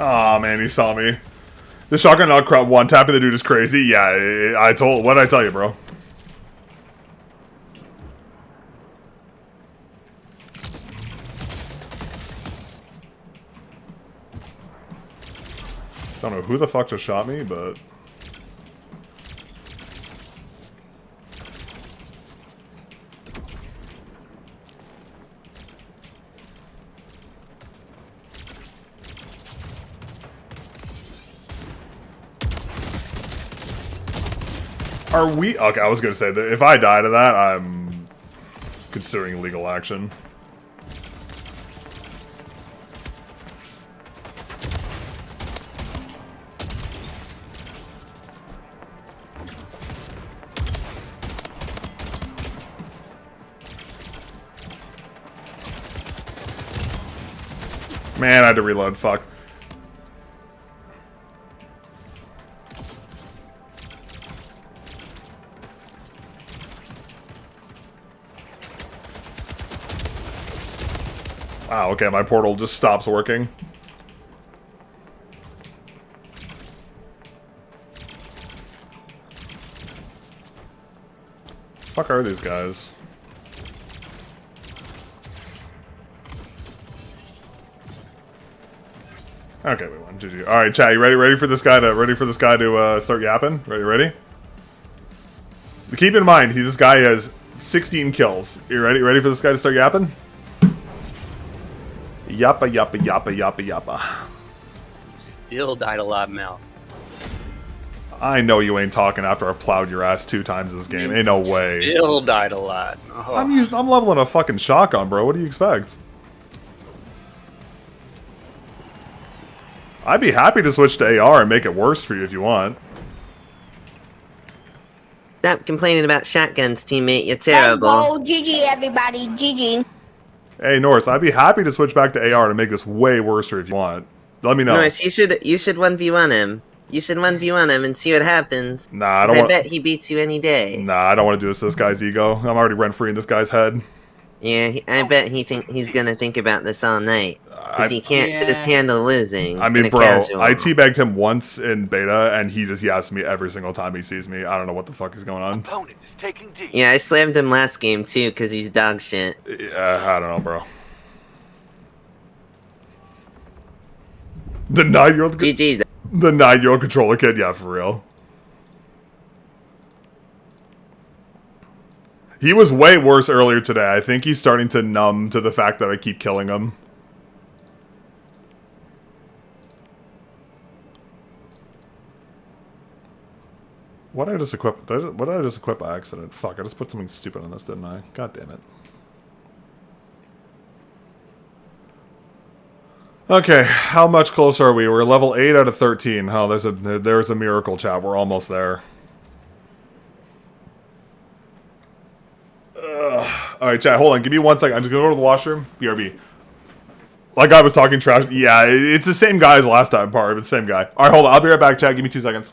Aw, man, he saw me. The shotgun knock crowd one tapping the dude is crazy. Yeah, what did I tell you, bro? Don't know who the fuck just shot me, but... Are we... Okay, I was gonna say that if I die to that, I'm considering legal action. Man, I had to reload, fuck. Wow, okay, my portal just stops working. Fuck are these guys? Okay, we won. GG. All right, chat. You ready for this guy to start yapping? Ready? Keep in mind, this guy has 16 kills. You ready for this guy to start yapping? Yappa, yappa, yappa, yappa, yappa. Still died a lot, Mel. I know you ain't talking after I've plowed your ass 2 times this game. Ain't no way. Still died a lot. Oh. I'm leveling a fucking shotgun, bro. What do you expect? I'd be happy to switch to AR and make it worse for you if you want. Stop complaining about shotguns, teammate. You're terrible. Oh, GG, everybody. GG. Hey, Norris, I'd be happy to switch back to AR to make this way worse if you want. Let me know. Norris, you should 1v1 him. You should 1v1 him and see what happens. Nah, I don't want... I bet he beats you any day. Nah, I don't want to do this to this guy's ego. I'm already rent-free in this guy's head. Yeah, I bet he's gonna think about this all night. Because he can't just handle losing. I mean, bro, I teabagged him once in beta, and he just yaps me every single time he sees me. I don't know what the fuck is going on. Opponent is taking D. Yeah, I slammed him last game, too, because he's dog shit. Yeah, I don't know, bro. The 9-year-old... GG's. The 9-year-old controller kid? Yeah, for real. He was way worse earlier today. I think he's starting to numb to the fact that I keep killing him. What did I just equip? What did I just equip by accident? Fuck, I just put something stupid on this, didn't I? God damn it. Okay, how much closer are we? We're level 8 out of 13. Oh, there's a miracle, chat. We're almost there. Alright, chat, hold on. Give me 1 second. I'm just gonna go to the washroom. BRB. Like I was talking trash. Yeah, it's the same guy as last time, Par, but same guy. Alright, hold on. I'll be right back, chat. Give me 2 seconds.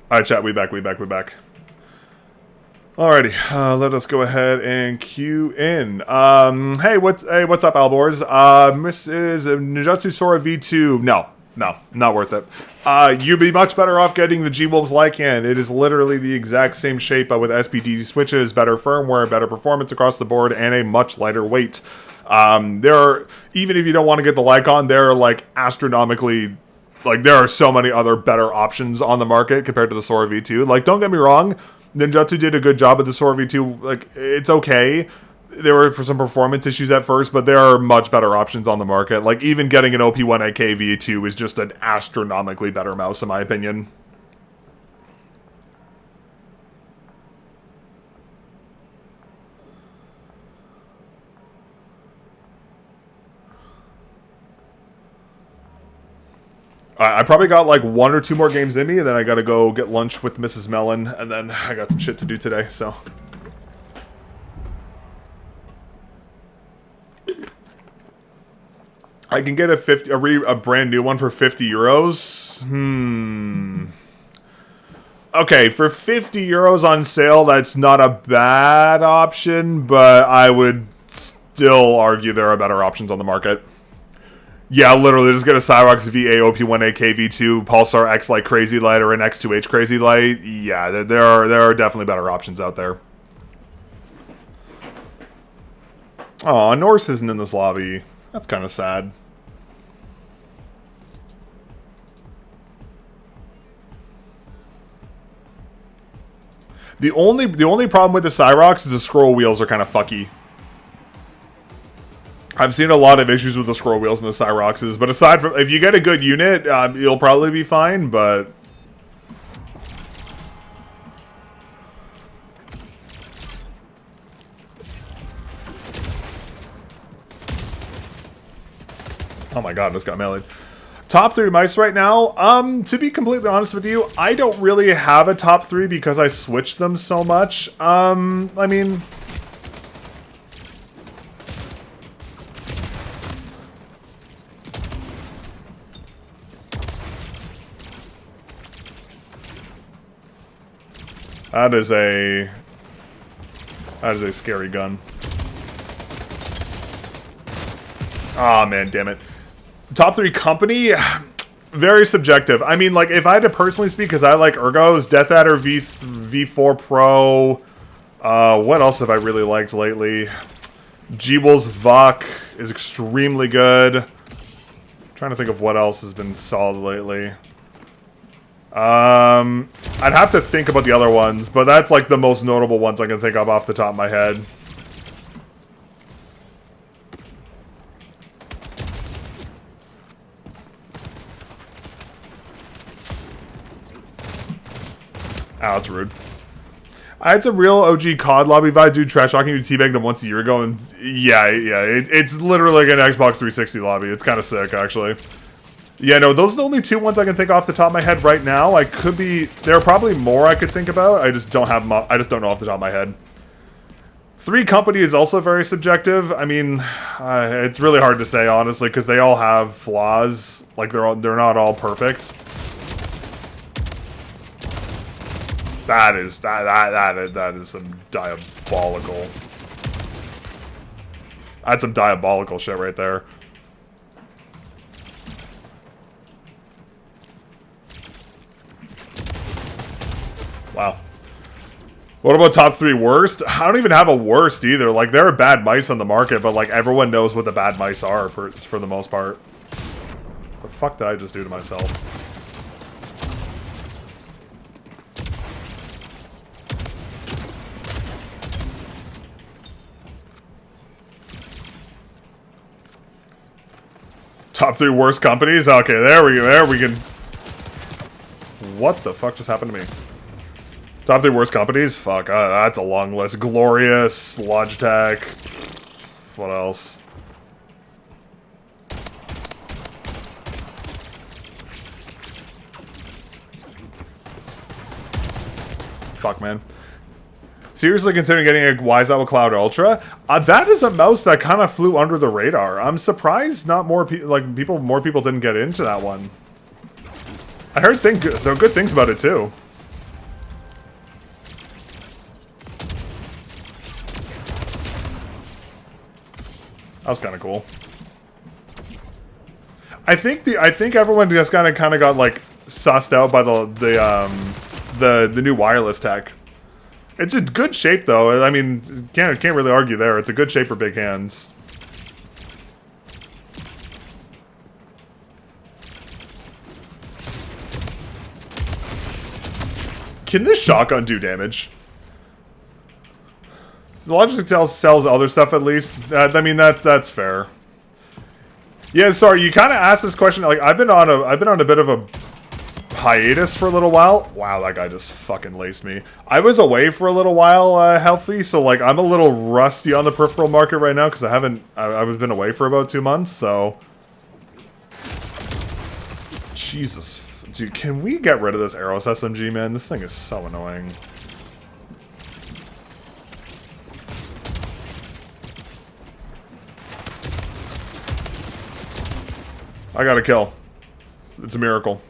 Alright, chat, we back. Alrighty, let us go ahead and queue in. Hey, what's up, Albors? Mrs. Ninjutsu Sora V2. No, not worth it. You'd be much better off getting the G-Wolves Lycan. It is literally the exact same shape, but with SPD switches, better firmware, better performance across the board, and a much lighter weight. There are, even if you don't want to get the Lycan, there are like astronomically. Like, there are so many other better options on the market compared to the Sora V2. Like, don't get me wrong, Ninjutsu did a good job with the Sora V2. Like, it's okay. There were some performance issues at first, but there are much better options on the market. Like, even getting an OP1AK V2 is just an astronomically better mouse, in my opinion. I probably got like 1 or 2 more games in me, and then I gotta go get lunch with Mrs. Mellon, and then I got some shit to do today, so. I can get a brand new one for 50 euros. Okay, for 50 euros on sale, that's not a bad option, but I would still argue there are better options on the market. Yeah, literally, just get a Cyrox VA OP1AK V2 Pulsar X Light Crazy Light or an X2H Crazy Light. Yeah, there are definitely better options out there. Aw, Norse isn't in this lobby. That's kind of sad. The only problem with the Cyrox is the scroll wheels are kind of fucky. I've seen a lot of issues with the scroll wheels and the Cyroxes, but aside from, if you get a good unit, you'll probably be fine, but... Oh my god, this got meleeed. Top 3 mice right now? To be completely honest with you, I don't really have a top 3 because I switched them so much. I mean... That is a scary gun. Ah, man, damn it. Top 3 company? Very subjective. I mean, like, if I had to personally speak, because I like Ergo's, Death Adder V4 Pro. What else have I really liked lately? G-Wol's Vuk is extremely good. Trying to think of what else has been solid lately. I'd have to think about the other ones, but that's like the most notable ones I can think of off the top of my head. Ow, that's rude. I had some real OG COD lobby vibe, dude. Trash talking you teabagged him once a year ago, and yeah, it's literally like an Xbox 360 lobby. It's kind of sick, actually. Yeah, no, those are the only 2 ones I can think off the top of my head right now. I could be... There are probably more I could think about. I just don't have them. I just don't know off the top of my head. 3 company is also very subjective. I mean, it's really hard to say, honestly, because they all have flaws. Like, they're not all perfect. That is some diabolical. That's some diabolical shit right there. Wow. What about top 3 worst? I don't even have a worst either. Like, there are bad mice on the market, but like everyone knows what the bad mice are for the most part. What the fuck did I just do to myself? Top 3 worst companies? Okay, there we go. There we can... What the fuck just happened to me? Top 3 worst companies? Fuck, that's a long list. Glorious, Logitech... What else? Fuck, man. Seriously considering getting a Wise Owl Cloud Ultra? That is a mouse that kind of flew under the radar. I'm surprised not more more people didn't get into that one. I heard there are good things about it too. That was kind of cool. I think everyone just kind of got like sussed out by the new wireless tech. It's a good shape, though. I mean, can't really argue there. It's a good shape for big hands. Can this shotgun do damage? The Logitech sells other stuff at least. I mean, that's fair. Yeah, sorry. You kind of asked this question. Like, I've been on a bit of a hiatus for a little while. Wow, that guy just fucking laced me. I was away for a little while, healthy, so like I'm a little rusty on the peripheral market right now because I've been away for about 2 months. So, Jesus, dude, can we get rid of this Arrows SMG, man? This thing is so annoying. I got a kill. It's a miracle.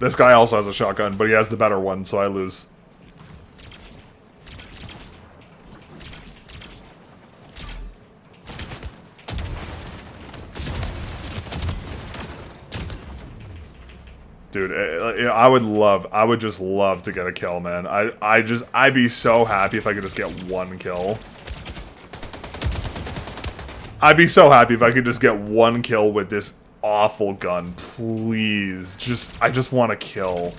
This guy also has a shotgun, but he has the better one, so I lose. Dude, I would just love to get a kill, man. I'd be so happy if I could just get 1 kill. I'd be so happy if I could just get 1 kill with this awful gun, please. I just want to kill.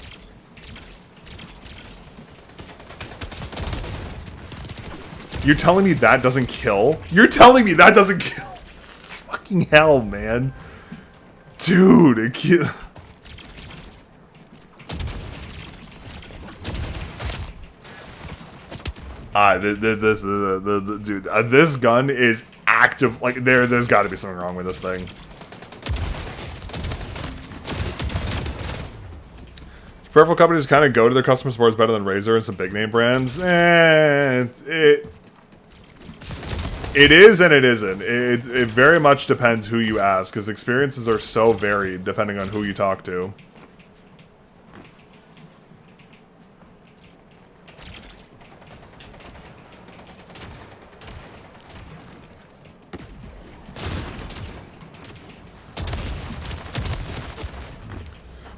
You're telling me that doesn't kill? You're telling me that doesn't kill? Fucking hell, man. Dude, it kill. Dude, this gun is active. Like, there's got to be something wrong with this thing. Peripheral companies kind of go to their customer support is better than Razer and some big name brands. It is and it isn't. It very much depends who you ask, because experiences are so varied depending on who you talk to.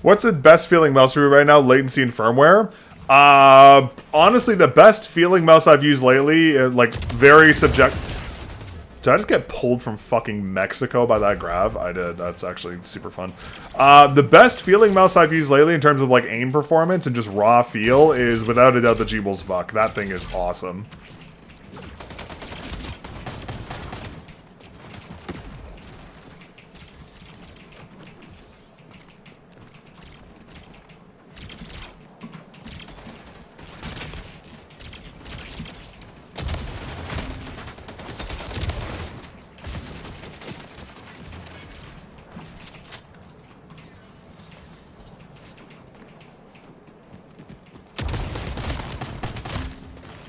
What's the best feeling mouse for you right now? Latency and firmware? Honestly, the best feeling mouse I've used lately, like, very subjective. Did I just get pulled from fucking Mexico by that grav? I did. That's actually super fun. The best feeling mouse I've used lately in terms of, like, aim performance and just raw feel is, without a doubt, the Jeebles VUC. That thing is awesome.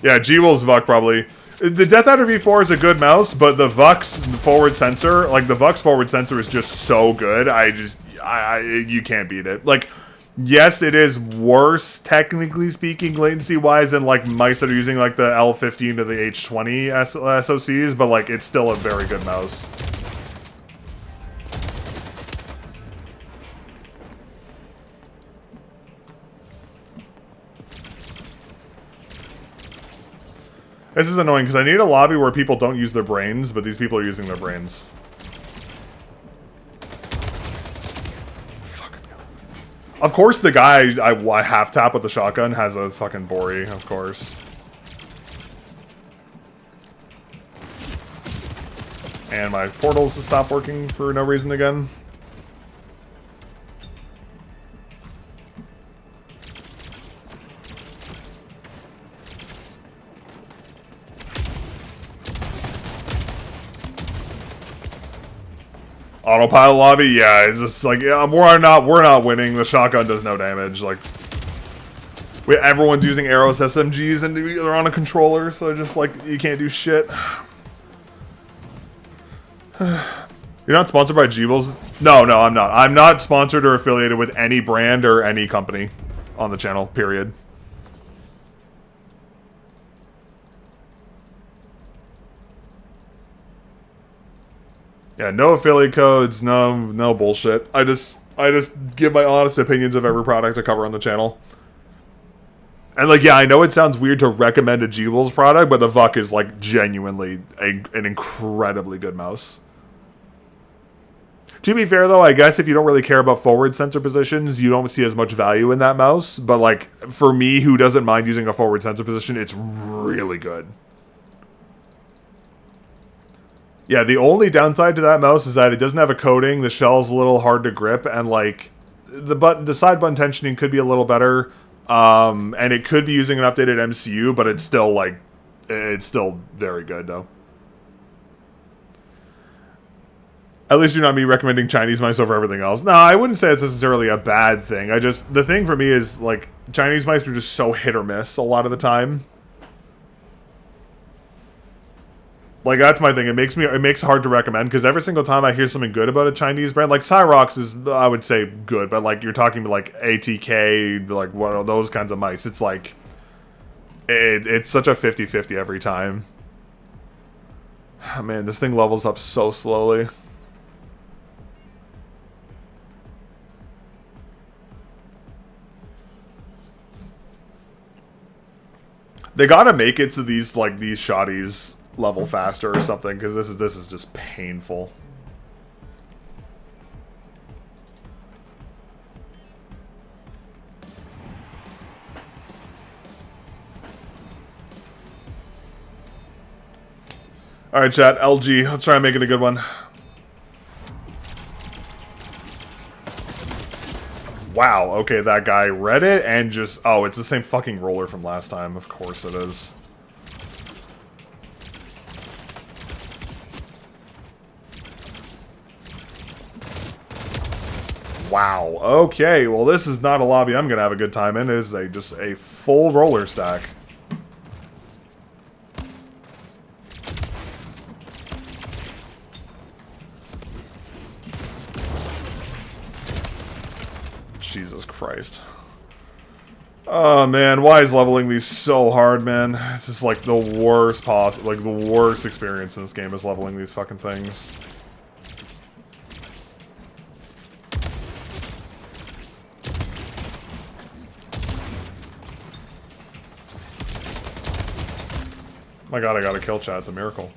Yeah, G-Will's VUC probably. The Death Adder V4 is a good mouse, but the VUC's forward sensor, like the VUC's forward sensor is just so good. You can't beat it. Like, yes, it is worse, technically speaking, latency-wise, than like mice that are using like the L15 to the H20 SoCs, but like it's still a very good mouse. This is annoying, because I need a lobby where people don't use their brains, but these people are using their brains. Fucking God. Of course the guy I half-tap with the shotgun has a fucking Bori, of course. And my portals to stop working for no reason again. Autopilot lobby, yeah, it's just like, yeah, we're not winning. The shotgun does no damage. Like, everyone's using Arrows SMGs and they're on a controller, so just like you can't do shit. You're not sponsored by Jeebles? No, I'm not. I'm not sponsored or affiliated with any brand or any company on the channel. Period. Yeah, no affiliate codes, no bullshit. I just give my honest opinions of every product I cover on the channel. And like, yeah, I know it sounds weird to recommend a Jeebles product, but the VUC is like genuinely an incredibly good mouse. To be fair though, I guess if you don't really care about forward sensor positions, you don't see as much value in that mouse. But like, for me, who doesn't mind using a forward sensor position, it's really good. Yeah, the only downside to that mouse is that it doesn't have a coating, the shell's a little hard to grip, and like, the side button tensioning could be a little better, and it could be using an updated MCU, but it's still like, it's still very good though. At least you're not me recommending Chinese mice over everything else. No, I wouldn't say it's necessarily a bad thing. The thing for me is, like, Chinese mice are just so hit or miss a lot of the time. Like, that's my thing. It makes it hard to recommend, because every single time I hear something good about a Chinese brand, like Cyrox is, I would say, good, but like, you're talking like ATK, like, what are those kinds of mice? It's like, it's such a 50-50 every time. Oh, man, this thing levels up so slowly. They gotta make it so these shotties level faster or something, because this is just painful. Alright, chat, LG, let's try and make it a good one. Wow, okay, that guy read it and just... Oh, it's the same fucking roller from last time. Of course it is. Wow, okay, well this is not a lobby I'm gonna have a good time in. It is just a full roller stack. Jesus Christ. Oh man, why is leveling these so hard, man? It's just like the worst the worst experience in this game is leveling these fucking things. My god, I got a kill, chat. It's a miracle.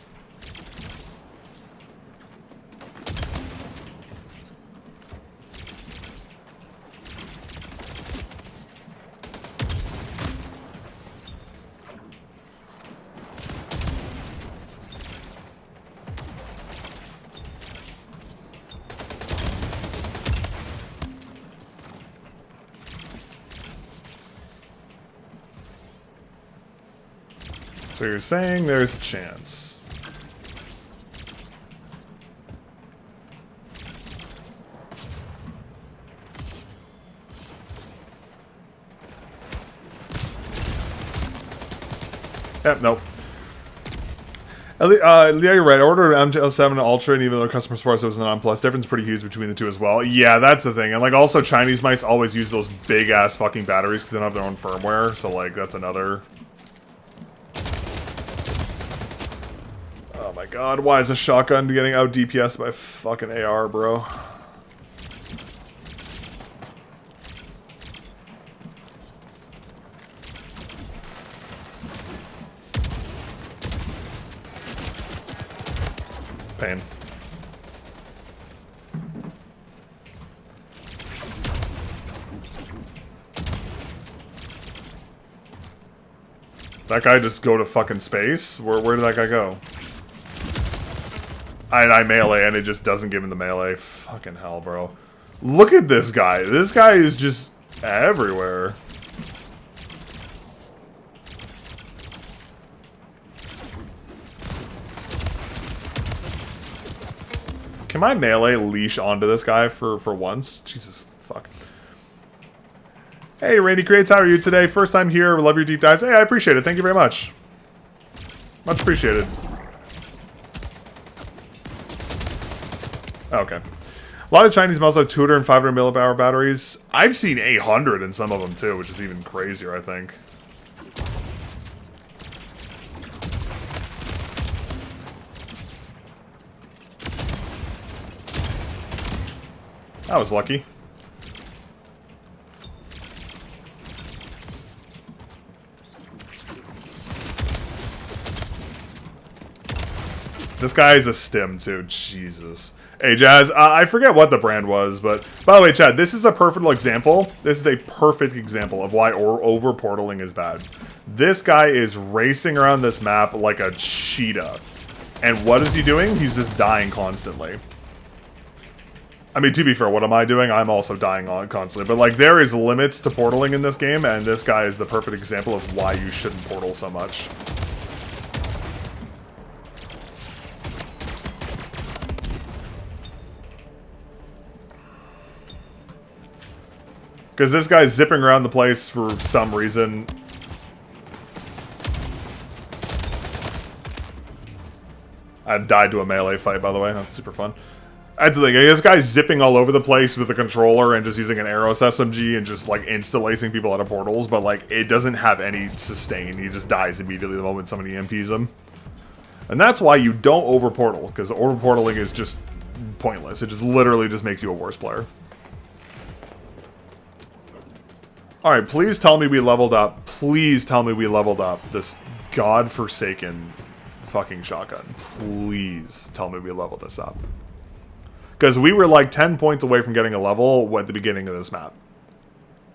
So you're saying there's a chance. Yep, nope. Yeah, you're right. I ordered an MGL7 Ultra, and even though customer support was the non-plus, difference pretty huge between the two as well. Yeah, that's the thing. And like, also Chinese mice always use those big ass fucking batteries because they don't have their own firmware. So like, that's another. Oh my god, why is a shotgun getting out DPS by fucking AR, bro? Pain. That guy just go to fucking space? Where did that guy go? I melee and it just doesn't give him the melee. Fucking hell, bro. Look at this guy. This guy is just everywhere. Can my melee leash onto this guy for once? Jesus, fuck. Hey, Randy Creates, how are you today? First time here, love your deep dives. Hey, I appreciate it. Thank you very much. Much appreciated. Okay. A lot of Chinese models have 200 and 500 milliamp batteries. I've seen 800 in some of them too, which is even crazier, I think. That was lucky. This guy is a stim too. Jesus. Hey, Jazz, I forget what the brand was, but by the way, Chad, this is a perfect example. This is a perfect example of why over-portaling is bad. This guy is racing around this map like a cheetah. And what is he doing? He's just dying constantly. I mean, to be fair, what am I doing? I'm also dying on constantly. But, like, there is limits to portaling in this game, and this guy is the perfect example of why you shouldn't portal so much. Because this guy's zipping around the place for some reason. I died to a melee fight, by the way. That's super fun. That's the thing. This guy's zipping all over the place with a controller and just using an Aeros SMG and just, like, insta-lacing people out of portals. But, like, it doesn't have any sustain. He just dies immediately the moment somebody EMPs him. And that's why you don't over-portal. Because over-portaling is just pointless. It just literally just makes you a worse player. Alright, please tell me we leveled up. Please tell me we leveled up this godforsaken fucking shotgun. Please tell me we leveled this up. Because we were like 10 points away from getting a level at the beginning of this map.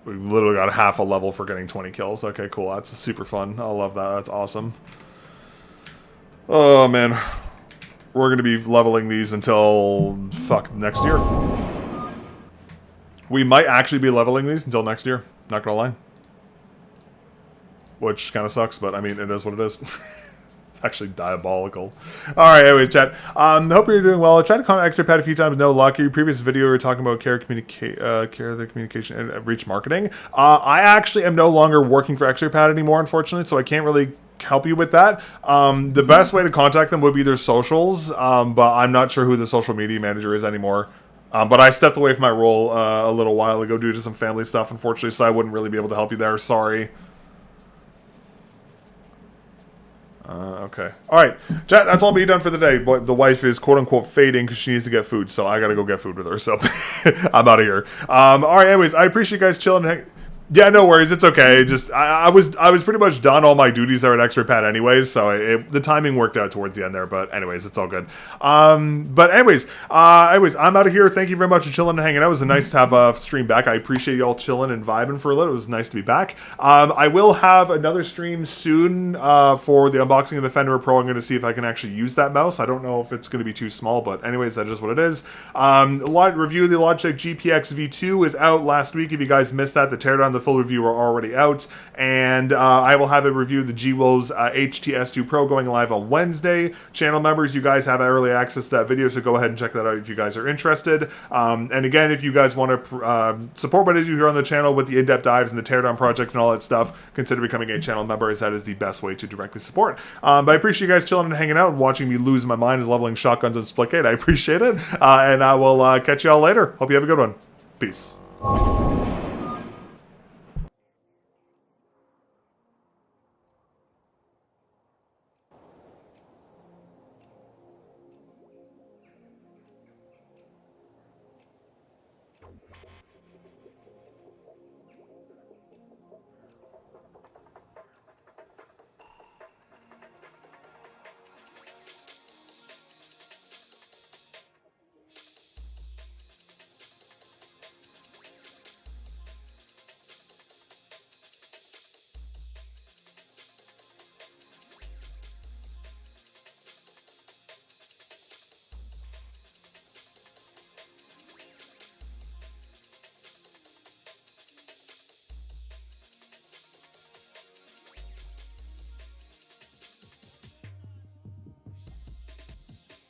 We literally got half a level for getting 20 kills. Okay, cool. That's super fun. I love that. That's awesome. Oh, man. We're going to be leveling these until, fuck, next year. We might actually be leveling these until next year. Not gonna lie. Which kind of sucks, but I mean, it is what it is. It's actually diabolical. Alright, anyways, chat. Hope you're doing well. I tried to contact Extra Pad a few times, no luck. Your previous video, we were talking about care, the communication, and reach marketing. I actually am no longer working for Extra Pad anymore, unfortunately, so I can't really help you with that. The best way to contact them would be their socials, but I'm not sure who the social media manager is anymore. But I stepped away from my role a little while ago due to some family stuff, unfortunately, so I wouldn't really be able to help you there. Sorry. Okay. Alright, chat, that's all me done for the day. But the wife is quote-unquote fading because she needs to get food, so I gotta go get food with her, so I'm out of here. Alright, anyways, I appreciate you guys chilling. Yeah, no worries, it's okay. Just I was pretty much done all my duties there at X-Ray Pad anyways, so the timing worked out towards the end there, but anyways, it's all good. But anyways, I'm out of here. Thank you very much for chilling and hanging out. It was nice to have a stream back. I appreciate y'all chilling and vibing for a little. It was nice to be back. I will have another stream soon for the unboxing of the Fender Pro. I'm going to see if I can actually use that mouse. I don't know if it's going to be too small, but anyways, that is what it is. Review of the Logitech GPX V2 is out last week. If you guys missed that, the teardown, the full review are already out, and I will have a review of the GWO's HTX2 Pro going live on Wednesday. Channel members, you guys have early access to that video, so go ahead and check that out if you guys are interested. And again, if you guys want to support what I do here on the channel with the in-depth dives and the teardown project and all that stuff, consider becoming a channel member, as that is the best way to directly support. But I appreciate you guys chilling and hanging out and watching me lose my mind as leveling shotguns and Splitgate. I appreciate it, and I will catch y'all later. Hope you have a good one. Peace.